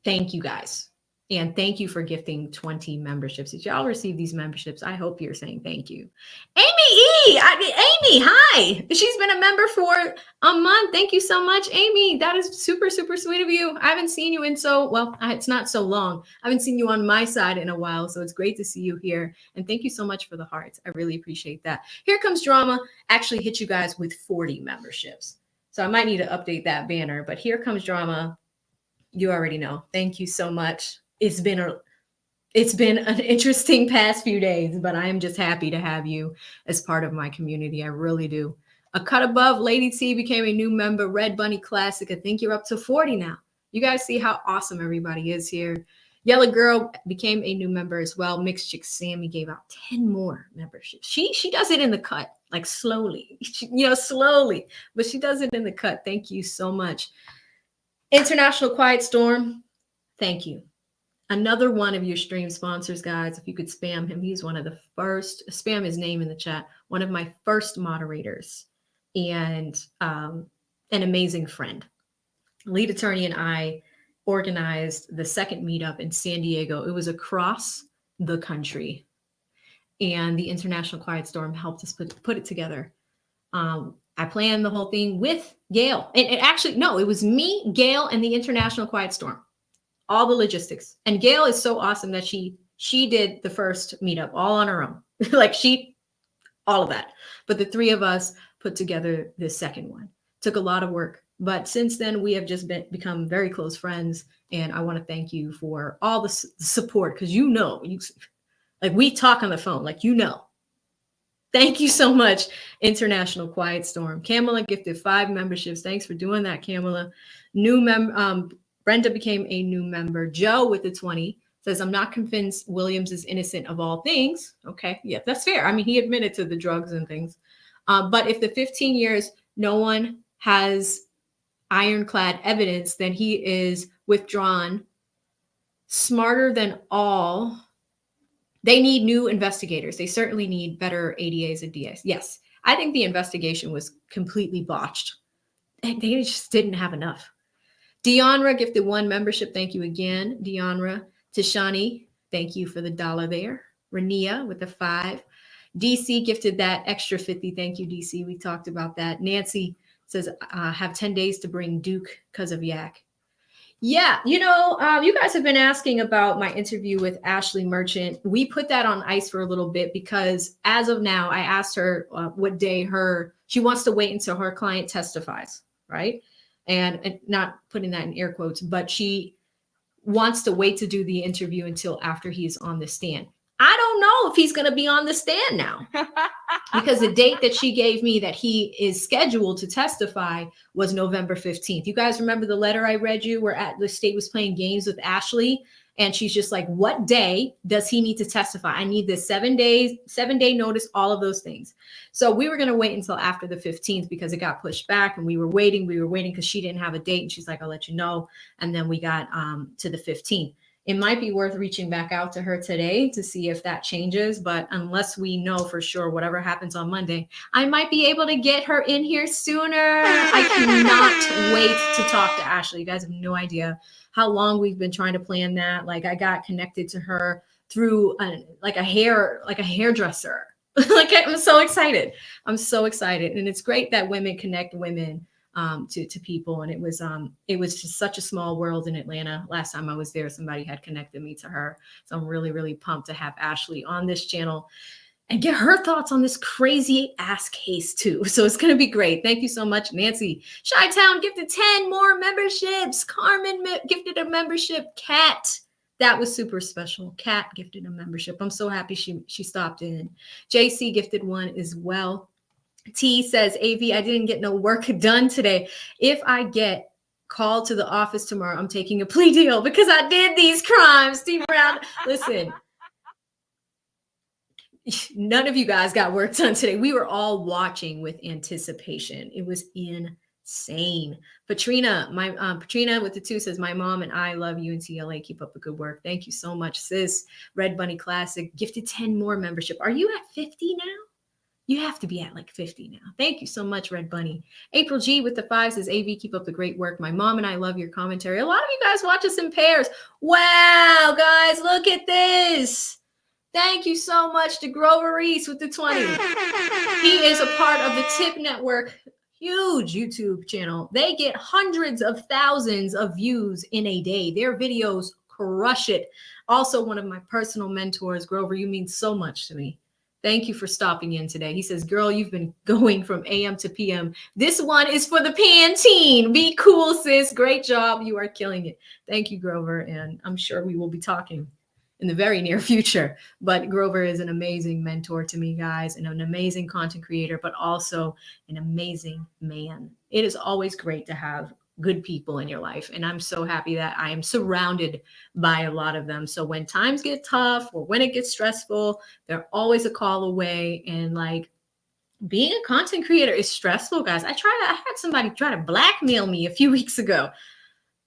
Thank you guys. And thank you for gifting 20 memberships. Did y'all receive these memberships? I hope you're saying thank you. Amy E. Amy, hi. She's been a member for a month. Thank you so much, Amy. That is super, super sweet of you. I haven't seen you in it's not so long. I haven't seen you on my side in a while. So it's great to see you here. And thank you so much for the hearts. I really appreciate that. Here Comes Drama actually hit you guys with 40 memberships. So I might need to update that banner. But Here Comes Drama. You already know. Thank you so much. It's been an interesting past few days, but I am just happy to have you as part of my community. I really do. A cut above, Lady T became a new member. Red Bunny Classic. I think you're up to 40 now. You guys see how awesome everybody is here. Yellow Girl became a new member as well. Mixed Chick Sammy gave out 10 more memberships. She does it in the cut, like slowly, slowly, but she does it in the cut. Thank you so much. International Quiet Storm. Thank you. Another one of your stream sponsors, guys. If you could spam him, he's one of the first. Spam his name in the chat. One of my first moderators and an amazing friend. Lead attorney and I organized the second meetup in San Diego. It was across the country, and the International Quiet Storm helped us put it together. I planned the whole thing with Gail, and it was me, Gail, and the International Quiet Storm. All the logistics. And Gail is so awesome that she did the first meetup all on her own. All of that. But the three of us put together the second one. Took a lot of work. But since then, we have just become very close friends. And I want to thank you for all the support. Because we talk on the phone, Thank you so much, International Quiet Storm. Kamala gifted 5 memberships. Thanks for doing that, Kamala. Brenda became a new member. Joe with the 20 says, I'm not convinced Williams is innocent of all things. Okay, yeah, that's fair. I mean, he admitted to the drugs and things. But if the 15 years, no one has ironclad evidence, then he is withdrawn. Smarter than all. They need new investigators. They certainly need better ADAs and DAs. Yes, I think the investigation was completely botched. They just didn't have enough. Deonra gifted 1 membership. Thank you again, Deonra. Tishani, thank you for the $1 there. Rania with the 5. DC gifted that extra 50. Thank you, DC. We talked about that. Nancy says, have 10 days to bring Duke because of Yak. Yeah, you guys have been asking about my interview with Ashley Merchant. We put that on ice for a little bit because as of now, I asked her what day she wants to wait until her client testifies, right? And not putting that in air quotes, but she wants to wait to do the interview until after he's on the stand. I don't know if he's going to be on the stand now because the date that she gave me that he is scheduled to testify was November 15th. You guys remember the letter I read you where the state was playing games with Ashley? And she's just like, what day does he need to testify? I need this 7-day notice, all of those things. So we were going to wait until after the 15th because it got pushed back and we were waiting because she didn't have a date. And she's like, I'll let you know. And then we got to the 15th. It might be worth reaching back out to her today to see if that changes. But unless we know for sure whatever happens on Monday, I might be able to get her in here sooner. I cannot wait to talk to Ashley. You guys have no idea how long we've been trying to plan that. I got connected to her through a hairdresser. I'm so excited. I'm so excited. And it's great that women connect women to people. And it was just such a small world in Atlanta. Last time I was there, somebody had connected me to her. So I'm really, really pumped to have Ashley on this channel and get her thoughts on this crazy ass case too. So it's going to be great. Thank you so much, Nancy. Chi-Town gifted 10 more memberships. Carmen gifted a membership. Kat, that was super special. Kat gifted a membership. I'm so happy she stopped in. JC gifted one as well. T says, AV, I didn't get no work done today. If I get called to the office tomorrow, I'm taking a plea deal because I did these crimes. Steve Brown, listen, none of you guys got work done today. We were all watching with anticipation. It was insane. Patrina, Patrina with the 2 says, my mom and I love UNCLA. Keep up the good work. Thank you so much, sis. Red Bunny Classic gifted 10 more membership. Are you at 50 now? You have to be at like 50 now. Thank you so much, Red Bunny. April G with the 5 says, AV, keep up the great work. My mom and I love your commentary. A lot of you guys watch us in pairs. Wow, guys, look at this. Thank you so much to Grover Reese with the 20. He is a part of the Tip Network, huge YouTube channel. They get hundreds of thousands of views in a day. Their videos crush it. Also, one of my personal mentors, Grover, you mean so much to me. Thank you for stopping in today. He says, girl, you've been going from AM to PM. This one is for the Pantene. Be cool, sis. Great job. You are killing it. Thank you, Grover. And I'm sure we will be talking in the very near future. But Grover is an amazing mentor to me, guys, and an amazing content creator, but also an amazing man. It is always great to have good people in your life. And I'm so happy that I am surrounded by a lot of them. So when times get tough or when it gets stressful, they're always a call away. And like being a content creator is stressful, guys. I had somebody try to blackmail me a few weeks ago.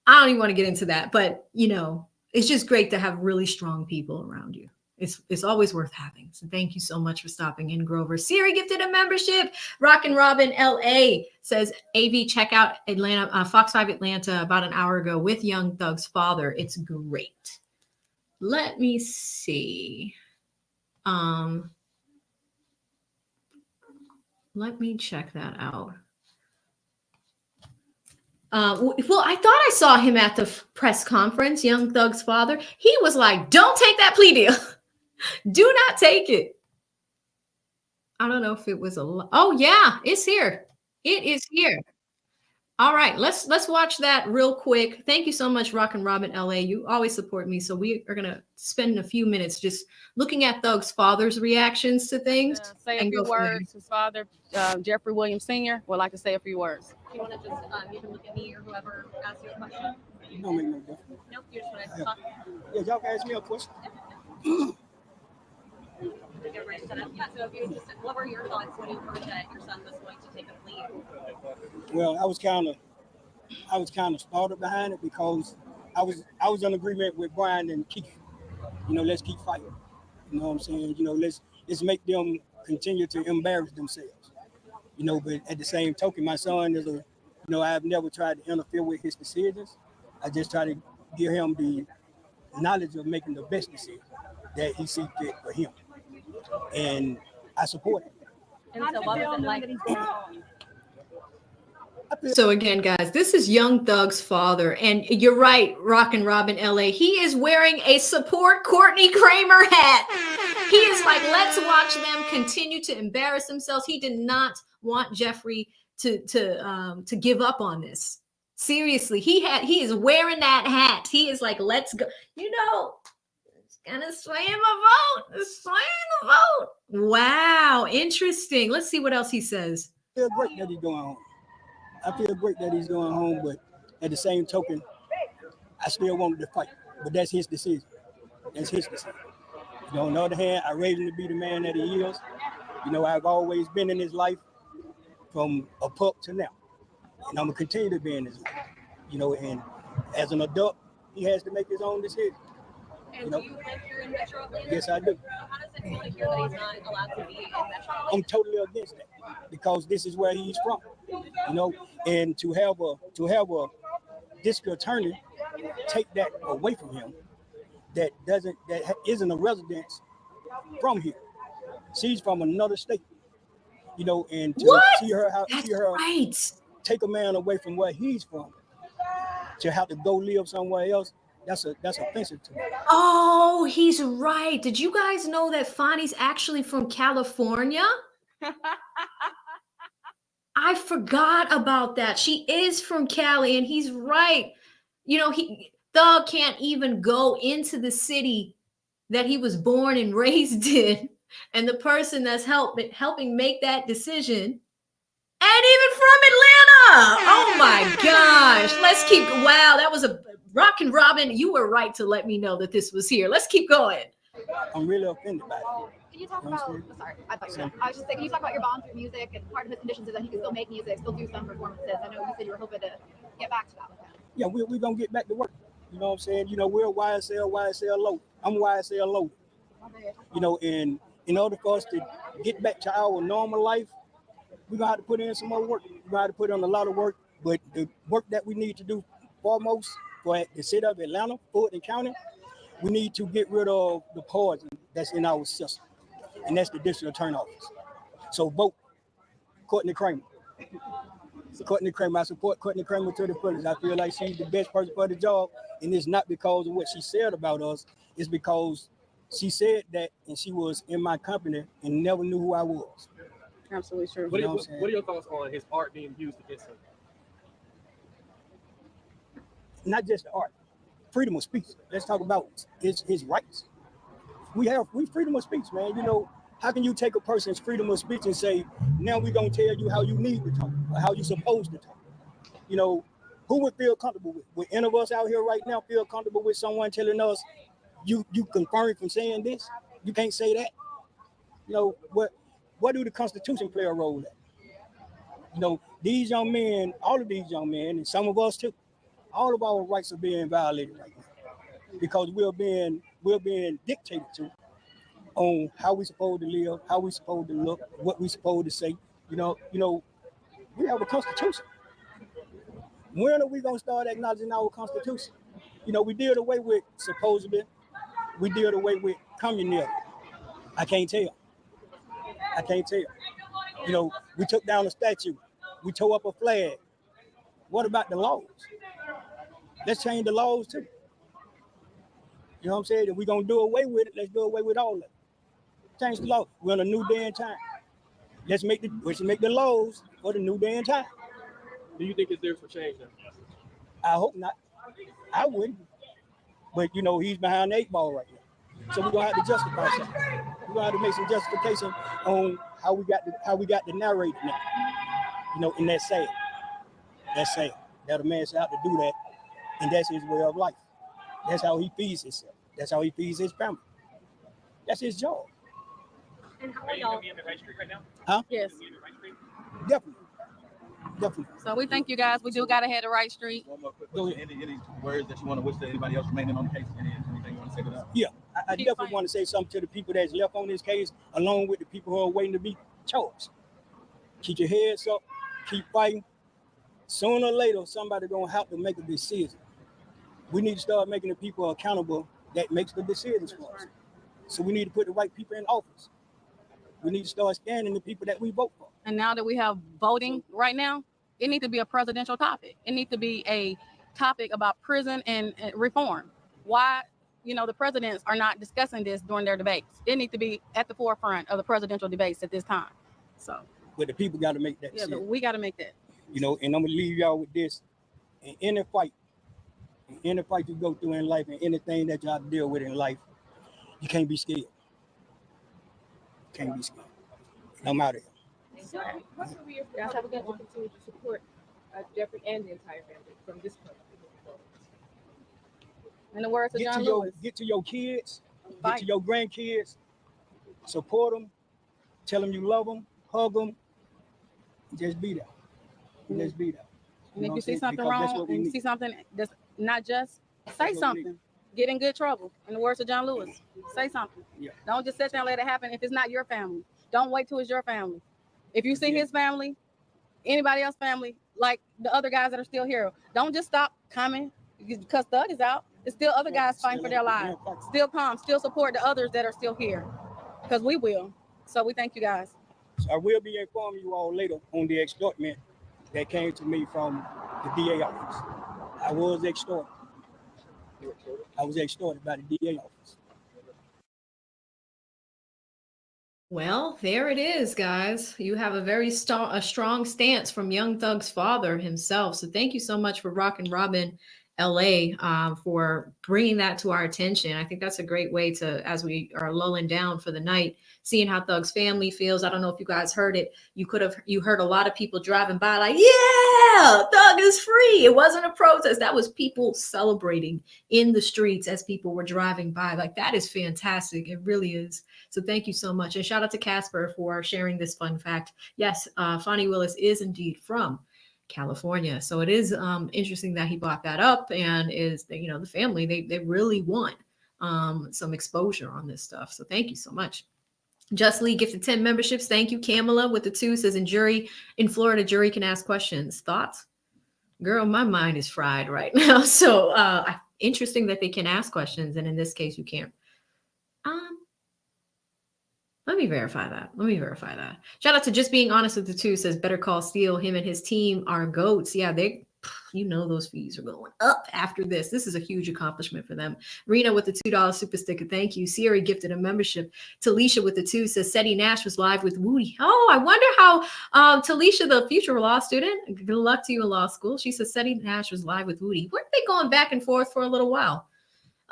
I don't even want to get into that, but you know, it's just great to have really strong people around you. It's always worth having. So thank you so much for stopping in, Grover. Siri gifted a membership. Rockin' Robin LA says, AV, check out Atlanta, Fox 5 Atlanta about an hour ago with Young Thug's father. It's great. Let me see. Let me check that out. Well, I thought I saw him at the press conference, Young Thug's father. He was like, don't take that plea deal. Do not take it. I don't know if it was oh yeah, it's here. It is here. All right, let's watch that real quick. Thank you so much, Rockin' Robin LA. You always support me. So we are gonna spend a few minutes just looking at Thug's father's reactions to things. Say a few words. His father, Jeffrey Williams Sr., would like to say a few words. Do you want to just you can look at me or whoever asks you a question? It don't make no difference. Nope, you just want to talk. Yeah, y'all can ask me a question. Yeah, so if you just, what were your thoughts when you heard that your son was going to take a plea? Well, I was kind of startled behind it because I was in agreement with Brian and Keith. You know, let's keep fighting. You know what I'm saying? You know, let's make them continue to embarrass themselves. You know, but at the same token, my son is I've never tried to interfere with his decisions. I just try to give him the knowledge of making the best decision that he sees fit for him. And I support it. And so what was it like? So again, guys, this is Young Thug's father. And you're right, Rockin' Robin LA. He is wearing a support Courtney Kramer hat. He is like, let's watch them continue to embarrass themselves. He did not want Jeffrey to give up on this. Seriously, he is wearing that hat. He is like, let's go. You know, it's gonna sway him a vote. It's swaying the vote. Wow, interesting. Let's see what else he says. I feel great that he's going home. I feel great that he's going home, but at the same token, I still wanted to fight. But that's his decision. That's his decision. You know, on the other hand, I raised him to be the man that he is. You know, I've always been in his life from a pup to now. And I'm going to continue to be in his life. You know, and as an adult, he has to make his own decision. And do you live here in Metro Atlanta? Yes, I do. How does it feel to hear that he's not allowed to be in Metro Atlanta? I'm totally against that because this is where he's from. You know, and to have a district attorney take that away from him that isn't a resident from here. She's from another state. You know, and to see her take a man away from where he's from to have to go live somewhere else, that's offensive to me. Oh, he's right. Did you guys know that Fonny's actually from California? I forgot about that. She is from Cali, and he's right. You know, Thug can't even go into the city that he was born and raised in. And the person that's helping make that decision And even from Atlanta. Oh my gosh. Let's keep, wow, that was a Rockin' Robin. You were right to let me know that this was here. Let's keep going. I'm really offended by it. Can you talk about, sorry, I thought you were done. I was just saying, can you talk about your bond through music, and part of his conditions is that he can still make music, still do some performances. I know you said you were hoping to get back to that with him. Yeah, we're going to get back to work. You know what I'm saying? You know, we're YSL loaded. I'm YSL loaded. You know, and in order for us to get back to our normal life, we're going to have to put in some more work. We're going to have to put in a lot of work. But the work that we need to do foremost for the city of Atlanta, Fulton County, we need to get rid of the poison that's in our system. And that's the district attorney office. So vote Courtney Kramer. Courtney Kramer, I support Courtney Kramer to the fullest. I feel like she's the best person for the job. And it's not because of what she said about us. It's because she said that and she was in my company and never knew who I was. Absolutely true. What are your thoughts on his art being used against him? Not just the art, freedom of speech. Let's talk about his rights. We freedom of speech, man. You know, how can you take a person's freedom of speech and say, now we're going to tell you how you need to talk or how you're supposed to talk? You know, who would feel comfortable with? Would any of us out here right now feel comfortable with someone telling us, you confirmed from saying this? You can't say that. You know, what do the Constitution play a role in? You know, these young men, all of these young men, and some of us too, all of our rights are being violated right now because we're being dictated to on how we supposed to live, how we supposed to look, what we supposed to say. You know, we have a constitution. When are we gonna start acknowledging our constitution? You know, we did away with supposedly, we did away with communism. I can't tell. You know, we took down a statue, we tore up a flag. What about the laws? Let's change the laws too. You know what I'm saying? If we're gonna do away with it, let's do away with all of it. Change the law. We're in a new day and time. Let's make the laws for the new day and time. Do you think it's there for change now? I hope not. I wouldn't. But you know, he's behind the 8 ball right now. So we're gonna have to justify something. We're gonna have to make some justification on how we got the narrator now. You know, and that's sad. That's sad. That a man should have to do that, and that's his way of life. That's how he feeds himself. That's how he feeds his family. That's his job. And how are y'all? Are you gonna be in the right street right now? Huh? Yes. Definitely. So we thank you guys. We do gotta head the right street. One more quick question. Any words that you want to wish to anybody else remaining on the case? Anything you want to say to them? Yeah, I definitely want to say something to the people that's left on this case, along with the people who are waiting to be charged. Keep your heads up. Keep fighting. Sooner or later, somebody gonna have to make a decision. We need to start making the people accountable that makes the decisions for us. So we need to put the right people in office. We need to start standing the people that we vote for. And now that we have voting right now, it needs to be a presidential topic. It needs to be a topic about prison and reform. Why, the presidents are not discussing this during their debates. It needs to be at the forefront of the presidential debates at this time. So, but the people got to make that decision. Yeah, we got to make that. And I'm gonna leave y'all with this. In any fight you go through in life, and anything that y'all deal with in life, you can't be scared. Can't be scared. I'm out of here. What will be your guys have to continue to support Jeffrey and the entire family from this point? In the words of John Lewis, get to your kids, get to your grandkids, support them, tell them you love them, hug them, just be there. Just be there. And if you see something wrong, and you see something that's not just, say something. Get in good trouble. In the words of John Lewis, say something. Yeah. Don't just sit there and let it happen if it's not your family. Don't wait till it's your family. If you see his family, anybody else's family, like the other guys that are still here, don't just stop coming because Thug is out. There's still other guys fighting for their lives. Still come, still support the others that are still here because we will. So we thank you guys. So I will be informing you all later on the extortment that came to me from the DA office. I was extorted. I was extorted by the DA office. Well, there it is, guys. You have a very strong stance from Young Thug's father himself. So thank you so much for Rockin' Robin LA for bringing that to our attention. I think that's a great way to, as we are lulling down for the night, seeing how Thug's family feels. I don't know if you guys heard it. You heard a lot of people driving by like, yeah, Thug is free. It wasn't a protest. That was people celebrating in the streets as people were driving by. Like, that is fantastic. It really is. So thank you so much. And shout out to Casper for sharing this fun fact. Yes, Fonnie Willis is indeed from California. So it is interesting that he brought that up, and is that, the family, they really want some exposure on this stuff. So thank you so much. Just Lee gifted 10 memberships. Thank you. Kamala with the 2 says in Florida, jury can ask questions. Thoughts? Girl, my mind is fried right now. So interesting that they can ask questions, and in this case you can't. Let me verify that. Shout out to Just Being Honest with the 2 says Better Call Steele. Him and his team are goats. Yeah, those fees are going up after this. This is a huge accomplishment for them. Rena with the $2 super sticker. Thank you. Siri gifted a membership. Talisha with the 2 says Seti Nash was live with Woody. Oh, I wonder how Talisha, the future law student, good luck to you in law school. She says Seti Nash was live with Woody. Weren't they going back and forth for a little while?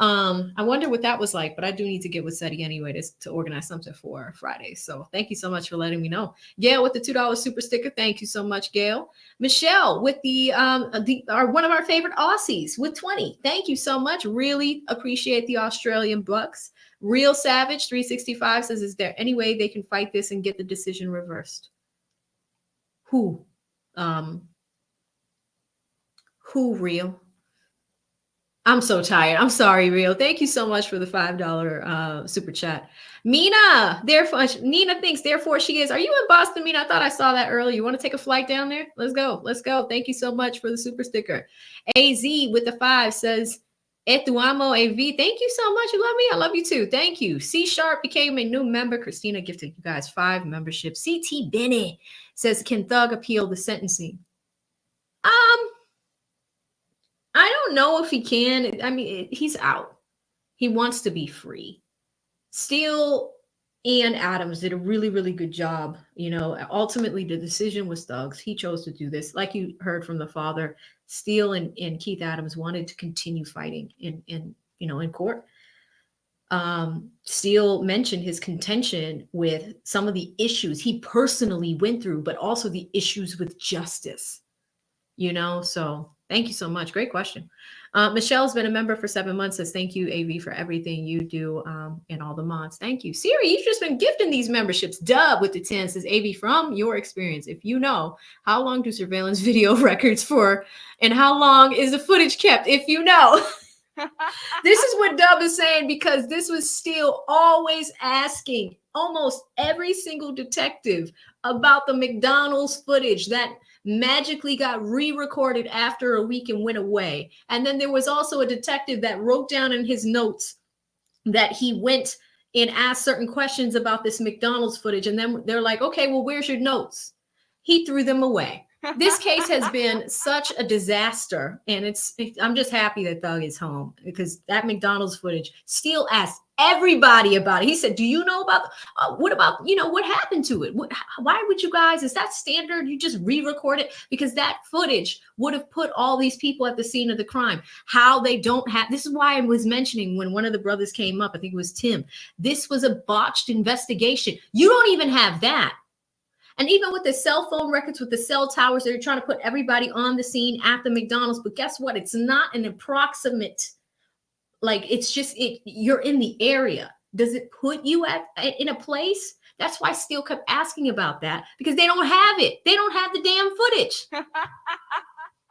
I wonder what that was like, but I do need to get with Seti anyway to organize something for Friday. So thank you so much for letting me know. Gail with the $2 super sticker. Thank you so much, Gail. Michelle with one of our favorite Aussies with 20. Thank you so much. Really appreciate the Australian bucks. Real Savage 365 says, is there any way they can fight this and get the decision reversed? Who Real? I'm so tired. I'm sorry, Rio. Thank you so much for the $5 super chat. Mina, Nina thinks, therefore she is. Are you in Boston, Mina? I thought I saw that earlier. You want to take a flight down there? Let's go. Thank you so much for the super sticker. AZ with the 5 says, Etuamo AV. Thank you so much. You love me? I love you too. Thank you. C Sharp became a new member. Christina gifted you guys 5 memberships. CT Bennett says, can Thug appeal the sentencing? I don't know if he can. I mean, he's out. He wants to be free. Steele and Adams did a really, really good job. Ultimately, the decision was Thug's. He chose to do this. Like you heard from the father, Steele and Keith Adams wanted to continue fighting in court. Steele mentioned his contention with some of the issues he personally went through, but also the issues with justice. So thank you so much. Great question. Michelle's been a member for 7 months. Says thank you, AV, for everything you do and all the mods. Thank you. Siri, you've just been gifting these memberships. Dub with the 10 says, AV, from your experience, if you know, how long do surveillance video records for, and how long is the footage kept, if you know? This is what Dub is saying, because this was Steele always asking almost every single detective about the McDonald's footage that magically got re-recorded after a week and went away. And then there was also a detective that wrote down in his notes that he went and asked certain questions about this McDonald's footage. And then they're like, okay, well, where's your notes? He threw them away. This case has been such a disaster, and I'm just happy that Thug is home, because that McDonald's footage, Steele asked everybody about it. He said, do you know about what happened to it? Why would you guys, is that standard? You just re-record it? Because that footage would have put all these people at the scene of the crime. How they don't have, this is why I was mentioning when one of the brothers came up, I think it was Tim, this was a botched investigation. You don't even have that. And even with the cell phone records, with the cell towers, they're trying to put everybody on the scene at the McDonald's. But guess what? It's not an approximate, like, it's just, you're in the area. Does it put you in a place? That's why Steele kept asking about that, because they don't have it. They don't have the damn footage.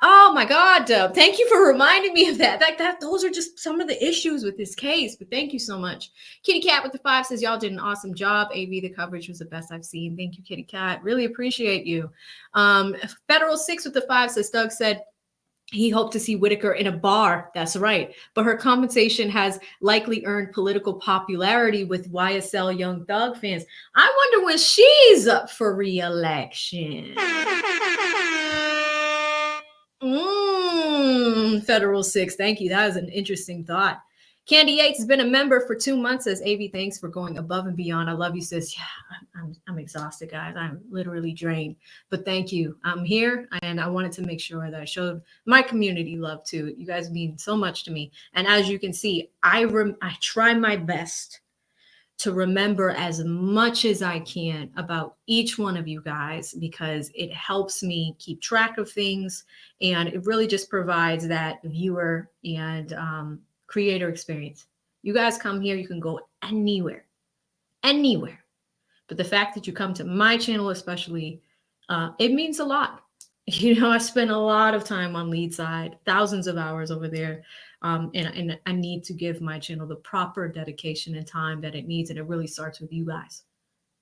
Oh my God, Dub. Thank you for reminding me of that. Those are just some of the issues with this case, but thank you so much. Kitty Cat with the 5 says, y'all did an awesome job. AV, the coverage was the best I've seen. Thank you, Kitty Cat. Really appreciate you. Federal 6 with the 5 says, Doug said he hoped to see Whitaker in a bar. That's right. But her compensation has likely earned political popularity with YSL Young Thug fans. I wonder when she's up for re-election. Federal 6. Thank you. That is an interesting thought. Candy Yates has been a member for 2 months. Says, AV, thanks for going above and beyond. I love you, sis. Yeah, I'm exhausted, guys. I'm literally drained. But thank you. I'm here, and I wanted to make sure that I showed my community love too. You guys mean so much to me. And as you can see, I try my best to remember as much as I can about each one of you guys, because it helps me keep track of things, and it really just provides that viewer and creator experience. You guys come here, you can go anywhere. But the fact that you come to my channel especially, it means a lot. You know, I spend a lot of time on lead side, thousands of hours over there. And I need to give my channel the proper dedication and time that it needs. And it really starts with you guys,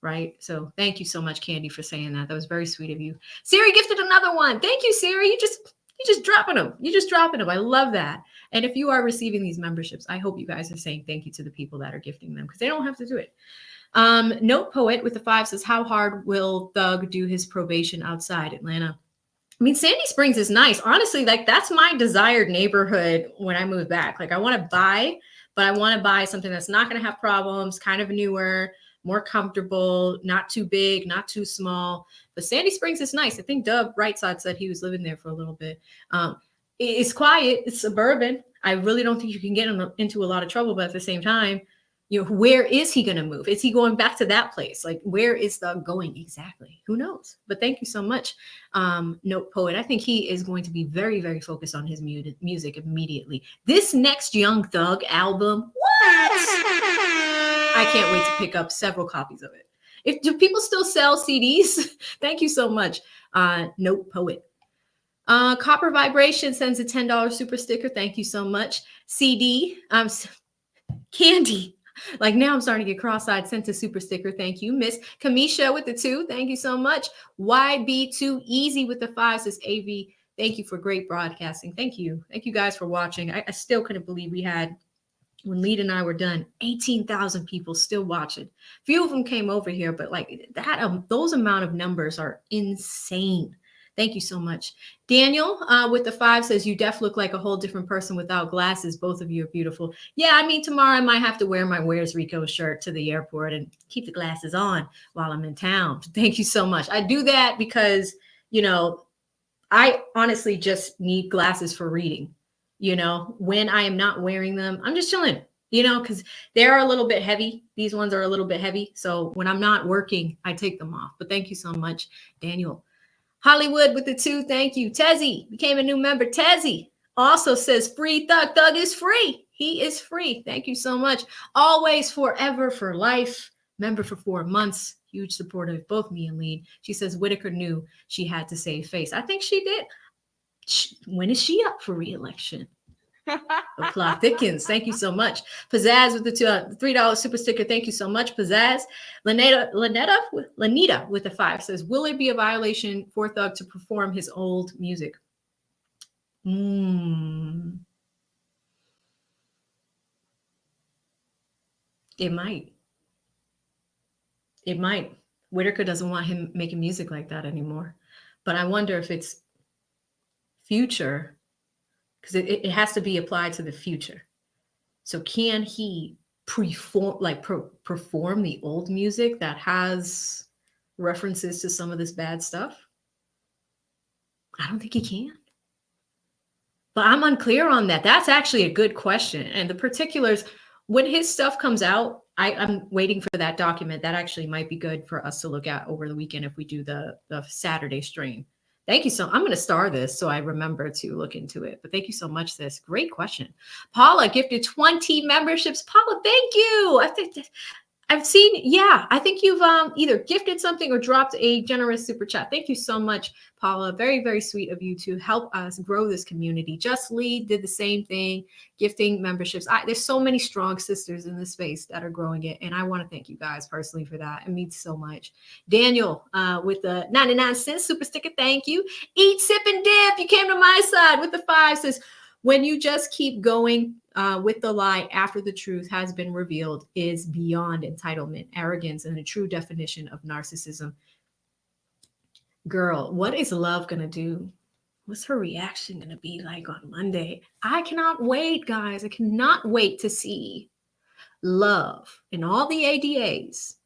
right? So thank you so much, Candy, for saying that. That was very sweet of you. Siri gifted another one. Thank you, Siri. You just dropping them. You just dropping them. I love that. And if you are receiving these memberships, I hope you guys are saying thank you to the people that are gifting them, because they don't have to do it. Note Poet with the 5 says, how hard will Thug do his probation outside Atlanta? I mean, Sandy Springs is nice. Honestly, like that's my desired neighborhood when I move back. Like I want to buy, but I want to buy something that's not going to have problems, kind of newer, more comfortable, not too big, not too small. But Sandy Springs is nice. I think Doug Brightside said he was living there for a little bit. It's quiet. It's suburban. I really don't think you can get into a lot of trouble, but at the same time, you know, where is he going to move? Is he going back to that place? Like, where is Thug going exactly? Who knows? But thank you so much, Note Poet. I think he is going to be very, very focused on his music immediately. This next Young Thug album, what? I can't wait to pick up several copies of it. Do people still sell CDs? Thank you so much, Note Poet. Copper Vibration sends a $10 super sticker. Thank you so much. CD, Candy. Like now I'm starting to get cross-eyed. Sent a super sticker. Thank you. Miss Kamisha with the 2. Thank you so much. YB2 Easy with the 5 says, AV, thank you for great broadcasting. Thank you. Thank you guys for watching. I still couldn't believe we had, when Lead and I were done, 18,000 people still watching. Few of them came over here, but like that, those amount of numbers are insane. Thank you so much. Daniel with the 5 says, you def look like a whole different person without glasses. Both of you are beautiful. Yeah, I mean, tomorrow I might have to wear my Where's Rico shirt to the airport and keep the glasses on while I'm in town. Thank you so much. I do that because, you know, I honestly just need glasses for reading. You know, when I am not wearing them, I'm just chilling, you know, because they're a little bit heavy. These ones are a little bit heavy. So when I'm not working, I take them off. But thank you so much, Daniel. Hollywood with the 2, thank you. Tezzy became a new member. Tezzy also says, free Thug. Thug is free. He is free. Thank you so much. Always, forever, for life. Member for 4 months. Huge supporter of both me and Lean. She says Whitaker knew she had to save face. I think she did. When is she up for re-election? The plot thickens. Thank you so much. Pizzazz with the $3 super sticker. Thank you so much, Pizzazz. Lanita with the 5 says, will it be a violation for Thug to perform his old music? It might. It might. Whitaker doesn't want him making music like that anymore. But I wonder if it's future, because it has to be applied to the future. So can he perform the old music that has references to some of this bad stuff? I don't think he can. But I'm unclear on that. That's actually a good question. And the particulars, when his stuff comes out, I'm waiting for that document. That actually might be good for us to look at over the weekend if we do the Saturday stream. Thank you. I'm going to star this so I remember to look into it. But thank you so much, sis. Great question. Paula gifted 20 memberships. Paula, thank you. I've seen, yeah, I think you've either gifted something or dropped a generous super chat. Thank you so much, Paula. Very, very sweet of you to help us grow this community. Just Lead did the same thing, gifting memberships. There's so many strong sisters in this space that are growing it. And I want to thank you guys personally for that. It means so much. Daniel with the 99-cent super sticker. Thank you. Eat, sip, and dip. You came to my side with the 5 says, when you just keep going with the lie after the truth has been revealed is beyond entitlement, arrogance, and a true definition of narcissism. Girl, what is love going to do What's her reaction going to be like on Monday? I cannot wait, guys. I cannot wait to see Love and all the ADAs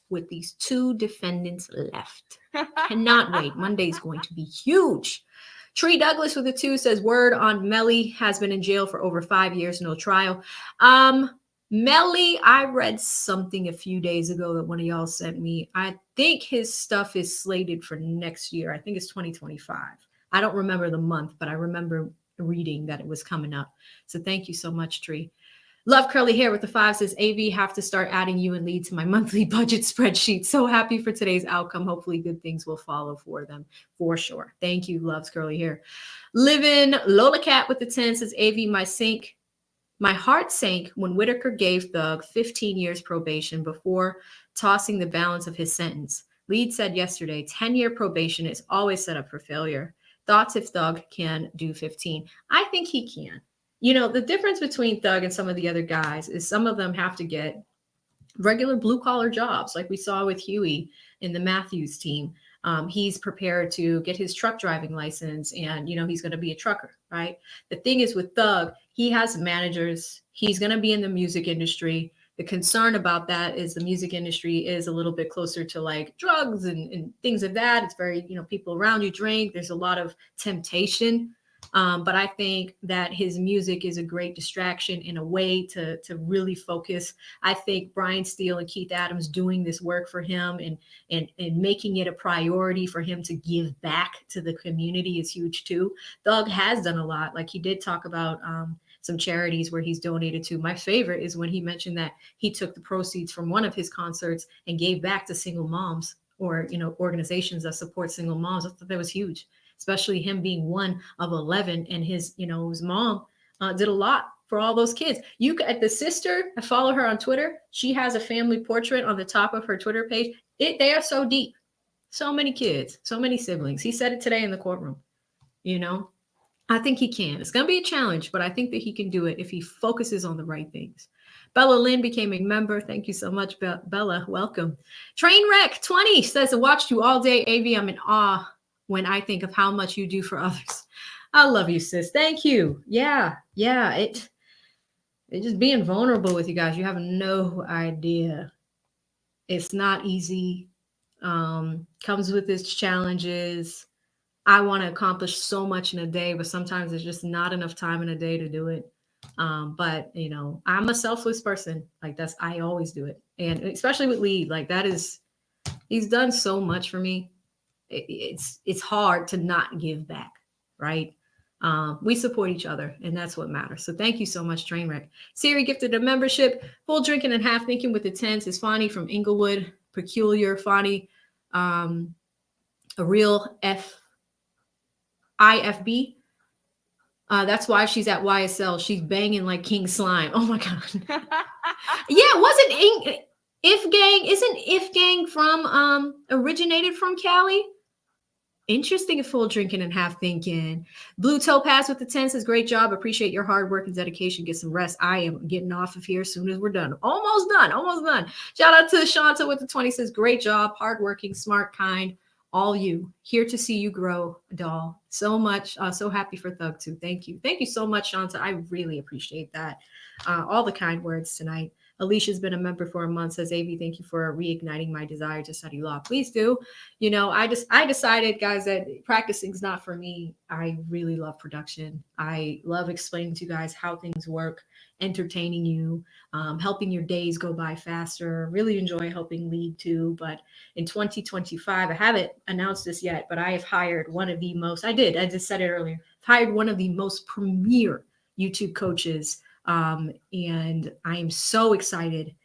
with these 2 defendants left. Cannot wait. Monday is going to be huge. Tree Douglas with a 2 says word on Melly has been in jail for over 5 years, no trial. Melly, I read something a few days ago that one of y'all sent me. I think his stuff is slated for next year. I think it's 2025. I don't remember the month, but I remember reading that it was coming up. So thank you so much, Tree. Love Curly Hair with the 5 says, AV, have to start adding you and Lead to my monthly budget spreadsheet. So happy for today's outcome. Hopefully good things will follow for them for sure. Thank you, Loves Curly Hair. Livin' Lola Cat with the 10 says, AV, my heart sank when Whitaker gave Thug 15 years probation before tossing the balance of his sentence. Lead said yesterday, 10-year probation is always set up for failure. Thoughts if Thug can do 15? I think he can. You know, the difference between Thug and some of the other guys is some of them have to get regular blue-collar jobs, like we saw with Huey in the Matthews team. He's prepared to get his truck driving license and, you know, he's going to be a trucker, right? The thing is with Thug, he has managers. He's going to be in the music industry. The concern about that is the music industry is a little bit closer to like drugs and things of that. It's very, you know, people around you drink. There's a lot of temptation. But I think that his music is a great distraction in a way to really focus. I think Brian Steele and Keith Adams doing this work for him and making it a priority for him to give back to the community is huge too. Thug has done a lot. Like he did talk about some charities where he's donated to. My favorite is when he mentioned that he took the proceeds from one of his concerts and gave back to single moms or, you know, organizations that support single moms. I thought that was huge. Especially him being one of 11 and his, you know, his mom did a lot for all those kids. You at the sister, I follow her on Twitter. She has a family portrait on the top of her Twitter page. They are so deep. So many kids, so many siblings. He said it today in the courtroom. You know, I think he can. It's going to be a challenge, but I think that he can do it if he focuses on the right things. Bella Lynn became a member. Thank you so much, Bella. Welcome. Trainwreck 20 says, I watched you all day, AV. I'm in awe when I think of how much you do for others. I love you, sis. Thank you. Yeah. It just being vulnerable with you guys. You have no idea. It's not easy. Comes with its challenges. I want to accomplish so much in a day, but sometimes there's just not enough time in a day to do it. But you know, I'm a selfless person. Like I always do it. And especially with Lead, like he's done so much for me. It's hard to not give back, right? We support each other, and that's what matters. So thank you so much, Trainwreck. Siri gifted a membership. Full drinking and half thinking with the 10s is Fani from Inglewood. Peculiar Fani, a real IFB. That's why she's at YSL. She's banging like King Slime. Oh my God. Yeah, wasn't If Gang, isn't If Gang from originated from Cali? Interesting. Full drinking and half thinking. Blue Topaz with the 10 says, great job. Appreciate your hard work and dedication. Get some rest. I am getting off of here as soon as we're done. Almost done. Shout out to Shanta with the 20 says, great job. Hardworking, smart, kind. All you. Here to see you grow, doll. So much. So happy for Thug too. Thank you. Thank you so much, Shanta. I really appreciate that. All the kind words tonight. Alicia's been a member for a month, says, AV, thank you for reigniting my desire to study law. Please do. You know, I decided, guys, that practicing is not for me. I really love production. I love explaining to you guys how things work, entertaining you, helping your days go by faster. Really enjoy helping Lead too. But in 2025, I haven't announced this yet, but I have hired one of the most, I just said it earlier, hired one of the most premier YouTube coaches. And I am so excited.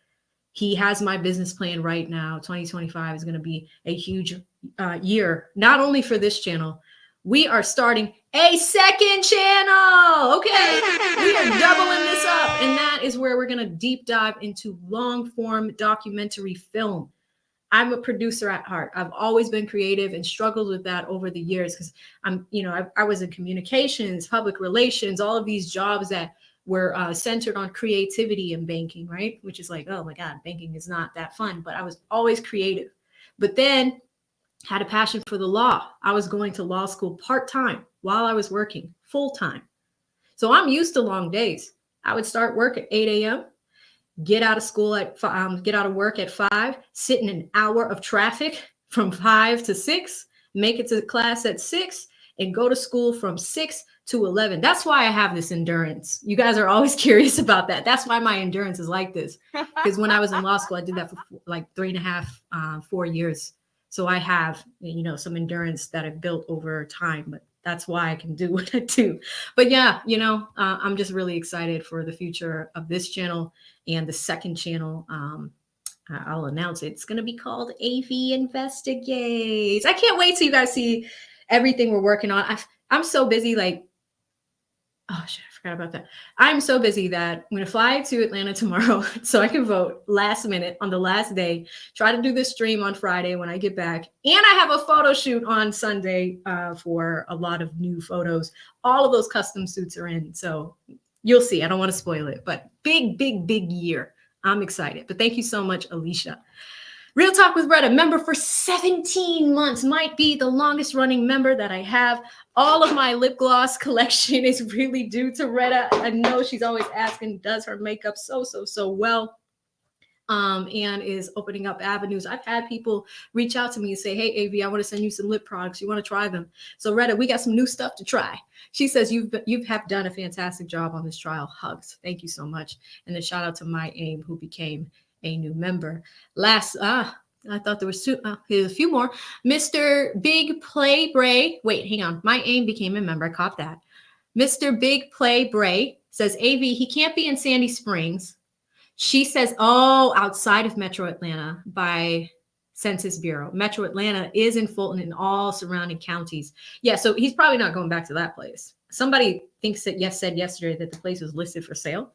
He has my business plan right now. 2025 is going to be a huge year, not only for this channel. We are starting a second channel. Okay. We are doubling this up. And that is where we're going to deep dive into long form documentary film. I'm a producer at heart. I've always been creative and struggled with that over the years because I was in communications, public relations, all of these jobs that were centered on creativity and banking, right? Which is like, oh my God, banking is not that fun, but I was always creative. But then had a passion for the law. I was going to law school part-time while I was working full time. So I'm used to long days. I would start work at 8 a.m., get out of school get out of work at 5, sit in an hour of traffic from 5 to 6, make it to class at 6, and go to school from 6 to 11. That's why I have this endurance. You guys are always curious about that. That's why my endurance is like this. Because when I was in law school, I did that for like 3.5, 4 years. So I have, some endurance that I've built over time, but that's why I can do what I do. But yeah, I'm just really excited for the future of this channel and the second channel. I'll announce it. It's going to be called AV Investigates. I can't wait till you guys see everything we're working on. I'm so busy, oh shit, I forgot about that. I'm so busy that I'm going to fly to Atlanta tomorrow so I can vote last minute on the last day, try to do this stream on Friday when I get back. And I have a photo shoot on Sunday for a lot of new photos. All of those custom suits are in. So you'll see. I don't want to spoil it, but big year. I'm excited. But thank you so much, Alicia. Real Talk with Retta, member for 17 months, might be the longest running member that I have. All of my lip gloss collection is really due to Retta. I know she's always asking, does her makeup so well. And is opening up avenues. I've had people reach out to me and say, hey, AV, I want to send you some lip products. You want to try them? So Retta, we got some new stuff to try. She says, you have done a fantastic job on this trial. Hugs. Thank you so much. And then shout out to My Aim, who became a new member. I thought there was here's a few more. Mr. Big Play Bray. Wait, hang on. My Aim became a member. I caught that. Mr. Big Play Bray says, AV, he can't be in Sandy Springs. She says, outside of Metro Atlanta by Census Bureau. Metro Atlanta is in Fulton and all surrounding counties. Yeah, so he's probably not going back to that place. Somebody thinks that said yesterday that the place was listed for sale.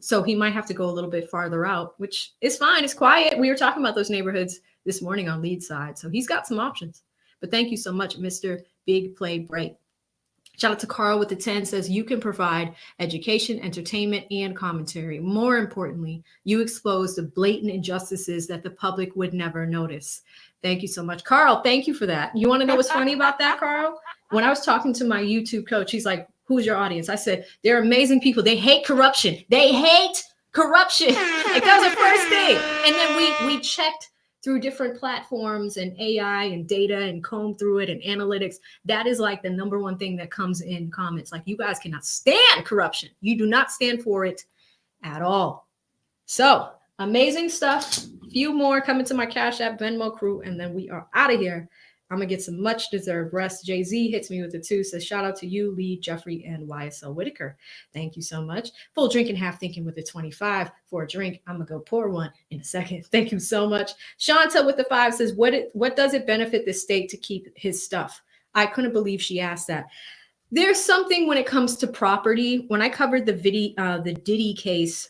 So he might have to go a little bit farther out, which is fine. It's quiet. We were talking about those neighborhoods this morning on Lead Side. So he's got some options. But thank you so much, Mr. Big Play Break. Shout out to Carl with the 10 says you can provide education, entertainment, and commentary. More importantly, you expose the blatant injustices that the public would never notice. Thank you so much. Carl, thank you for that. You want to know what's funny about that, Carl? When I was talking to my YouTube coach, he's like, who's your audience? I said, they're amazing people. They hate corruption. They hate corruption. Like that was the first thing. And then we checked through different platforms and AI and data and comb through it and analytics. That is like the number one thing that comes in comments. Like, you guys cannot stand corruption. You do not stand for it at all. So amazing stuff. A few more coming to my Cash App Venmo crew, and then we are out of here. I'm going to get some much deserved rest. Jay-Z hits me with the 2, says, shout out to you, Lee, Jeffrey, and YSL Whitaker. Thank you so much. Full drinking, half thinking with the 25 for a drink. I'm going to go pour one in a second. Thank you so much. Shanta with the 5 says, what does it benefit the state to keep his stuff? I couldn't believe she asked that. There's something when it comes to property. When I covered the Diddy case,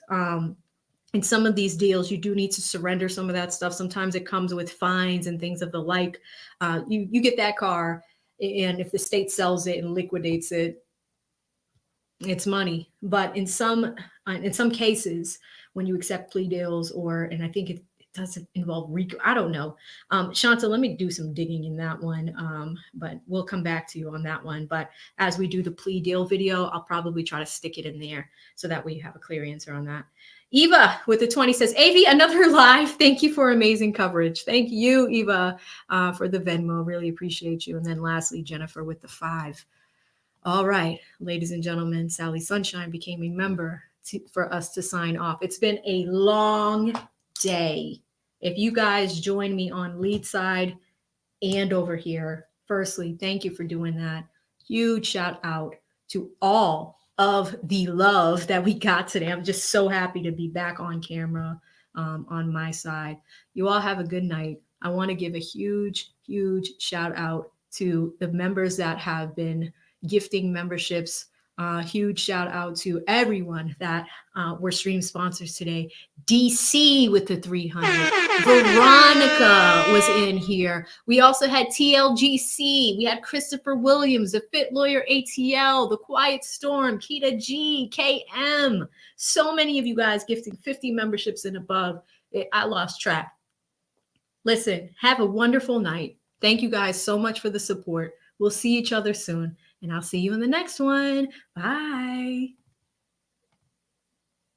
in some of these deals, you do need to surrender some of that stuff. Sometimes it comes with fines and things of the like. You get that car, and if the state sells it and liquidates it, it's money. But in some cases, when you accept plea deals, and I think it doesn't involve RICO, I don't know. Shanta, let me do some digging in that one, but we'll come back to you on that one. But as we do the plea deal video, I'll probably try to stick it in there so that we have a clear answer on that. Eva with the 20 says, AV, another live. Thank you for amazing coverage. Thank you, Eva, for the Venmo. Really appreciate you. And then lastly, Jennifer with the 5. All right, ladies and gentlemen, Sally Sunshine became a member for us to sign off. It's been a long day. If you guys join me on Lead Side and over here, firstly, thank you for doing that. Huge shout out to all of the love that we got today. I'm just so happy to be back on camera on my side. You all have a good night. I want to give a huge shout out to the members that have been gifting memberships. Huge shout out to everyone that were stream sponsors today. DC with the 300. Veronica was in here. We also had TLGC. We had Christopher Williams, the Fit Lawyer ATL, The Quiet Storm, Kita G, KM. So many of you guys gifting 50 memberships and above. I lost track. Listen, have a wonderful night. Thank you guys so much for the support. We'll see each other soon. And I'll see you in the next one. Bye.